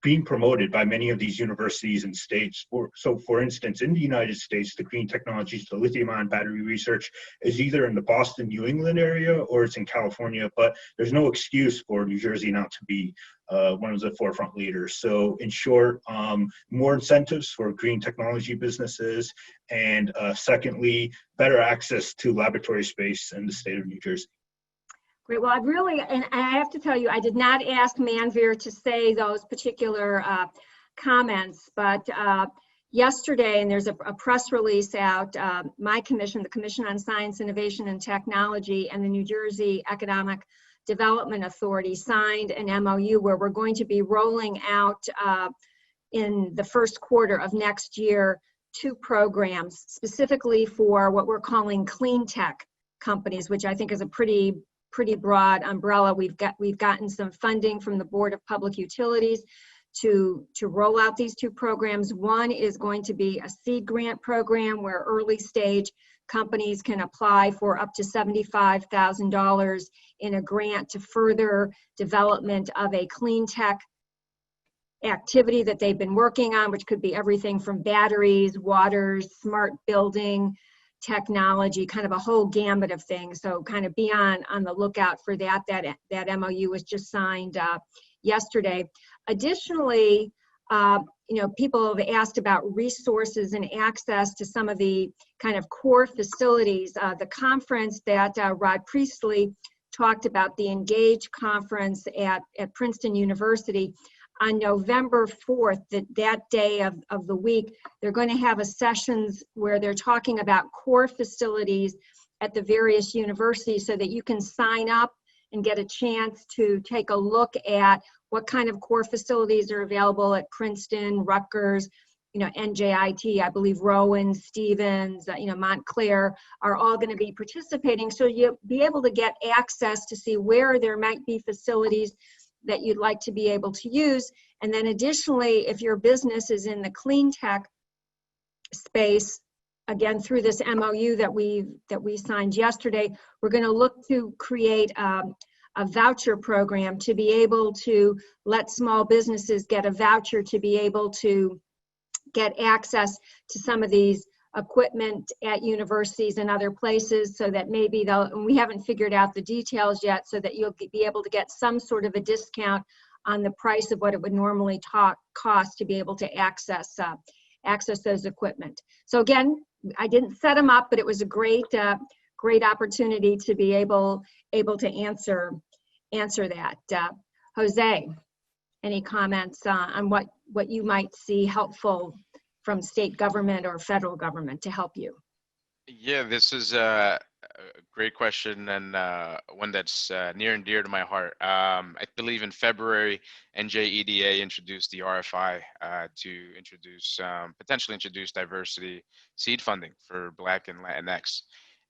being promoted by many of these universities and states. So for instance, in the United States, the green technologies, the lithium-ion battery research is either in the Boston, New England area, or it's in California, but there's no excuse for New Jersey not to be one of the forefront leaders. So in short, more incentives for green technology businesses, and secondly, better access to laboratory space in the state of New Jersey. Great. Well, and I have to tell you, I did not ask Manveer to say those particular comments, but yesterday, and there's a press release out, my commission, the Commission on Science, Innovation, and Technology, and the New Jersey Economic Development Authority signed an MOU where we're going to be rolling out in the first quarter of next year 2 programs specifically for what we're calling clean tech companies, which I think is a pretty broad umbrella. We've gotten some funding from the Board of Public Utilities to roll out these 2 programs. One is going to be a seed grant program where early stage companies can apply for up to $75,000 in a grant to further development of a clean tech activity that they've been working on, which could be everything from batteries, waters, smart building technology, kind of a whole gamut of things. So kind of be on the lookout for that. That MOU was just signed yesterday. Additionally, people have asked about resources and access to some of the kind of core facilities. The conference that Rod Priestley talked about, the Engage conference at Princeton University, on November 4th, that day of the week, they're going to have a sessions where they're talking about core facilities at the various universities so that you can sign up and get a chance to take a look at what kind of core facilities are available at Princeton, Rutgers, NJIT, I believe Rowan, Stevens, Montclair are all going to be participating. So you'll be able to get access to see where there might be facilities that you'd like to be able to use. And then additionally, if your business is in the clean tech space, again, through this MOU that we signed yesterday, we're going to look to create a voucher program to be able to let small businesses get a voucher to be able to get access to some of these equipment at universities and other places, so that maybe and we haven't figured out the details yet, so that you'll be able to get some sort of a discount on the price of what it would normally cost to be able to access those equipment. So again, I didn't set them up, but it was a great opportunity to be able to answer that. Jose, any comments on what you might see helpful from state government or federal government to help you? Yeah, this is a great question, and one that's near and dear to my heart. I believe in February, NJEDA introduced the RFI to potentially introduce diversity seed funding for Black and Latinx.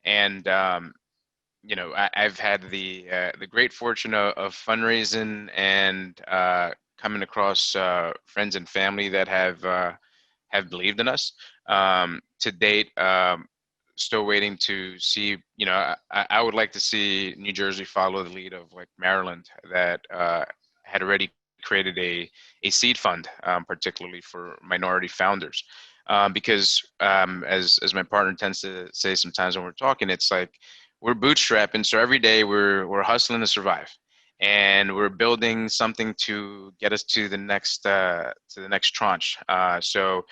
And I've had the great fortune of fundraising and coming across friends and family that have believed in us. To date, still waiting to see, I would like to see New Jersey follow the lead of like Maryland that had already created a seed fund, particularly for minority founders. Because as my partner tends to say sometimes when we're talking, it's like we're bootstrapping, so every day we're hustling to survive, and we're building something to get us to the next tranche. So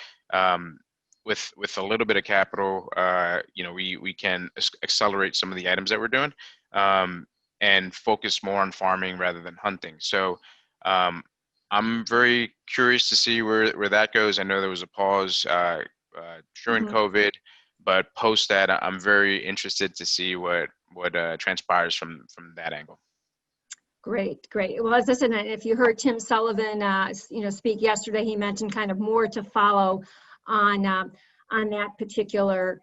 with a little bit of capital, we can accelerate some of the items that we're doing, and focus more on farming rather than hunting. So I'm very curious to see where that goes. I know there was a pause during COVID, but post that, I'm very interested to see what transpires from that angle. Great, great. Well, as I said, if you heard Tim Sullivan, speak yesterday, he mentioned kind of more to follow on that particular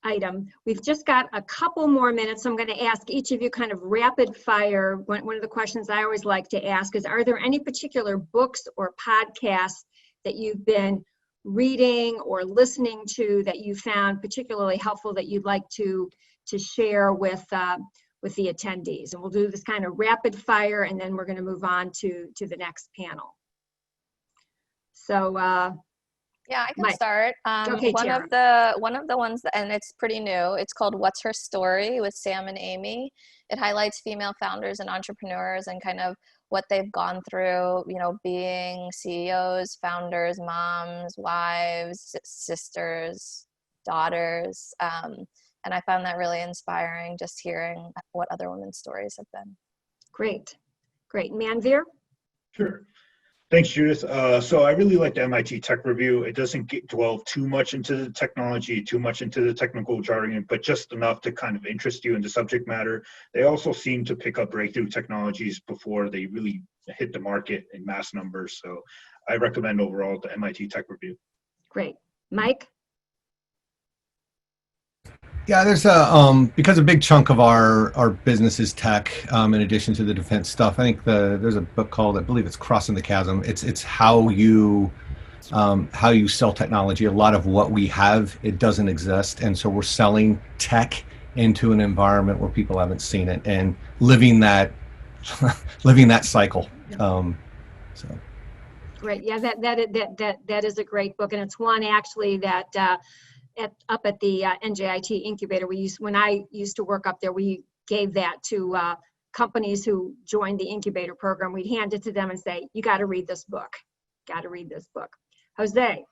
item. We've just got a couple more minutes. So I'm going to ask each of you kind of rapid fire. One of the questions I always like to ask is, are there any particular books or podcasts that you've been reading or listening to that you found particularly helpful that you'd like to share with the attendees? And we'll do this kind of rapid fire, and then we're going to move on to the next panel. So yeah, I can Mike. start. Okay, one Tara. of the ones, and it's pretty new. It's called "What's Her Story" with Sam and Amy. It highlights female founders and entrepreneurs and kind of what they've gone through, being CEOs, founders, moms, wives, sisters, daughters. And I found that really inspiring, just hearing what other women's stories have been. Great, great. Manveer? Sure. Thanks, Judith. So I really like the MIT Tech Review. It doesn't dwell too much into the technology, too much into the technical jargon, but just enough to kind of interest you in the subject matter. They also seem to pick up breakthrough technologies before they really hit the market in mass numbers. So I recommend overall the MIT Tech Review. Great. Mike? Yeah, there's because a big chunk of our business is tech, in addition to the defense stuff. I think there's a book called, I believe it's Crossing the Chasm. It's how you sell technology. A lot of what we have, it doesn't exist, and so we're selling tech into an environment where people haven't seen it and living that cycle. So. Great. Yeah, that is a great book, and it's one actually that up at the NJIT incubator, when I used to work up there, we gave that to companies who joined the incubator program. We'd hand it to them and say, "You got to read this book. Got to read this book." Jose.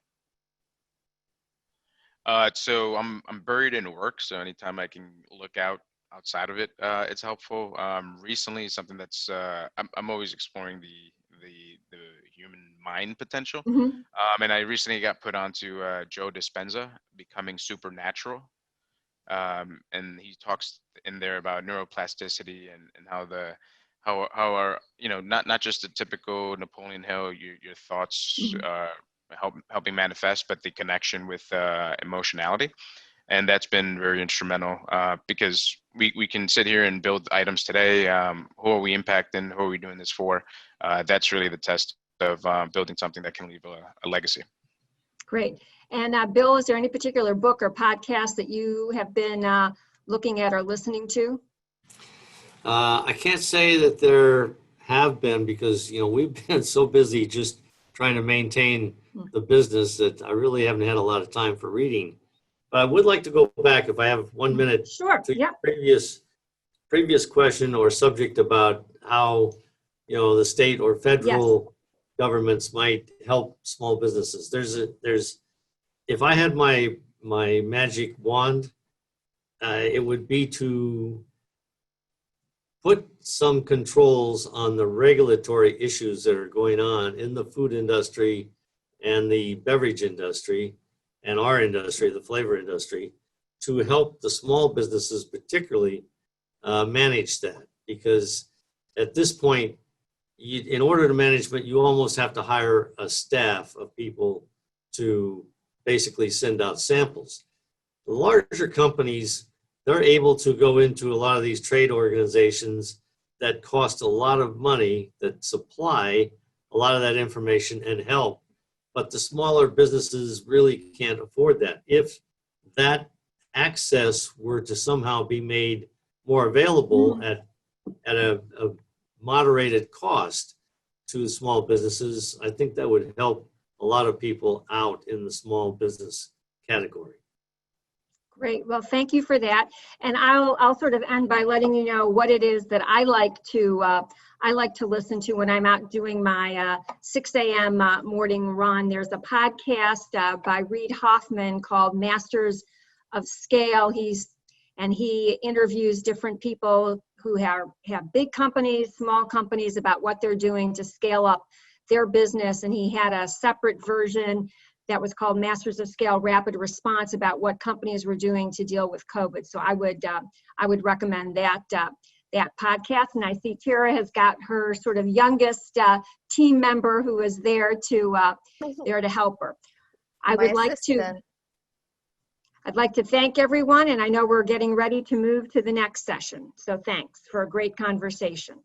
So I'm buried in work, so anytime I can look outside of it, it's helpful. Recently, something that's I'm always exploring the human mind potential. And I recently got put onto Joe Dispenza, Becoming Supernatural. And he talks in there about neuroplasticity and how our, not just the typical Napoleon Hill, your thoughts are helping manifest, but the connection with emotionality. And that's been very instrumental because we can sit here and build items today. Who are we impacting? Who are we doing this for? That's really the test of building something that can leave a legacy. Great. And Bill, is there any particular book or podcast that you have been looking at or listening to? I can't say that there have been, because we've been so busy just trying to maintain the business that I really haven't had a lot of time for reading. But I would like to go back, if I have 1 minute, sure, to your previous question or subject about how the state or federal governments might help small businesses. If I had my magic wand, it would be to put some controls on the regulatory issues that are going on in the food industry and the beverage industry and our industry, the flavor industry, to help the small businesses particularly manage that. Because at this point, in order to manage it, you almost have to hire a staff of people to basically send out samples. The larger companies, they're able to go into a lot of these trade organizations that cost a lot of money, that supply a lot of that information and help. But the smaller businesses really can't afford that. If that access were to somehow be made more available at a moderated cost to small businesses. I think that would help a lot of people out in the small business category. Great. Well, thank you for that. And I'll sort of end by letting you know what it is that I like to listen to when I'm out doing my 6 a.m. Morning run. There's a podcast by Reid Hoffman called Masters of Scale. He interviews different people who have big companies, small companies, about what they're doing to scale up their business. And he had a separate version that was called Masters of Scale Rapid Response about what companies were doing to deal with COVID. So I would recommend that podcast. And I see Tara has got her sort of youngest team member who is there to help her. I'd like to thank everyone, and I know we're getting ready to move to the next session. So thanks for a great conversation.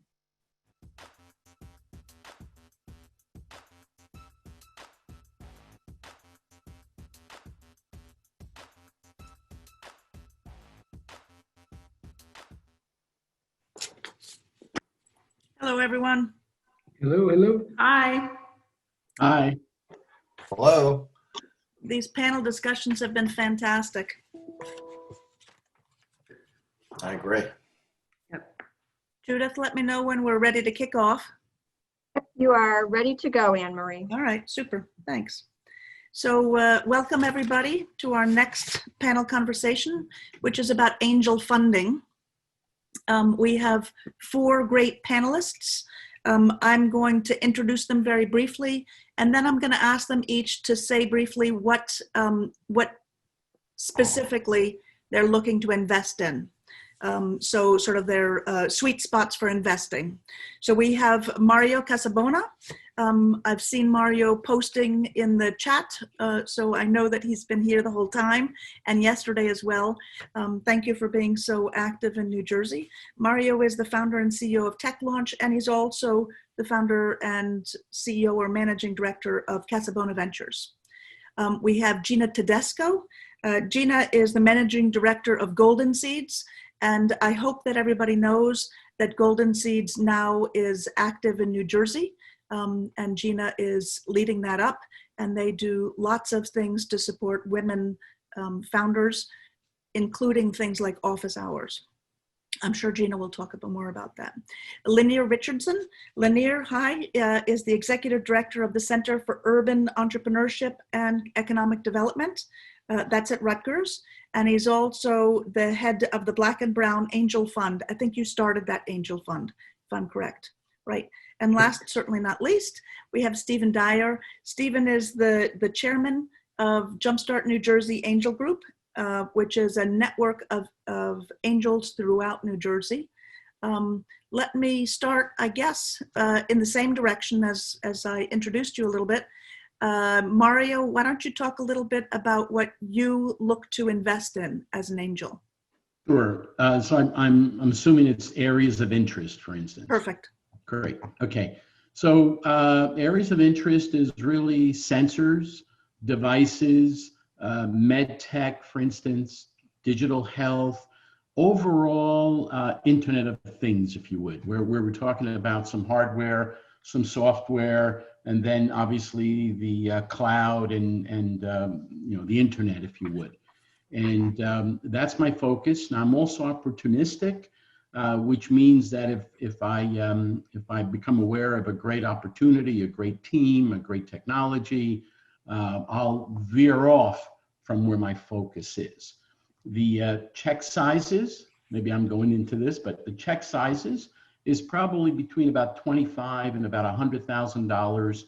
Hello, everyone. Hello, hello. Hi. Hi. Hello. These panel discussions have been fantastic. I agree. Yep. Judith, let me know when we're ready to kick off. You are ready to go, Anne Marie. All right, super. Thanks. So welcome, everybody, to our next panel conversation, which is about angel funding. We have 4 great panelists. I'm going to introduce them very briefly, and then I'm going to ask them each to say briefly what specifically they're looking to invest in. So sort of their sweet spots for investing. So we have Mario Casabona. I've seen Mario posting in the chat, so I know that he's been here the whole time, and yesterday as well. Thank you for being so active in New Jersey. Mario is the founder and CEO of Tech Launch, and he's also the founder and CEO or managing director of Casabona Ventures. We have Gina Tedesco. Gina is the managing director of Golden Seeds, and I hope that everybody knows that Golden Seeds now is active in New Jersey. And Gina is leading that up, and they do lots of things to support women founders, including things like office hours. I'm sure Gina will talk a bit more about that. Lanier Richardson. Lanier, hi, is the executive director of the Center for Urban Entrepreneurship and Economic Development. That's at Rutgers. And he's also the head of the Black and Brown Angel Fund. I think you started that Angel Fund, if I'm correct. Right. And last, certainly not least, we have Stephen Dyer. Stephen is the chairman of Jumpstart New Jersey Angel Group, which is a network of angels throughout New Jersey. Let me start, I guess, in the same direction as I introduced you a little bit. Mario, why don't you talk a little bit about what you look to invest in as an angel? Sure. So I'm assuming it's areas of interest, for instance. Perfect. Great. Okay. So areas of interest is really sensors, devices, med tech, for instance, digital health, overall Internet of Things, if you would, where we're talking about some hardware, some software, and then obviously the cloud and the internet, if you would. And that's my focus. Now I'm also opportunistic. Which means that if I become aware of a great opportunity, a great team, a great technology, I'll veer off from where my focus is. The check sizes, maybe I'm going into this, but the check sizes is probably between about $25,000 and about $100,000,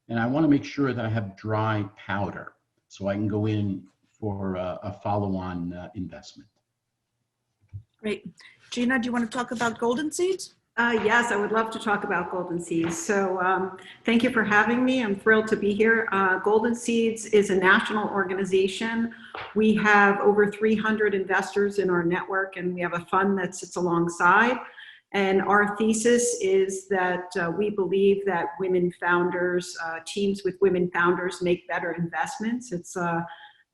and I want to make sure that I have dry powder so I can go in for a follow-on investment. Great. Gina, do you want to talk about Golden Seeds? Yes, I would love to talk about Golden Seeds. So thank you for having me. I'm thrilled to be here. Golden Seeds is a national organization. We have over 300 investors in our network, and we have a fund that sits alongside. And our thesis is that we believe that women founders, teams with women founders make better investments. It's not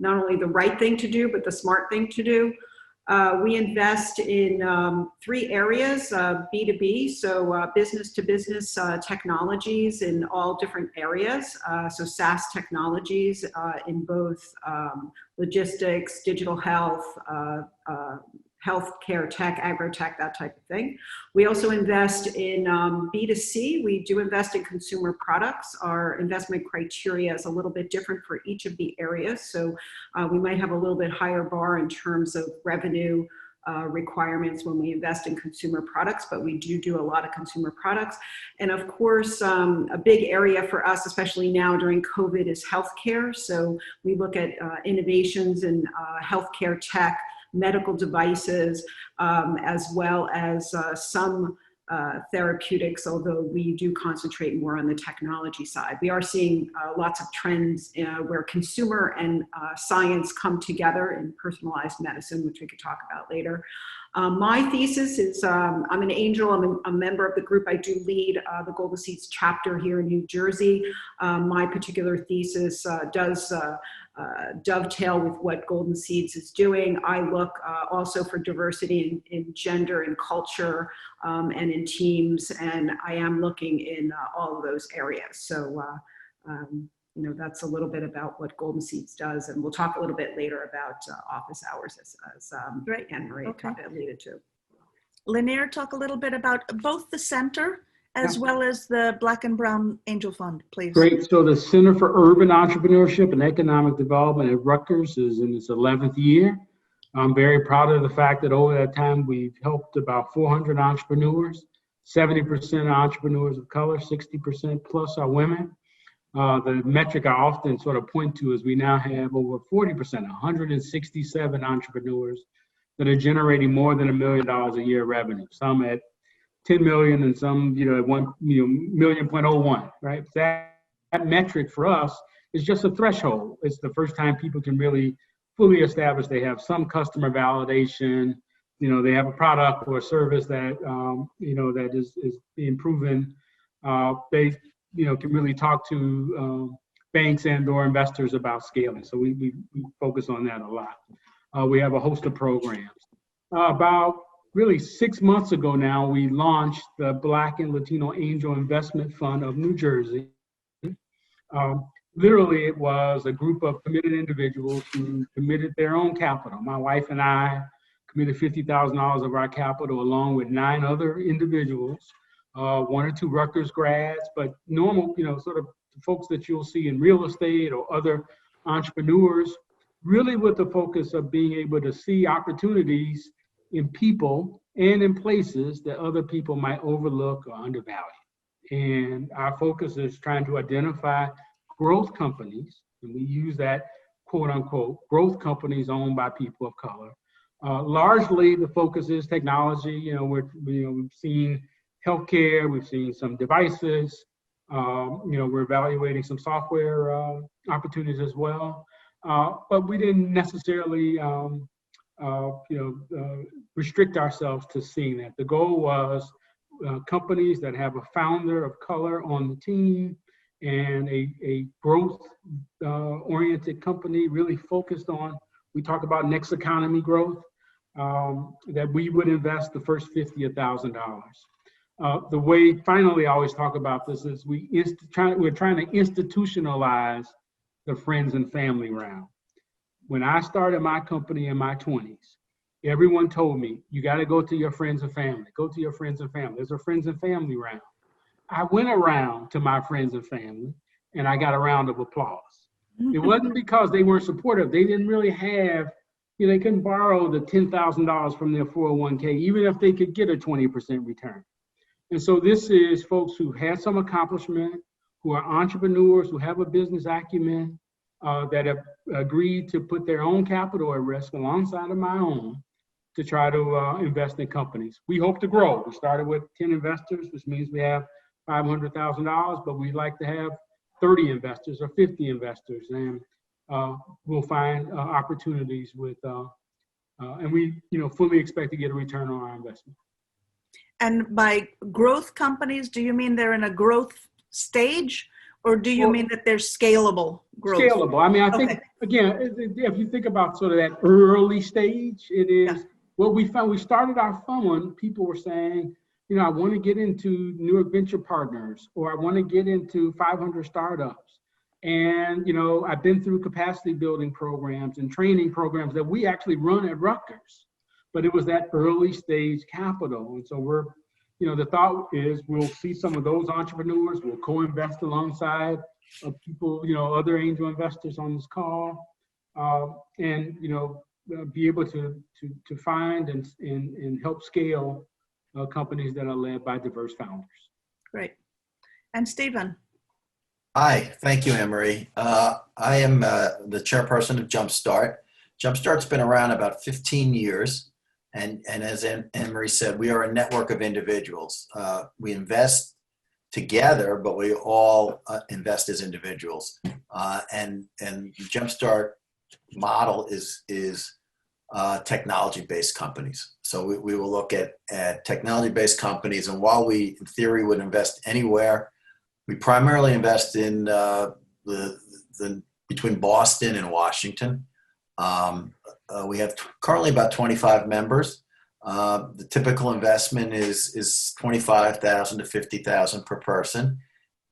only the right thing to do, but the smart thing to do. We invest in 3 areas, B2B, so business to business technologies in all different areas. So SaaS technologies in both logistics, digital health, healthcare tech, agri-tech, that type of thing. We also invest in B2C. We do invest in consumer products. Our investment criteria is a little bit different for each of the areas. So we might have a little bit higher bar in terms of revenue requirements when we invest in consumer products, but we do a lot of consumer products. And of course, a big area for us, especially now during COVID, is healthcare. So we look at innovations in healthcare tech, medical devices, as well as some therapeutics, although we do concentrate more on the technology side. We are seeing lots of trends where consumer and science come together in personalized medicine, which we could talk about later. My thesis is, I'm an angel, I'm a member of the group. I do lead the Golden Seeds chapter here in New Jersey. My particular thesis does dovetail with what Golden Seeds is doing. I look also for diversity in gender and culture and in teams, and I am looking in all of those areas. So, you know, that's a little bit about what Golden Seeds does, and we'll talk a little bit later about office hours as Anne-Marie alluded to. Lanier, talk a little bit about both the center as well as the Black and Brown Angel Fund, please. Great. So the Center for Urban Entrepreneurship and Economic Development at Rutgers is in its 11th year. I'm very proud of the fact that over that time, we've helped about 400 entrepreneurs, 70% are entrepreneurs of color, 60% plus are women. The metric I often sort of point to is we now have over 40%, 167 entrepreneurs that are generating more than $1 million a year revenue. Some at 10 million and some, at 1 million, 0.01, right? That metric for us is just a threshold. It's the first time people can really fully establish they have some customer validation, they have a product or a service that, that is being proven. They, can really talk to banks and or investors about scaling. So we focus on that a lot. We have a host of programs. About really 6 months ago now, we launched the Black and Latino Angel Investment Fund of New Jersey. Literally, it was a group of committed individuals who committed their own capital. My wife and I committed $50,000 of our capital along with 9 other individuals, 1 or 2 Rutgers grads, but normal, sort of folks that you'll see in real estate or other entrepreneurs, really with the focus of being able to see opportunities in people and in places that other people might overlook or undervalue. And our focus is trying to identify growth companies, and we use that quote unquote growth companies owned by people of color. Largely the focus is technology. We've seen healthcare, we've seen some devices, we're evaluating some software opportunities as well. But we didn't necessarily restrict ourselves to seeing that. The goal was companies that have a founder of color on the team and a growth oriented company really focused on, we talk about next economy growth, that we would invest the first $50,000. The way, finally, I always talk about this is we're trying to institutionalize the friends and family round. When I started my company in my 20s, everyone told me, you got to go to your friends and family. Go to your friends and family. There's a friends and family round. I went around to my friends and family, and I got a round of applause. It wasn't because they weren't supportive. They didn't really have, they couldn't borrow the $10,000 from their 401k, even if they could get a 20% return. And so this is folks who had some accomplishment, who are entrepreneurs, who have a business acumen, that have agreed to put their own capital at risk alongside of my own to try to invest in companies. We hope to grow. We started with 10 investors, which means we have $500,000, but we'd like to have 30 investors or 50 investors, and we'll find opportunities with, and we fully expect to get a return on our investment. And by growth companies, do you mean they're in a growth stage? Or do you mean that they're scalable growth? Scalable. I mean, I think, again, if you think about sort of that early stage, it is what we found, we started our fund, people were saying, you know, I want to get into New Venture Partners, or I want to get into 500 startups. And, you know, I've been through capacity building programs and training programs that we actually run at Rutgers, but it was that early stage capital. And so we're, you know, the thought is we'll see some of those entrepreneurs, we'll co-invest alongside of people, you know, other angel investors on this call, and, you know, be able to find and help scale companies that are led by diverse founders. Great. And Stephen. Hi, thank you, Emery. I am the chairperson of Jumpstart. Jumpstart's been around about 15 years. And as Emery said, we are a network of individuals. We invest together, but we all invest as individuals. And the Jumpstart model is technology-based companies. So we will look at technology-based companies, and while we, in theory, would invest anywhere, we primarily invest in between Boston and Washington. We have currently about 25 members. The typical investment is $25,000 to $50,000 per person,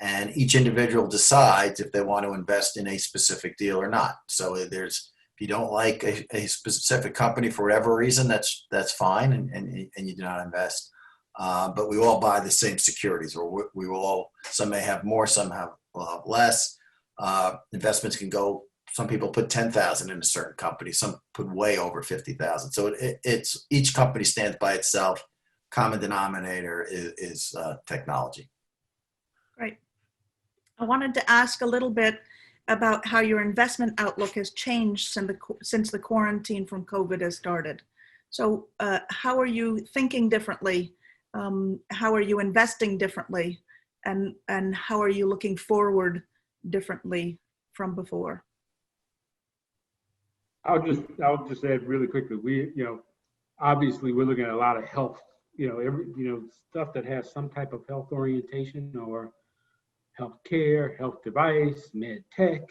and each individual decides if they want to invest in a specific deal or not. So if you don't like a specific company for whatever reason, that's fine, and you do not invest. But we all buy the same securities, or we will all. Some may have more, some have less. Investments can go. Some people put 10,000 in a certain company. Some put way over 50,000. So it's each company stands by itself. Common denominator is technology. Great. I wanted to ask a little bit about how your investment outlook has changed since the quarantine from COVID has started. So how are you thinking differently? How are you investing differently? And how are you looking forward differently from before? I'll just add really quickly. We, you know, obviously we're looking at a lot of health, you know, stuff that has some type of health orientation, or healthcare, health device, med tech.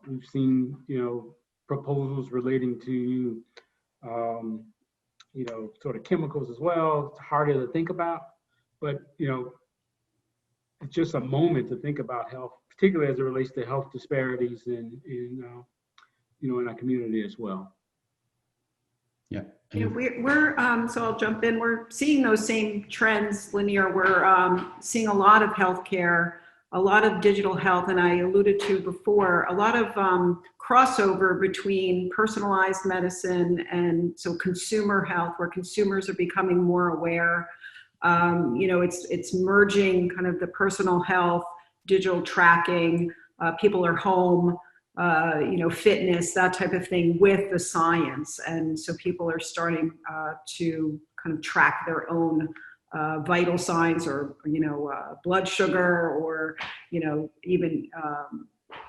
We've seen, you know, proposals relating to, you know, sort of chemicals as well. It's harder to think about, but, you know, it's just a moment to think about health, particularly as it relates to health disparities in you know, in our community as well. Yeah. Yeah, we're so I'll jump in. We're seeing those same trends, Lanier. We're seeing a lot of healthcare, a lot of digital health, and I alluded to before, a lot of crossover between personalized medicine and so consumer health, where consumers are becoming more aware. You know, it's merging kind of the personal health, digital tracking, people are home, you know, fitness, that type of thing with the science. And so people are starting to kind of track their own vital signs, or, you know, blood sugar, or, you know, even,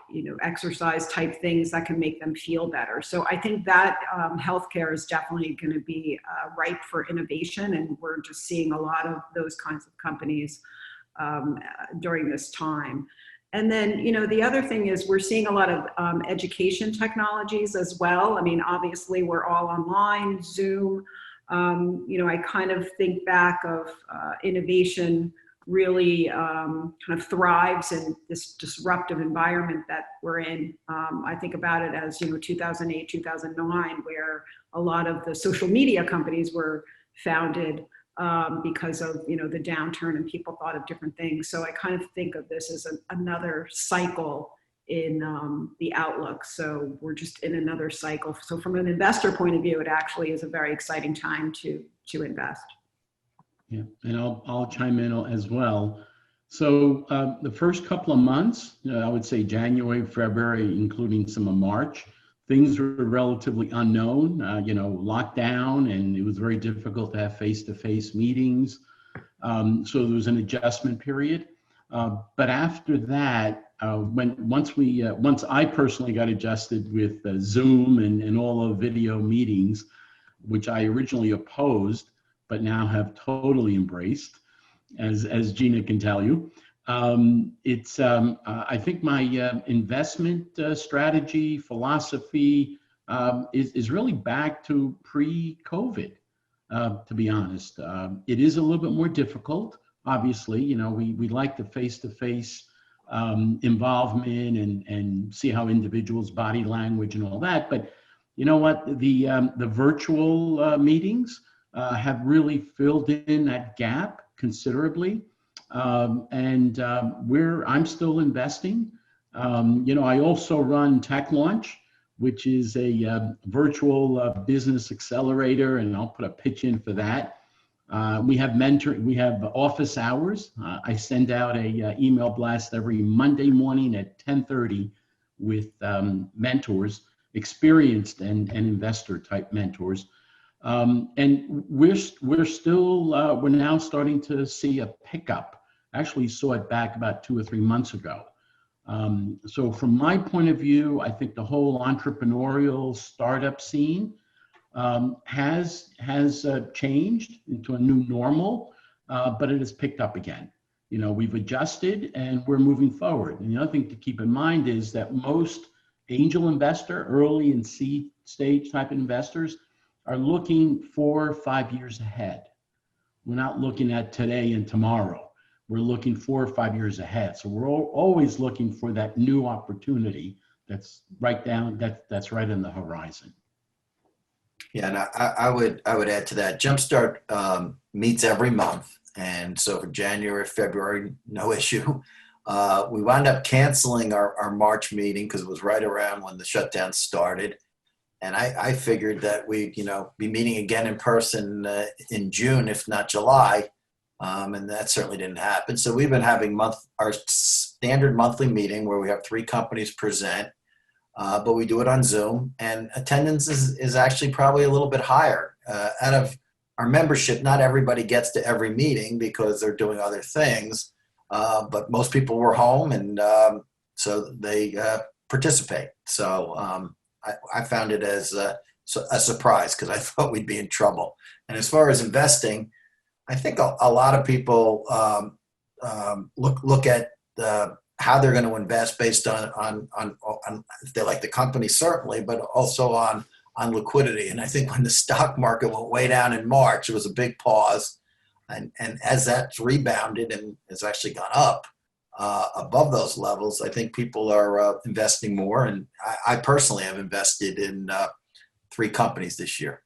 you know, exercise type things that can make them feel better. So I think that healthcare is definitely going to be ripe for innovation. And we're just seeing a lot of those kinds of companies during this time. And then, you know, the other thing is we're seeing a lot of education technologies as well. I mean, obviously we're all online, Zoom. You know, I kind of think back of innovation really kind of thrives in this disruptive environment that we're in. I think about it as, you know, 2008, 2009, where a lot of the social media companies were founded because of, you know, the downturn, and people thought of different things. So I kind of think of this as another cycle in the outlook. So we're just in another cycle. So from an investor point of view, it actually is a very exciting time to invest. Yeah, and I'll chime in as well. So the first couple of months, I would say January, February, including some of March, things were relatively unknown, you know, lockdown, and it was very difficult to have face-to-face meetings. So there was an adjustment period. But after that, once I personally got adjusted with Zoom and all of video meetings, which I originally opposed, but now have totally embraced, as Gina can tell you. I think my investment strategy, philosophy, is really back to pre-COVID, to be honest. It is a little bit more difficult. Obviously, you know, we like the face-to-face involvement and see how individuals' body language and all that. But you know what? The virtual meetings have really filled in that gap considerably. I'm still investing. You know, I also run Tech Launch, which is a virtual business accelerator, and I'll put a pitch in for that. We have office hours. I send out a email blast every Monday morning at 10:30 with mentors, experienced and investor type mentors. And we're now starting to see a pickup. Actually saw it back about 2 or 3 months ago. So from my point of view, I think the whole entrepreneurial startup scene has changed into a new normal, but it has picked up again. You know, we've adjusted and we're moving forward. And the other thing to keep in mind is that most angel investor, early and seed stage type investors are looking 4 or 5 years ahead. We're not looking at today and tomorrow. We're looking 4 or 5 years ahead. So we're always looking for that new opportunity that's right in the horizon. Yeah, and I would add to that. Jumpstart meets every month, and so for January, February, no issue. We wound up canceling our March meeting because it was right around when the shutdown started, and I figured that we'd be meeting again in person in June, if not July, and that certainly didn't happen. So we've been having our standard monthly meeting where we have 3 companies present. But we do it on Zoom, and attendance is actually probably a little bit higher. Out of our membership, not everybody gets to every meeting because they're doing other things, but most people were home, and so they participate. So I found it as a surprise because I thought we'd be in trouble. And as far as investing, I think a lot of people look at how they're going to invest based on if they like the company, certainly, but also on liquidity. And I think when the stock market went way down in March, it was a big pause. And as that's rebounded and has actually gone up above those levels, I think people are investing more. And I personally have invested in 3 companies this year.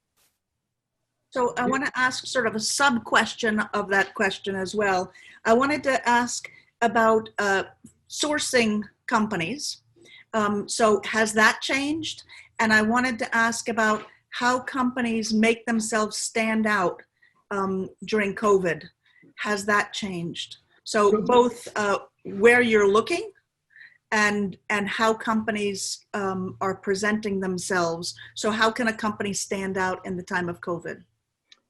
So I want to ask sort of a sub question of that question as well. I wanted to ask about sourcing companies. So has that changed? And I wanted to ask about how companies make themselves stand out during COVID. Has that changed? So both where you're looking and how companies are presenting themselves. So how can a company stand out in the time of COVID?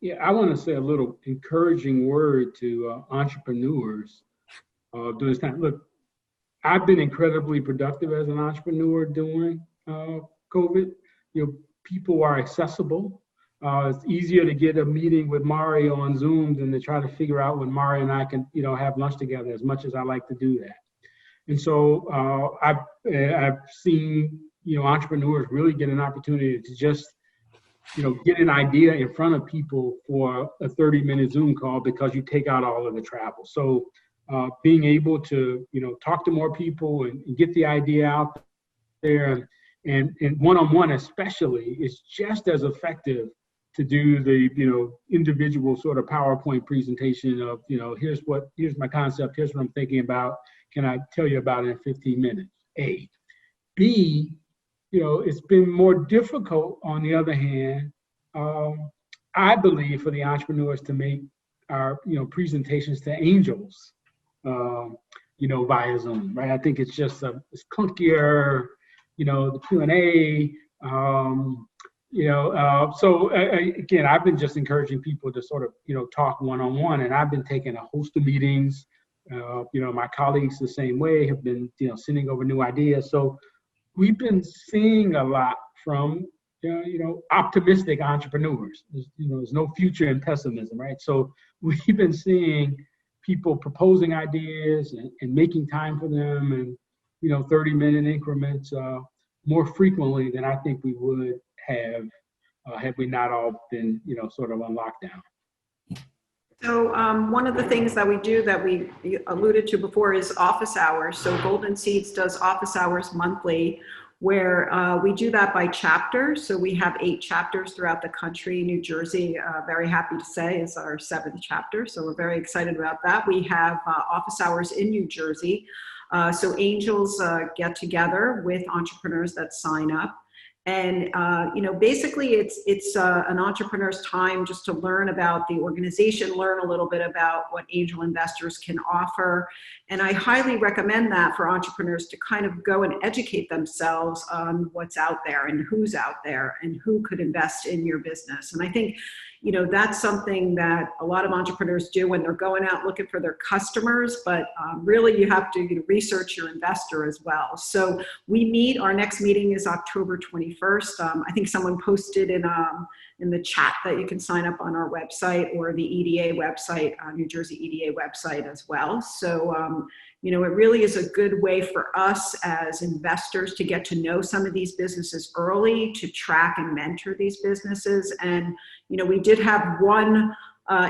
Yeah, I want to say a little encouraging word to entrepreneurs during this time. Look, I've been incredibly productive as an entrepreneur during COVID. People are accessible. It's easier to get a meeting with Mario on Zoom than to try to figure out when Mario and I can, have lunch together, as much as I like to do that. And so I've seen, entrepreneurs really get an opportunity to just, get an idea in front of people for a 30-minute Zoom call because you take out all of the travel. So being able to, talk to more people and get the idea out there, and one-on-one especially is just as effective to do the, individual sort of PowerPoint presentation of, here's my concept, here's what I'm thinking about. Can I tell you about it in 15 minutes? A. B, it's been more difficult, on the other hand, I believe, for the entrepreneurs to make our, presentations to angels, via Zoom, right? I think it's just it's clunkier, the Q&A, so again, I've been just encouraging people to sort of, talk one-on-one, and I've been taking a host of meetings. My colleagues the same way have been, sending over new ideas. So we've been seeing a lot from, optimistic entrepreneurs. There's no future in pessimism, right? So we've been seeing people proposing ideas and making time for them, and 30-minute increments. more frequently than I think we would have had we not all been, sort of on lockdown. So one of the things that we do that we alluded to before is office hours. So Golden Seeds does office hours monthly, where we do that by chapter. So we have 8 chapters throughout the country. New Jersey, very happy to say, is our 7th chapter. So we're very excited about that. We have office hours in New Jersey. So angels get together with entrepreneurs that sign up. And, basically it's an entrepreneur's time just to learn about the organization, learn a little bit about what angel investors can offer. And I highly recommend that for entrepreneurs to kind of go and educate themselves on what's out there and who's out there and who could invest in your business. And I think, that's something that a lot of entrepreneurs do when they're going out looking for their customers, but really you have to research your investor as well. So we meet, our next meeting is October 21st. I think someone posted in the chat that you can sign up on our website or the EDA website, New Jersey EDA website as well. So, it really is a good way for us as investors to get to know some of these businesses early, to track and mentor these businesses. And, we did have one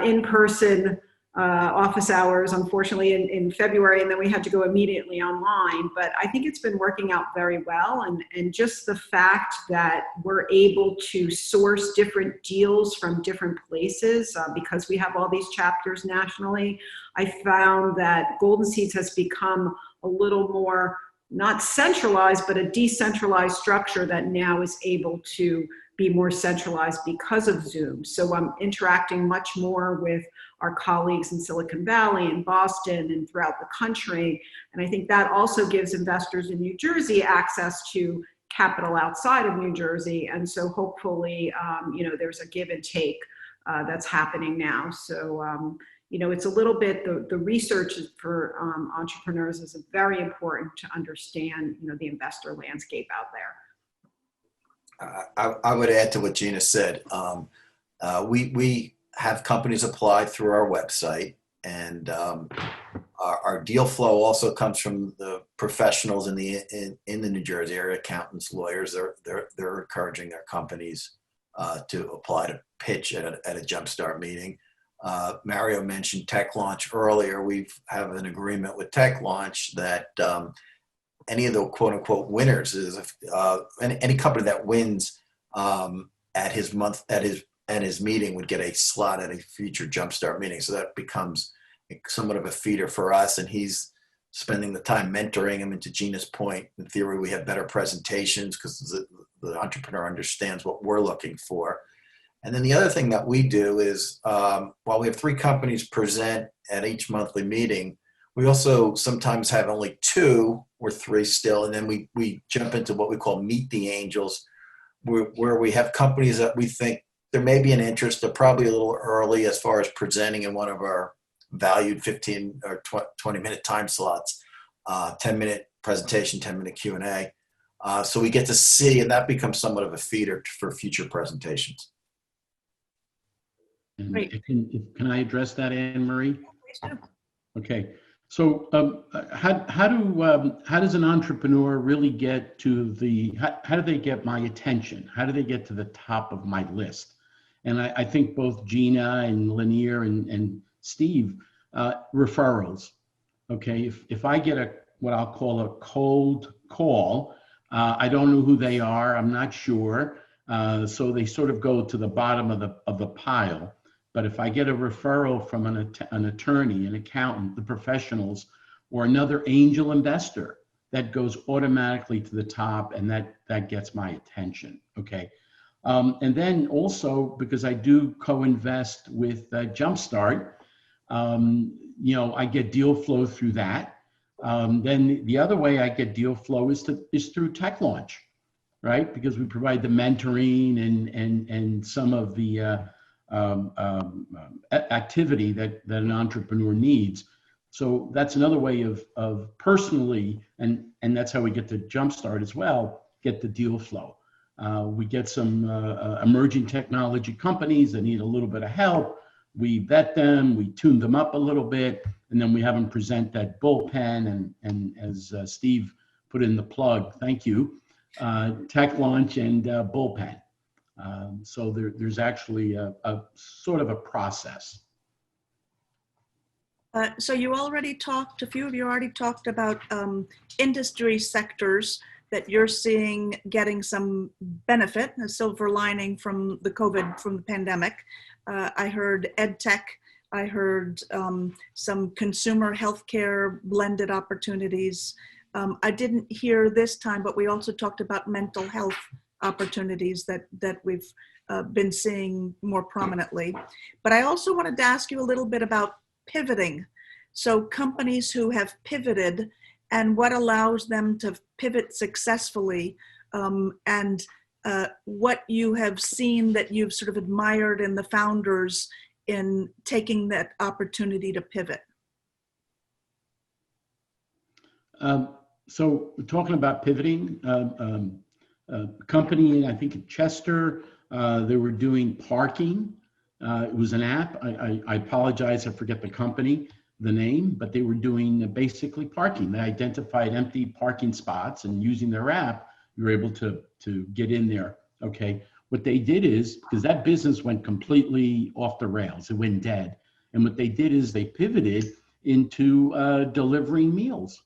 in-person office hours, unfortunately, in February, and then we had to go immediately online. But I think it's been working out very well. And just the fact that we're able to source different deals from different places because we have all these chapters nationally, I found that Golden Seeds has become a little more, not centralized, but a decentralized structure that now is able to be more centralized because of Zoom. So I'm interacting much more with our colleagues in Silicon Valley and Boston and throughout the country. And I think that also gives investors in New Jersey access to capital outside of New Jersey. And so hopefully, there's a give and take that's happening now. So, it's a little bit, the research for entrepreneurs is very important to understand, the investor landscape out there. I would add to what Gina said. We have companies apply through our website, and our deal flow also comes from the professionals in the New Jersey area, accountants, lawyers. They're encouraging their companies to apply to pitch at a Jumpstart meeting. Mario mentioned Tech Launch earlier. We have an agreement with Tech Launch that any of the quote unquote winners is any company that wins at his meeting would get a slot at a future Jumpstart meeting. So that becomes somewhat of a feeder for us, and he's spending the time mentoring him. And to Gina's point, in theory, we have better presentations because the entrepreneur understands what we're looking for. And then the other thing that we do is, while we have 3 companies present at each monthly meeting, we also sometimes have only 2 or 3 still, and then we jump into what we call Meet the Angels, where we have companies that we think there may be an interest. They're probably a little early as far as presenting in one of our valued 15 or 20-minute time slots, 10-minute presentation, 10-minute Q&A. So we get to see, and that becomes somewhat of a feeder for future presentations. Great. Can I address that, Anne Marie? Please do. Okay. So how does an entrepreneur really get to how do they get my attention? How do they get to the top of my list? And I think both Gina and Lanier and Steve, referrals. Okay. If I get what I'll call a cold call, I don't know who they are. I'm not sure. So they sort of go to the bottom of the pile. But if I get a referral from an attorney, an accountant, the professionals, or another angel investor, that goes automatically to the top, and that gets my attention. Okay. And then also, because I do co-invest with Jumpstart, I get deal flow through that. Then the other way I get deal flow is through Tech Launch, right? Because we provide the mentoring and some of the activity that an entrepreneur needs. So that's another way of personally, and that's how we get to Jumpstart as well, get the deal flow. We get some emerging technology companies that need a little bit of help. We vet them, we tune them up a little bit, and then we have them present that bullpen. And as Steve put in the plug, thank you. tech launch, and bullpen. So there's actually a sort of a process. So you already talked, a few of you already talked about industry sectors that you're seeing getting some benefit, a silver lining from the pandemic. I heard ed tech, I heard some consumer healthcare blended opportunities. I didn't hear this time, but we also talked about mental health opportunities that we've been seeing more prominently. But I also wanted to ask you a little bit about pivoting. So companies who have pivoted and what allows them to pivot successfully, and what you have seen that you've sort of admired in the founders in taking that opportunity to pivot. So we're talking about pivoting. Company, I think in Chester, they were doing parking. It was an app. I apologize, I forget the name, but they were doing basically parking. They identified empty parking spots, and using their app, you were able to get in there. Okay. What they did is, because that business went completely off the rails, it went dead. And what they did is they pivoted into delivering meals.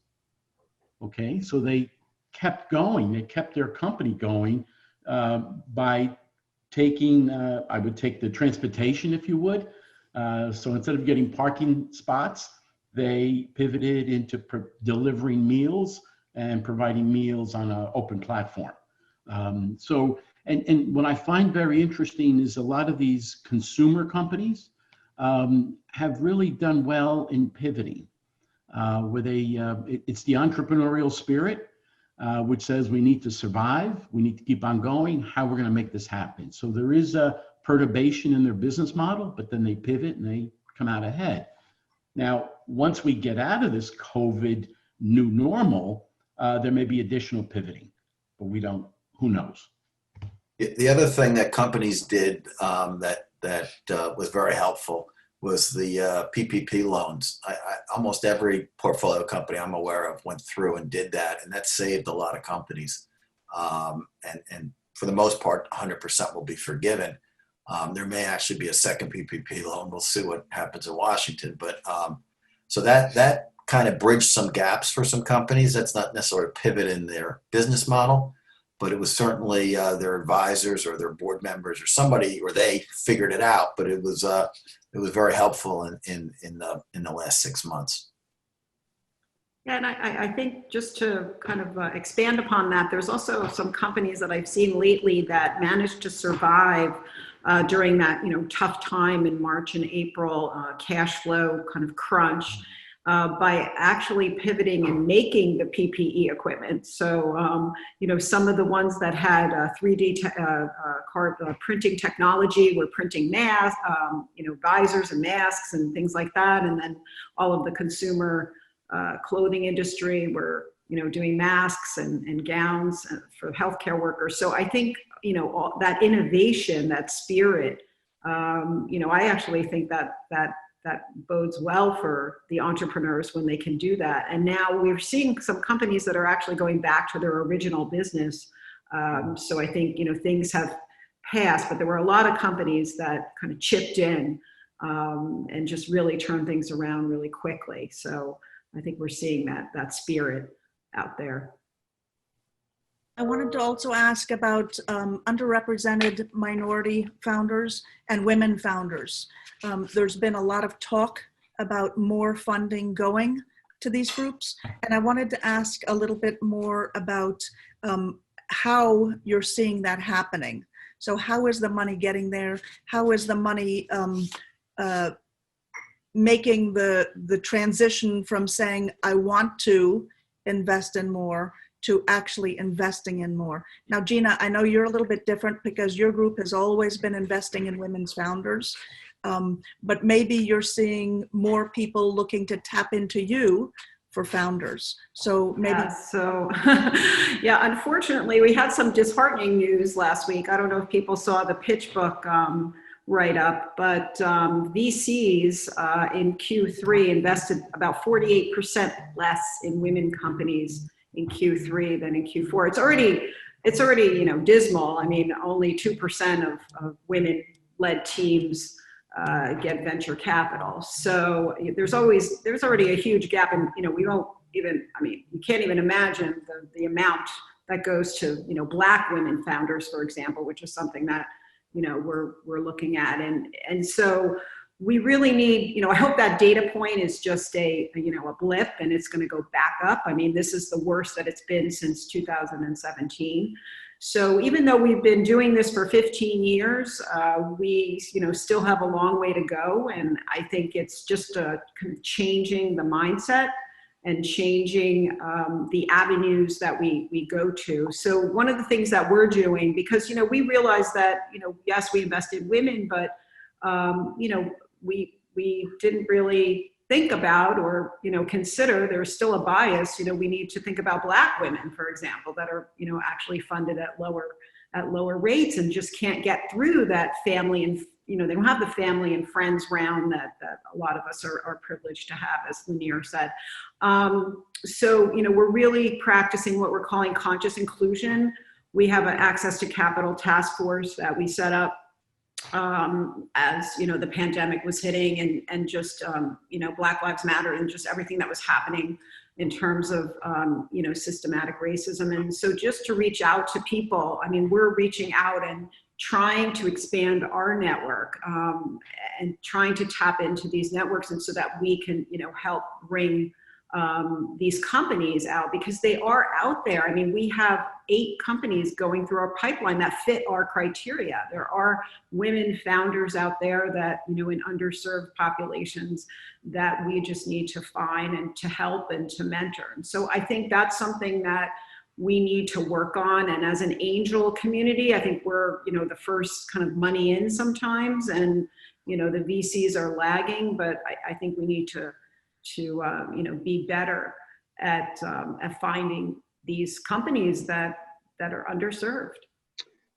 Okay. So they kept going. They kept their company going by taking, I would take the transportation, if you would. So instead of getting parking spots, they pivoted into delivering meals and providing meals on an open platform. And what I find very interesting is a lot of these consumer companies have really done well in pivoting, where it's the entrepreneurial spirit, which says we need to survive, we need to keep on going, how we're going to make this happen. So there is a perturbation in their business model, but then they pivot and they come out ahead. Now, once we get out of this COVID new normal, there may be additional pivoting, but we don't, who knows? The other thing that companies did that was very helpful was the PPP loans. Almost every portfolio company I'm aware of went through and did that, and that saved a lot of companies. And for the most part, 100% will be forgiven. There may actually be a second PPP loan. We'll see what happens in Washington. But so that kind of bridged some gaps for some companies. That's not necessarily a pivot in their business model, but it was certainly their advisors or their board members or somebody, or they figured it out. But it was very helpful in the last 6 months. Yeah, and I think just to kind of expand upon that, there's also some companies that I've seen lately that managed to survive during that tough time in March and April, cash flow kind of crunch, by actually pivoting and making the PPE equipment. So some of the ones that had 3D printing technology were printing masks, visors and masks and things like that, and then all of the consumer clothing industry were doing masks and gowns for healthcare workers. So I think all that innovation, that spirit, I actually think that bodes well for the entrepreneurs when they can do that. And now we're seeing some companies that are actually going back to their original business. So I think things have passed, but there were a lot of companies that kind of chipped in and just really turned things around really quickly. So I think we're seeing that spirit out there. I wanted to also ask about underrepresented minority founders and women founders. There's been a lot of talk about more funding going to these groups, and I wanted to ask a little bit more about how you're seeing that happening. So how is the money getting there? How is the money making the transition from saying, I want to invest in more, to actually investing in more? Now, Gina, I know you're a little bit different because your group has always been investing in women's founders, but maybe you're seeing more people looking to tap into you for founders. So maybe. Yeah, unfortunately, we had some disheartening news last week. I don't know if people saw the pitch book write-up, but VCs in Q3 invested about 48% less in women companies in Q3 than in Q4. it's already, dismal. I mean, only 2% of women-led teams get venture capital. So there's already a huge gap, and we don't even, you can't even imagine the amount that goes to Black women founders, for example, which is something that we're looking at, and so we really need, I hope that data point is just a blip and it's going to go back up. I mean, this is the worst that it's been since 2017. So even though we've been doing this for 15 years, we still have a long way to go. And I think it's just kind of changing the mindset and changing the avenues that we go to. So one of the things that we're doing, because we realize that yes, we invest in women, but we didn't really think about or consider there's still a bias. We need to think about Black women, for example, that are actually funded at lower rates and just can't get through that family, and they don't have the family and friends round that a lot of us are privileged to have, as Lanier said. So we're really practicing what we're calling conscious inclusion. We have an access to capital task force that we set up as the pandemic was hitting, and just Black Lives Matter and just everything that was happening in terms of systematic racism. And so just to reach out to people, we're reaching out and trying to expand our network and trying to tap into these networks, and so that we can help bring these companies out, because they are out there. We have 8 companies going through our pipeline that fit our criteria. There are women founders out there that, in underserved populations, that we just need to find and to help and to mentor. And so I think that's something that we need to work on. And as an angel community, I think we're, the first kind of money in sometimes, and, the VCs are lagging, but I think we need to be better at finding these companies that are underserved.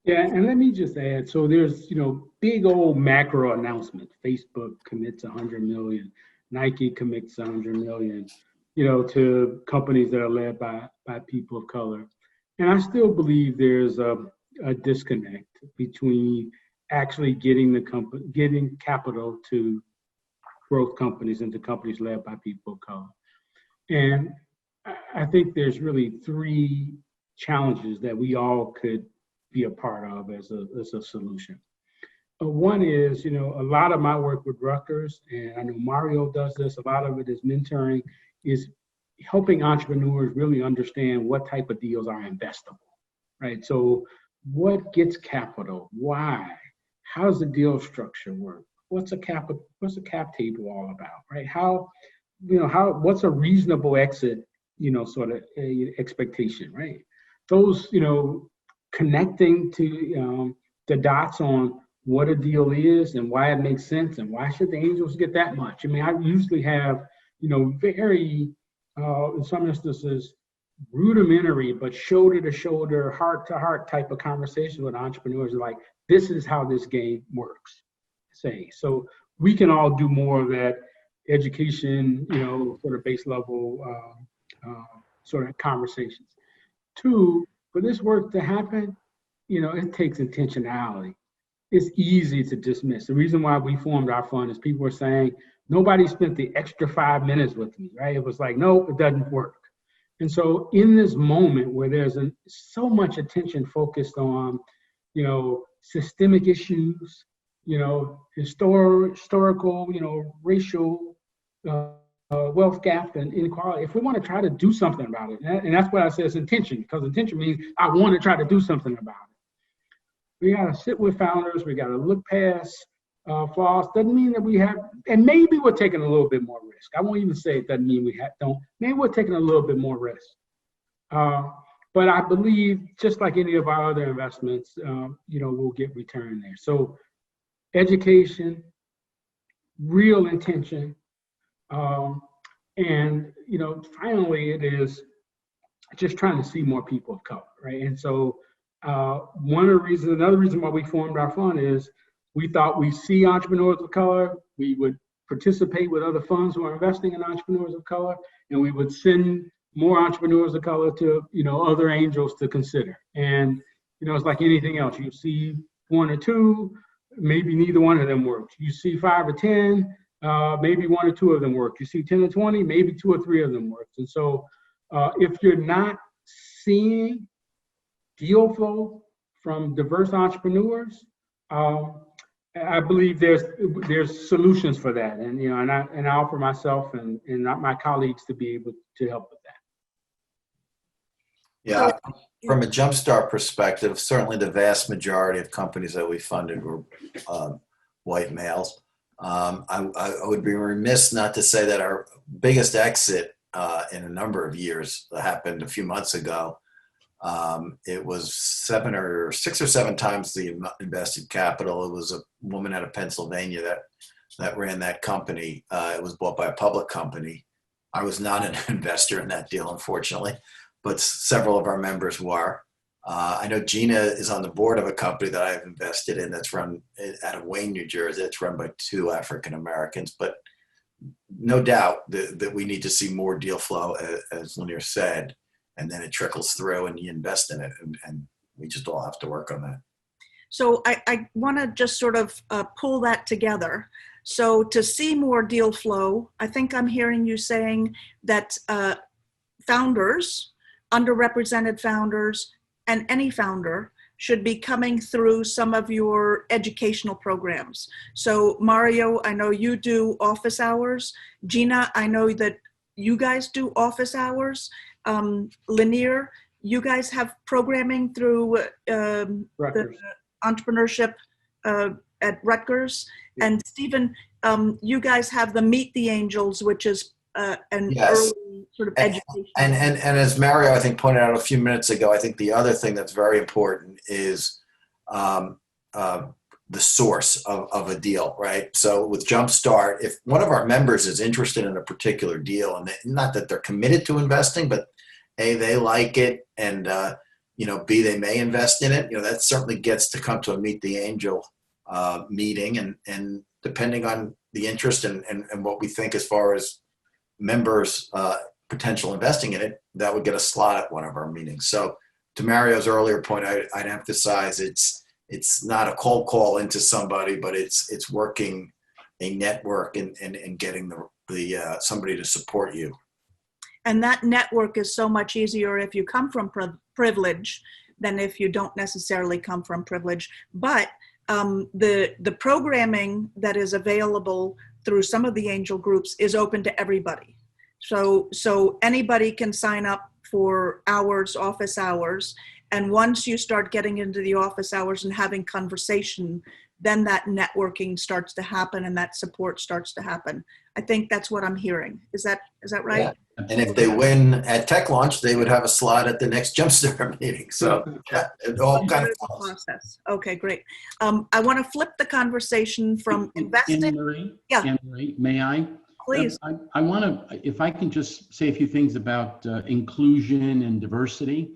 Yeah, and let me just add, so there's, big old macro announcements. Facebook commits 100 million, Nike commits 100 million, to companies that are led by people of color. And I still believe there's a disconnect between actually getting capital to growth companies and to companies led by people of color. And I think there's really 3 challenges that we all could be a part of as a solution. One is, a lot of my work with Rutgers, and I know Mario does this, a lot of it is mentoring, is helping entrepreneurs really understand what type of deals are investable, right? So what gets capital? Why? How does the deal structure work? What's a cap table all about, right? What's a reasonable exit, sort of expectation, right? Those, connecting to the dots on what a deal is and why it makes sense and why should the angels get that much. I usually have, very, in some instances, rudimentary, but shoulder to shoulder, heart to heart type of conversation with entrepreneurs, like, this is how this game works. So we can all do more of that education, sort of base level sort of conversations. 2, for this work to happen, it takes intentionality. It's easy to dismiss. The reason why we formed our fund is people were saying, nobody spent the extra 5 minutes with me, right? It was like, no, it doesn't work. And so in this moment where there's so much attention focused on, systemic issues, historical, racial wealth gap and inequality, if we want to try to do something about it, and that's what I say is intention, because intention means I want to try to do something about it. We got to sit with founders, we got to look past flaws. Doesn't mean that we have, and maybe we're taking a little bit more risk. I won't even say it doesn't mean we don't. Maybe we're taking a little bit more risk. But I believe, just like any of our other investments, we'll get return there. So education, real intention, and finally it is just trying to see more people of color, right? And so another reason why we formed our fund is we thought we see entrepreneurs of color, we would participate with other funds who are investing in entrepreneurs of color, and we would send more entrepreneurs of color to, other angels to consider. And, it's like anything else. You see one or two, maybe neither one of them works. You see 5 or 10, maybe 1 or 2 of them work. You see 10 or 20, maybe 2 or 3 of them work. And so if you're not seeing deal flow from diverse entrepreneurs, I believe there's solutions for that. And, and I offer myself and my colleagues to be able to help with that. Yeah, from a Jumpstart perspective, certainly the vast majority of companies that we funded were white males. I would be remiss not to say that our biggest exit in a number of years happened a few months ago. It was 6 or 7 times the invested capital. It was a woman out of Pennsylvania that ran that company. It was bought by a public company. I was not an investor in that deal, unfortunately, but several of our members were. I know Gina is on the board of a company that I've invested in that's run out of Wayne, New Jersey. It's run by 2 African Americans, but no doubt that we need to see more deal flow, as Lanier said, and then it trickles through and you invest in it, and we just all have to work on that. So I want to just sort of pull that together. So to see more deal flow, I think I'm hearing you saying that founders, underrepresented founders, and any founder should be coming through some of your educational programs. So Mario, I know you do office hours. Gina, I know that you guys do office hours. Lanier, you guys have programming through the entrepreneurship at Rutgers. Yeah. And Stephen, you guys have the Meet the Angels, which is an early sort of education. And as Mario, I think, pointed out a few minutes ago, I think the other thing that's very important is the source of a deal, right? So with Jumpstart, if one of our members is interested in a particular deal, and not that they're committed to investing, but A, they like it, and B, they may invest in it, that certainly gets to come to a Meet the Angel meeting, and depending on the interest and what we think as far as members potential investing in it, that would get a slot at one of our meetings. So to Mario's earlier point, I'd emphasize it's not a cold call into somebody, but it's working a network and getting the somebody to support you. And that network is so much easier if you come from privilege than if you don't necessarily come from privilege. But the programming that is available through some of the angel groups is open to everybody. So anybody can sign up for hours, office hours. And once you start getting into the office hours and having conversation, then that networking starts to happen and that support starts to happen. I think that's what I'm hearing. Is that right? Yeah. And if they win at Tech Launch, they would have a slot at the next Jumpstart meeting. So yeah, it all kind of process. Okay, great. I want to flip the conversation from investing. Anne-Marie, may I? Please. I want to, if I can just say a few things about inclusion and diversity.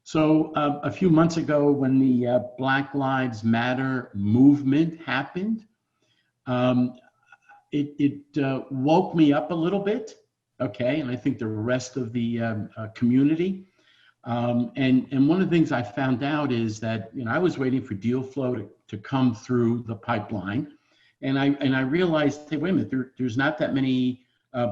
So a few months ago when the Black Lives Matter movement happened, it woke me up a little bit, okay, and I think the rest of the community. And one of the things I found out is that I was waiting for deal flow to come through the pipeline, and I realized, hey, wait a minute, there's not that many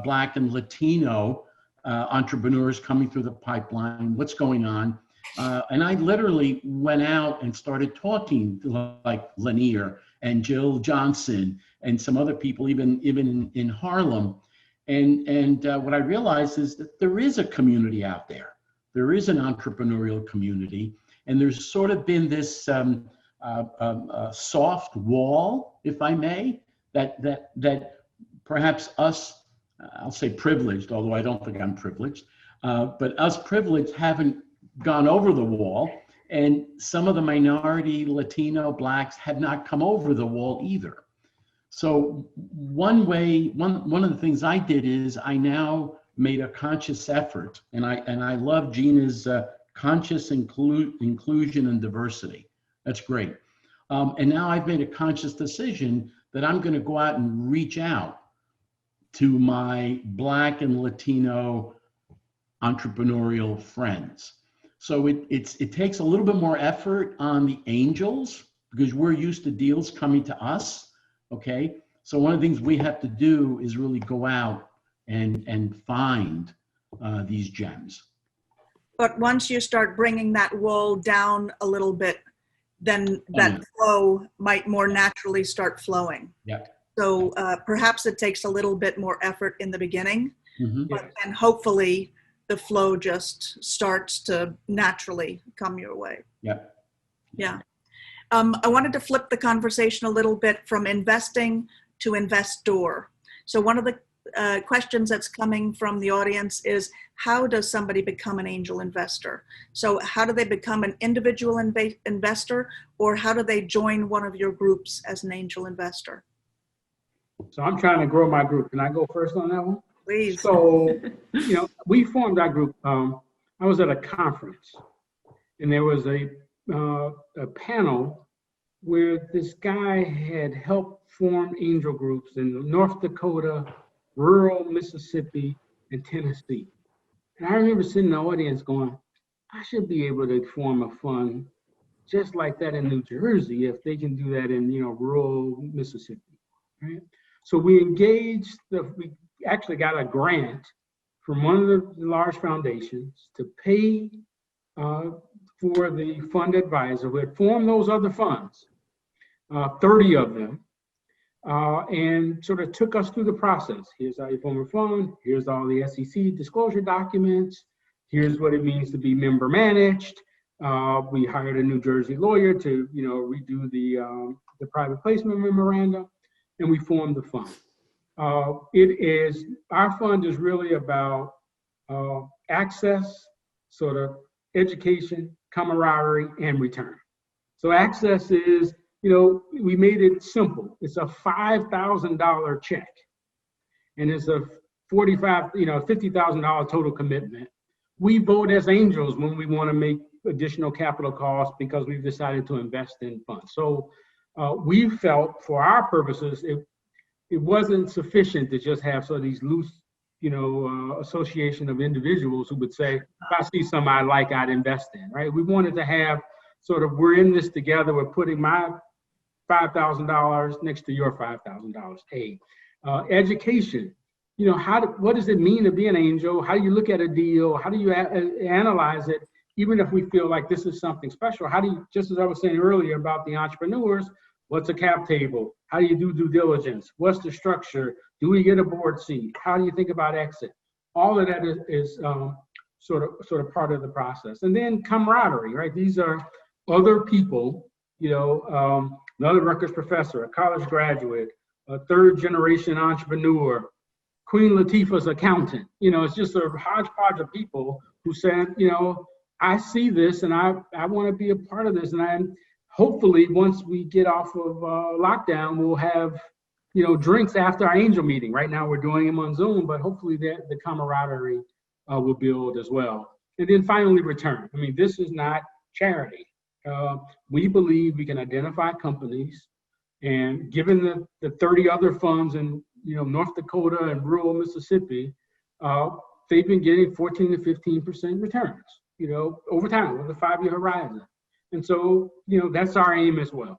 Black and Latino entrepreneurs coming through the pipeline. What's going on? And I literally went out and started talking to like Lanier and Jill Johnson and some other people, even in Harlem. And what I realized is that there is a community out there. There is an entrepreneurial community, and there's sort of been this soft wall, if I may, that perhaps us, I'll say privileged, although I don't think I'm privileged, but us privileged haven't gone over the wall, and some of the minority Latino Blacks have not come over the wall either. So one of the things I did is I now made a conscious effort, and I love Gina's conscious inclusion and diversity. That's great. And now I've made a conscious decision that I'm going to go out and reach out to my Black and Latino entrepreneurial friends. So it takes a little bit more effort on the angels because we're used to deals coming to us, okay? So one of the things we have to do is really go out and find these gems. But once you start bringing that wall down a little bit, then that flow might more naturally start flowing. Yeah. So perhaps it takes a little bit more effort in the beginning, Mm-hmm. but then hopefully the flow just starts to naturally come your way. Yeah. Yeah. I wanted to flip the conversation a little bit from investing to investor. So one of the questions that's coming from the audience is, how does somebody become an angel investor? So how do they become an individual investor, or how do they join one of your groups as an angel investor? So I'm trying to grow my group. Can I go first on that one? Please. So, we formed our group. I was at a conference, and there was a panel where this guy had helped form angel groups in North Dakota, rural Mississippi, and Tennessee. And I remember sitting in the audience going, I should be able to form a fund just like that in New Jersey if they can do that in, rural Mississippi, right? So we engaged, we actually got a grant from one of the large foundations to pay for the fund advisor who had formed those other funds, 30 of them, and sort of took us through the process. Here's how you form a fund, here's all the SEC disclosure documents, here's what it means to be member managed. We hired a New Jersey lawyer to, redo the private placement memorandum, and we formed the fund. Our fund is really about access, sort of education, camaraderie, and return. So access is, we made it simple. It's a $5,000 check, and it's a $50,000 total commitment. We vote as angels when we want to make additional capital costs because we've decided to invest in funds. So we felt, for our purposes, it wasn't sufficient to just have sort of these loose, association of individuals who would say, if I see something I like, I'd invest in, right? We wanted to have sort of, we're in this together, we're putting my $5,000 next to your $5,000. Hey, education, what does it mean to be an angel? How do you look at a deal? How do you analyze it? Even if we feel like this is something special, how do you, just as I was saying earlier about the entrepreneurs, what's a cap table? How do you do due diligence? What's the structure? Do we get a board seat? How do you think about exit? All of that is sort of part of the process. And then camaraderie, right? These are other people, another Rutgers professor, a college graduate, a third generation entrepreneur, Queen Latifah's accountant. It's just a hodgepodge of people who said, I see this and I want to be a part of this. And hopefully once we get off of lockdown, we'll have, drinks after our angel meeting. Right now we're doing them on Zoom, but hopefully the camaraderie will build as well. And then finally, return. I mean, this is not charity. We believe we can identify companies, and given the 30 other funds in North Dakota and rural Mississippi, they've been getting 14 to 15% returns, over time, over the 5-year horizon. And so, that's our aim as well.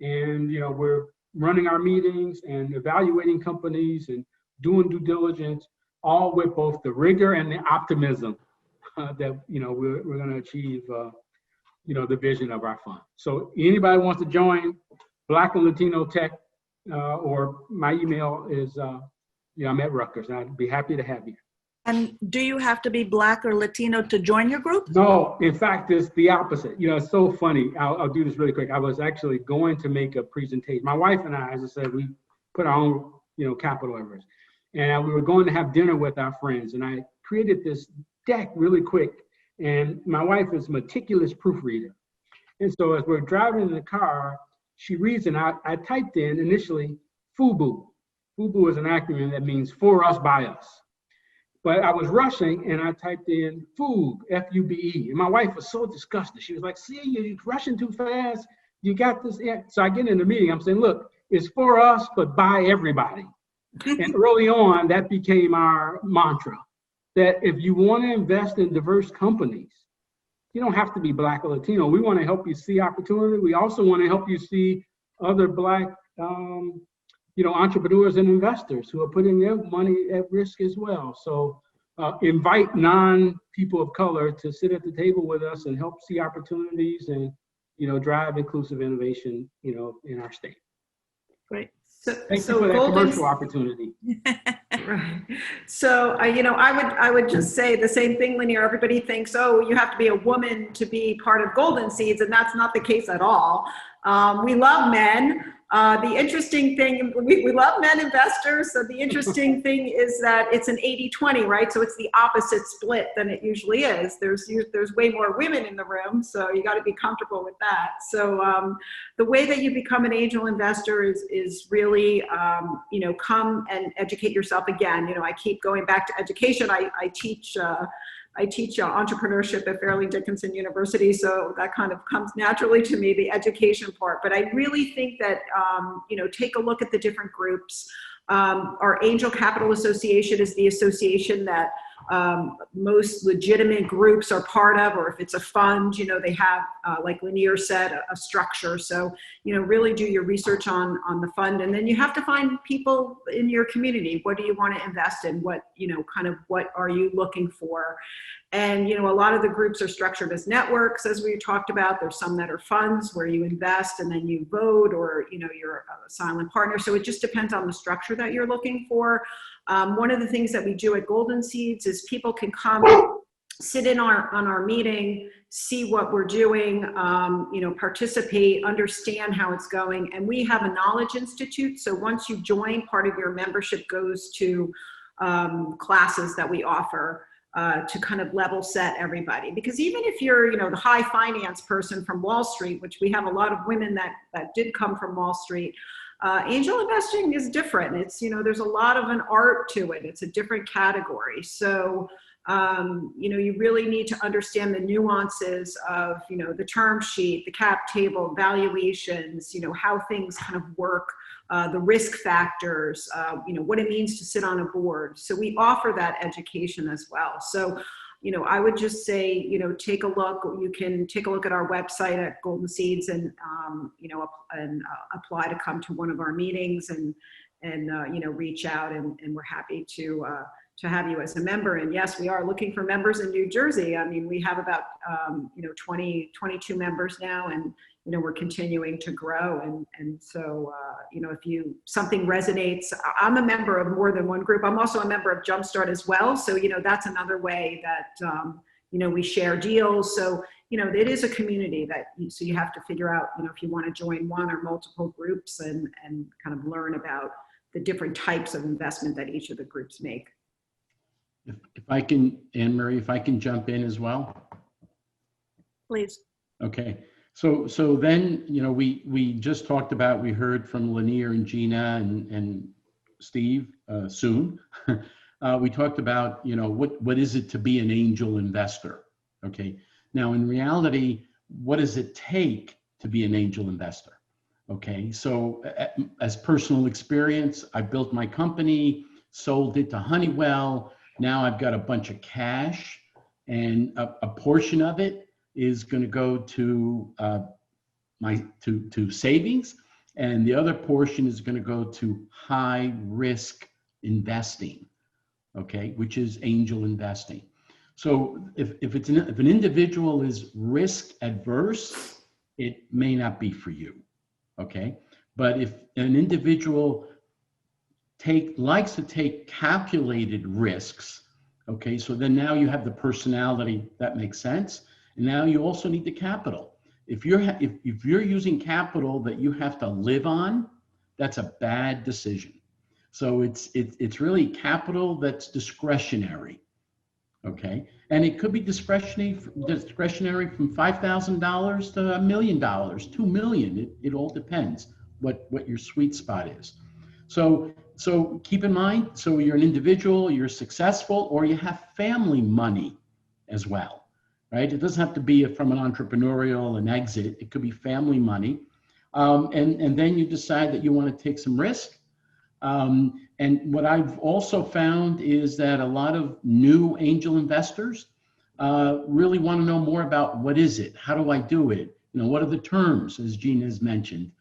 And, we're running our meetings and evaluating companies and doing due diligence, all with both the rigor and the optimism that, we're going to achieve, the vision of our fund. So anybody wants to join Black and Latino Tech, or my email is, I'm at Rutgers, and I'd be happy to have you. And do you have to be Black or Latino to join your group? No, in fact, it's the opposite. It's so funny. I'll do this really quick. I was actually going to make a presentation. My wife and I, as I said, we put our own, capital efforts. And we were going to have dinner with our friends. And I created this deck really quick. And my wife is a meticulous proofreader. And so as we're driving in the car, she reads, and I typed in initially FUBU. FUBU is an acronym that means for us, by us. But I was rushing and I typed in FUB, F-U-B-E. And my wife was so disgusted. She was like, see, you're rushing too fast. You got this. So I get in the meeting. I'm saying, look, it's for us, but by everybody. And early on, that became our mantra. that if you want to invest in diverse companies, you don't have to be Black or Latino. We want to help you see opportunity. We also want to help you see other Black, entrepreneurs and investors who are putting their money at risk as well. So invite non-people of color to sit at the table with us and help see opportunities and, drive inclusive innovation, in our state. Great. Thank you for that commercial opportunity. Right. So, I would just say the same thing, Lanier. Everybody thinks, oh, you have to be a woman to be part of Golden Seeds, and that's not the case at all. We love men. The interesting thing, we love men investors. So the interesting thing is that it's an 80-20, right? So it's the opposite split than it usually is. There's way more women in the room, so you got to be comfortable with that. So the way that you become an angel investor is really, come and educate yourself again. I keep going back to education. I teach entrepreneurship at Fairleigh Dickinson University, so that kind of comes naturally to me, the education part. But I really think that, take a look at the different groups. Our Angel Capital Association is the association that most legitimate groups are part of, or if it's a fund, they have, like Lanier said, a structure. So, really do your research on the fund. And then you have to find people in your community. What do you want to invest in? What are you looking for? And, a lot of the groups are structured as networks, as we talked about. There's some that are funds where you invest and then you vote, or, you're a silent partner. So it just depends on the structure that you're looking for. One of the things that we do at Golden Seeds is people can come, sit in on our meeting, see what we're doing, participate, understand how it's going. And we have a Knowledge Institute. So once you join, part of your membership goes to classes that we offer to kind of level set everybody. Because even if you're, the high finance person from Wall Street, which we have a lot of women that did come from Wall Street, angel investing is different. It's, there's a lot of an art to it. It's a different category. So, you really need to understand the nuances of, the term sheet, the cap table, valuations, how things kind of work, the risk factors, what it means to sit on a board. So we offer that education as well. So, I would just say, take a look. You can take a look at our website at Golden Seeds and, apply to come to one of our meetings and reach out, and we're happy to have you as a member. And yes, we are looking for members in New Jersey. I mean, we have about, 22 members now, and, we're continuing to grow. And so, if something resonates, I'm a member of more than one group. I'm also a member of Jumpstart as well. So, that's another way that, we share deals. So, it is a community so you have to figure out, if you want to join one or multiple groups and kind of learn about the different types of investment that each of the groups make. If I can, Anne-Marie, if I can jump in as well. Please. Okay. So then, we just talked about, we heard from Lanier and Gina and Steve soon. We talked about, what is it to be an angel investor? Okay. Now, in reality, what does it take to be an angel investor? Okay. So as personal experience, I built my company, sold it to Honeywell. Now I've got a bunch of cash, and a portion of it is going to go to to savings, and the other portion is going to go to high risk investing, okay, which is angel investing. So if an individual is risk adverse, it may not be for you, okay? But if an individual likes to take calculated risks, okay, so then now you have the personality that makes sense, and now you also need the capital. If you're using capital that you have to live on, that's a bad decision. So it's really capital that's discretionary, okay, and it could be discretionary from $5,000 to $1 million, $2 million. It all depends what your sweet spot is. So keep in mind, so you're an individual, you're successful, or you have family money as well, right? It doesn't have to be from an entrepreneurial, an exit. It could be family money. And then you decide that you want to take some risk. And And what I've also found is that a lot of new angel investors really want to know more about what is it? How do I do it? What are the terms, as Gina has mentioned?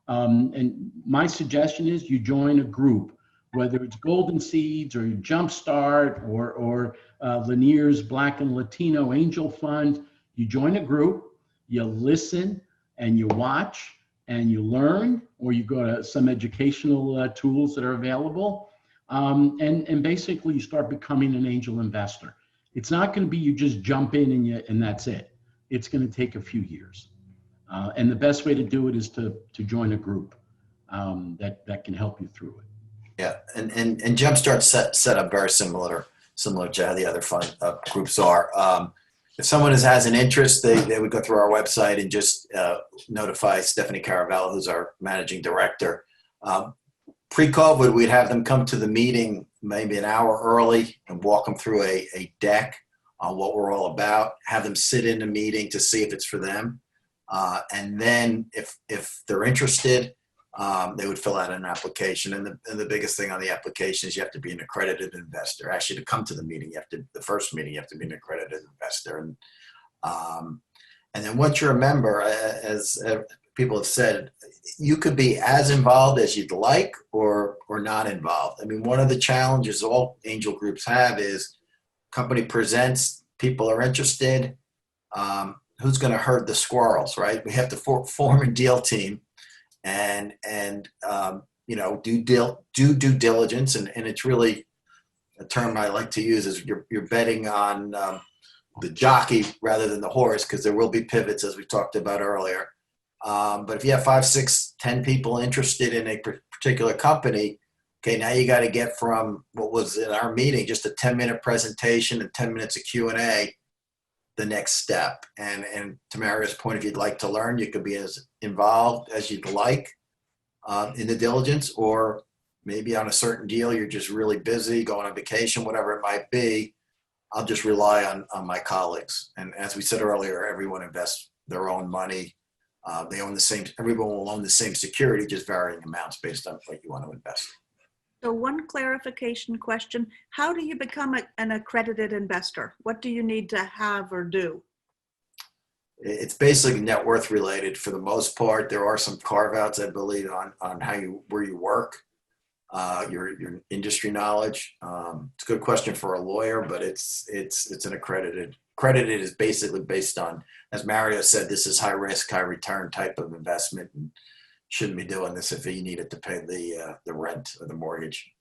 And my suggestion is you join a group, whether it's Golden Seeds or Jumpstart or Lanier's Black and Latino Angel Fund. You join a group, you listen and you watch and you learn, or you go to some educational tools that are available, and basically you start becoming an angel investor. It's not going to be you just jump in and that's it. It's going to take a few years. And the best way to do it is to join a group that can help you through it. Yeah, and Jumpstart set up very similar to how the other fund groups are. If someone has an interest, they would go through our website and just notify Stephanie Caravello, who's our managing director. Pre-COVID, we'd have them come to the meeting maybe an hour early and walk them through a deck on what we're all about, have them sit in a meeting to see if it's for them. And then if they're interested, they would fill out an application. And the biggest thing on the application is you have to be an accredited investor. Actually, to come to the meeting, the first meeting, you have to be an accredited investor. And then once you're a member, as people have said, you could be as involved as you'd like or not involved. I mean, one of the challenges all angel groups have is company presents, people are interested. Who's going to herd the squirrels, right? We have to form a deal team and do due diligence. And it's really a term I like to use is you're betting on the jockey rather than the horse, because there will be pivots, as we talked about earlier. But if you have 5, 6, 10 people interested in a particular company, okay, now you got to get from what was in our meeting, just a 10-minute presentation and 10 minutes of Q&A, the next step. And to Mario's point, if you'd like to learn, you could be as involved as you'd like in the diligence, or maybe on a certain deal, you're just really busy, going on vacation, whatever it might be. I'll just rely on my colleagues. And as we said earlier, everyone invests their own money. They own everyone will own the same security, just varying amounts based on what you want to invest. So one clarification question, how do you become an accredited investor? What do you need to have or do? It's basically net worth related for the most part. There are some carve outs, I believe, on where you work, your industry knowledge. It's a good question for a lawyer, but it's an accredited. Accredited is basically based on, as Mario said, this is high risk, high return type of investment, and shouldn't be doing this if you needed to pay the rent or the mortgage.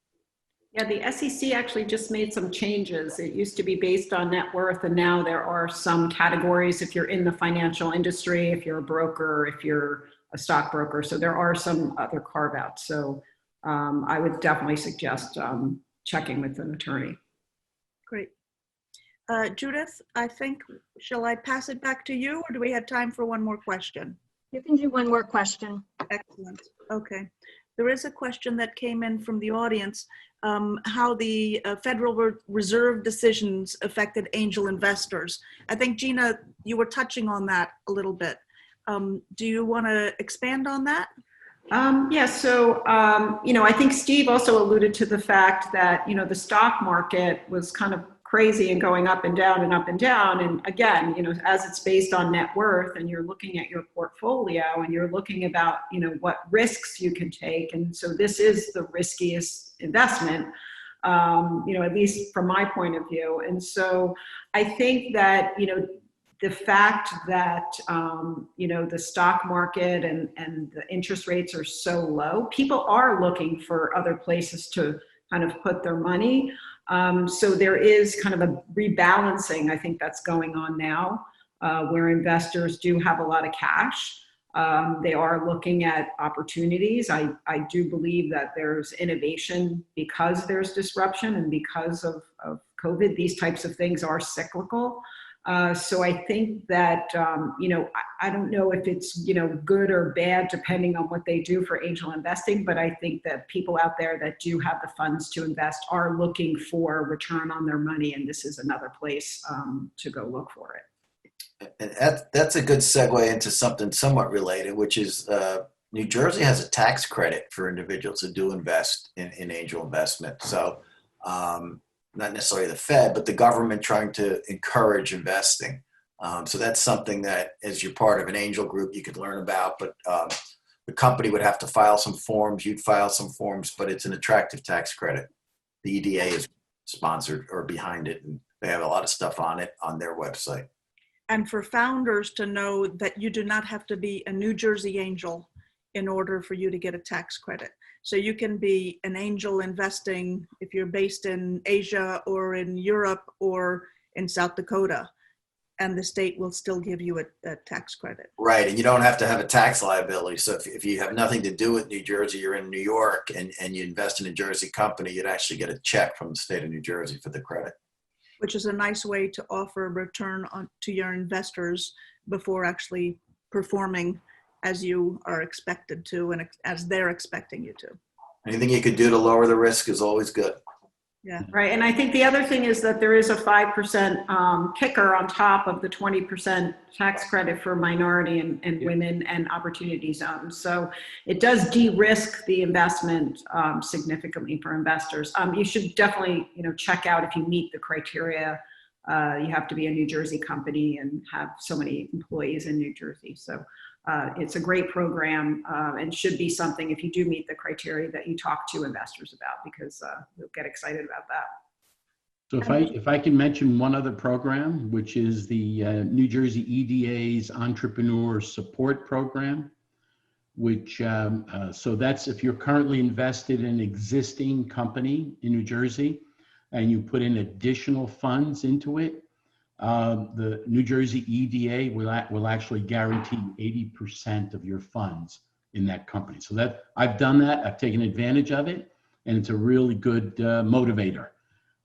Yeah, the SEC actually just made some changes. It used to be based on net worth, and now there are some categories if you're in the financial industry, if you're a broker, if you're a stockbroker. So there are some other carve-outs. So I would definitely suggest checking with an attorney. Great. Judith, I think, shall I pass it back to you, or do we have time for one more question? You can do one more question. Excellent. Okay. There is a question that came in from the audience, how the Federal Reserve decisions affected angel investors. I think, Gina, you were touching on that a little bit. Do you want to expand on that? Yeah, so, I think Steve also alluded to the fact that, the stock market was kind of crazy and going up and down and up and down. And again, as it's based on net worth and you're looking at your portfolio and you're looking about, what risks you can take. And so this is the riskiest investment, at least from my point of view. And so I think that, the fact that, the stock market and the interest rates are so low, people are looking for other places to kind of put their money. So there is kind of a rebalancing, I think, that's going on now, where investors do have a lot of cash. They are looking at opportunities. I do believe that there's innovation because there's disruption and because of COVID. These types of things are cyclical. So I think that, I don't know if it's, good or bad, depending on what they do for angel investing, but I think that people out there that do have the funds to invest are looking for return on their money. And this is another place to go look for it. And that's a good segue into something somewhat related, which is New Jersey has a tax credit for individuals who do invest in angel investment. So not necessarily the Fed, but the government trying to encourage investing. So that's something that as you're part of an angel group, you could learn about, but the company would have to file some forms, you'd file some forms, but it's an attractive tax credit. The EDA is sponsored or behind it, and they have a lot of stuff on it on their website. And for founders to know that you do not have to be a New Jersey angel in order for you to get a tax credit. So you can be an angel investing if you're based in Asia or in Europe or in South Dakota, and the state will still give you a tax credit. Right, and you don't have to have a tax liability. So if you have nothing to do with New Jersey, you're in New York and you invest in a Jersey company, you'd actually get a check from the state of New Jersey for the credit. Which is a nice way to offer a return to your investors before actually performing as you are expected to and as they're expecting you to. Anything you could do to lower the risk is always good. Yeah. Right. And I think the other thing is that there is a 5% kicker on top of the 20% tax credit for minority and women and opportunity zones. So it does de-risk the investment significantly for investors. You should definitely, check out if you meet the criteria. You have to be a New Jersey company and have so many employees in New Jersey. So it's a great program and should be something, if you do meet the criteria, that you talk to investors about, because they'll get excited about that. So if I can mention one other program, which is the New Jersey EDA's Entrepreneur Support Program, which so that's if you're currently invested in an existing company in New Jersey and you put in additional funds into it, the New Jersey EDA will actually guarantee 80% of your funds in that company. So that I've done that, I've taken advantage of it, and it's a really good motivator.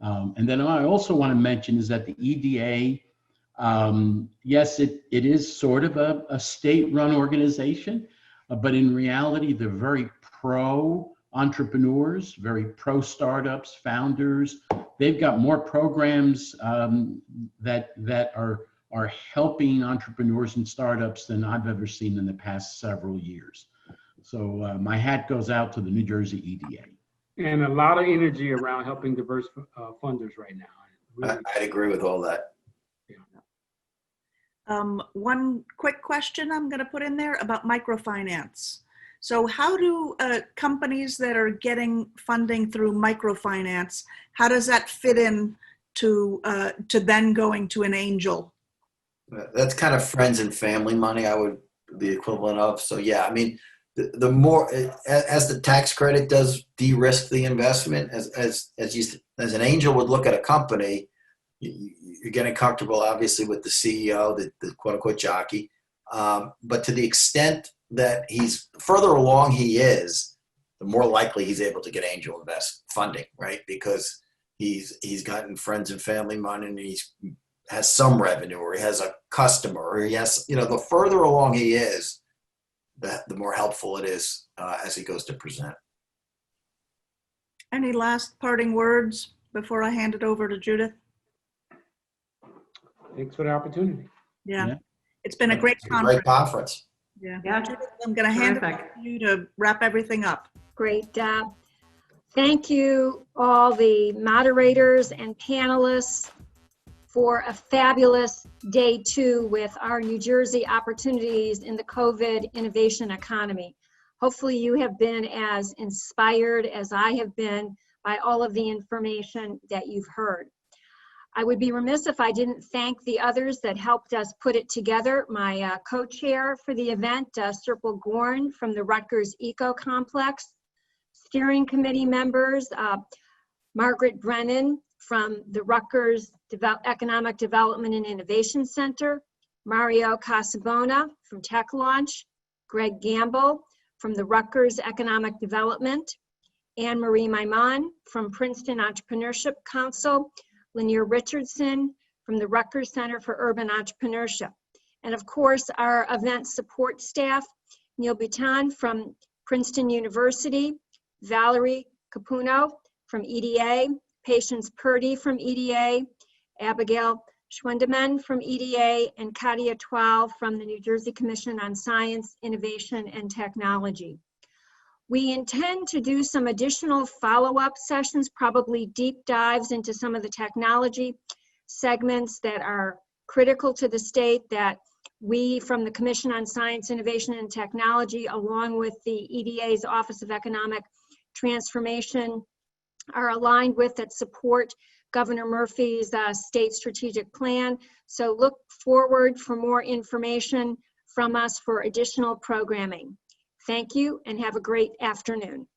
And then I also want to mention is that the EDA, yes, it is sort of a state-run organization, but in reality, they're very pro entrepreneurs, very pro startups, founders. They've got more programs that are helping entrepreneurs and startups than I've ever seen in the past several years. So my hat goes out to the New Jersey EDA. And a lot of energy around helping diverse funders right now. Really. I'd agree with all that. One quick question I'm going to put in there about microfinance. So how do companies that are getting funding through microfinance, how does that fit in to then going to an angel? That's kind of friends and family money, I would the equivalent of. So yeah, I mean, the more as the tax credit does de-risk the investment, as an angel would look at a company, you're getting comfortable obviously with the CEO, the quote unquote jockey, but to the extent that he's further along he is, the more likely he's able to get angel invest funding, right? Because he's gotten friends and family money and he has some revenue, or he has a customer, or he has, the further along he is, the more helpful it is as he goes to present. Any last parting words before I hand it over to Judith? Thanks for the opportunity. Yeah. It's been a great conference. Great conference. Yeah. Judith, I'm going to hand it back to you to wrap everything up. Great. Thank you, all the moderators and panelists, for a fabulous day 2 with our New Jersey opportunities in the COVID innovation economy. Hopefully you have been as inspired as I have been by all of the information that you've heard. I would be remiss if I didn't thank the others that helped us put it together. My co-chair for the event, Serpil Gorn from the Rutgers Eco Complex, steering committee members, Margaret Brennan from the Rutgers Economic Development and Innovation Center, Mario Casabona from Tech Launch, Greg Gamble from the Rutgers Economic Development, Anne Marie Maimon from Princeton Entrepreneurship Council, Lanier Richardson from the Rutgers Center for Urban Entrepreneurship. And of course, our event support staff, Neil Butan from Princeton University, Valerie Capuno from EDA, Patience Purdy from EDA, Abigail Schwendeman from EDA, and Katia Twal from the New Jersey Commission on Science, Innovation, and Technology. We intend to do some additional follow-up sessions, probably deep dives into some of the technology segments that are critical to the state that we from the Commission on Science, Innovation, and Technology, along with the EDA's Office of Economic Transformation, are aligned with, that support Governor Murphy's state strategic plan. So look forward for more information from us for additional programming. Thank you and have a great afternoon.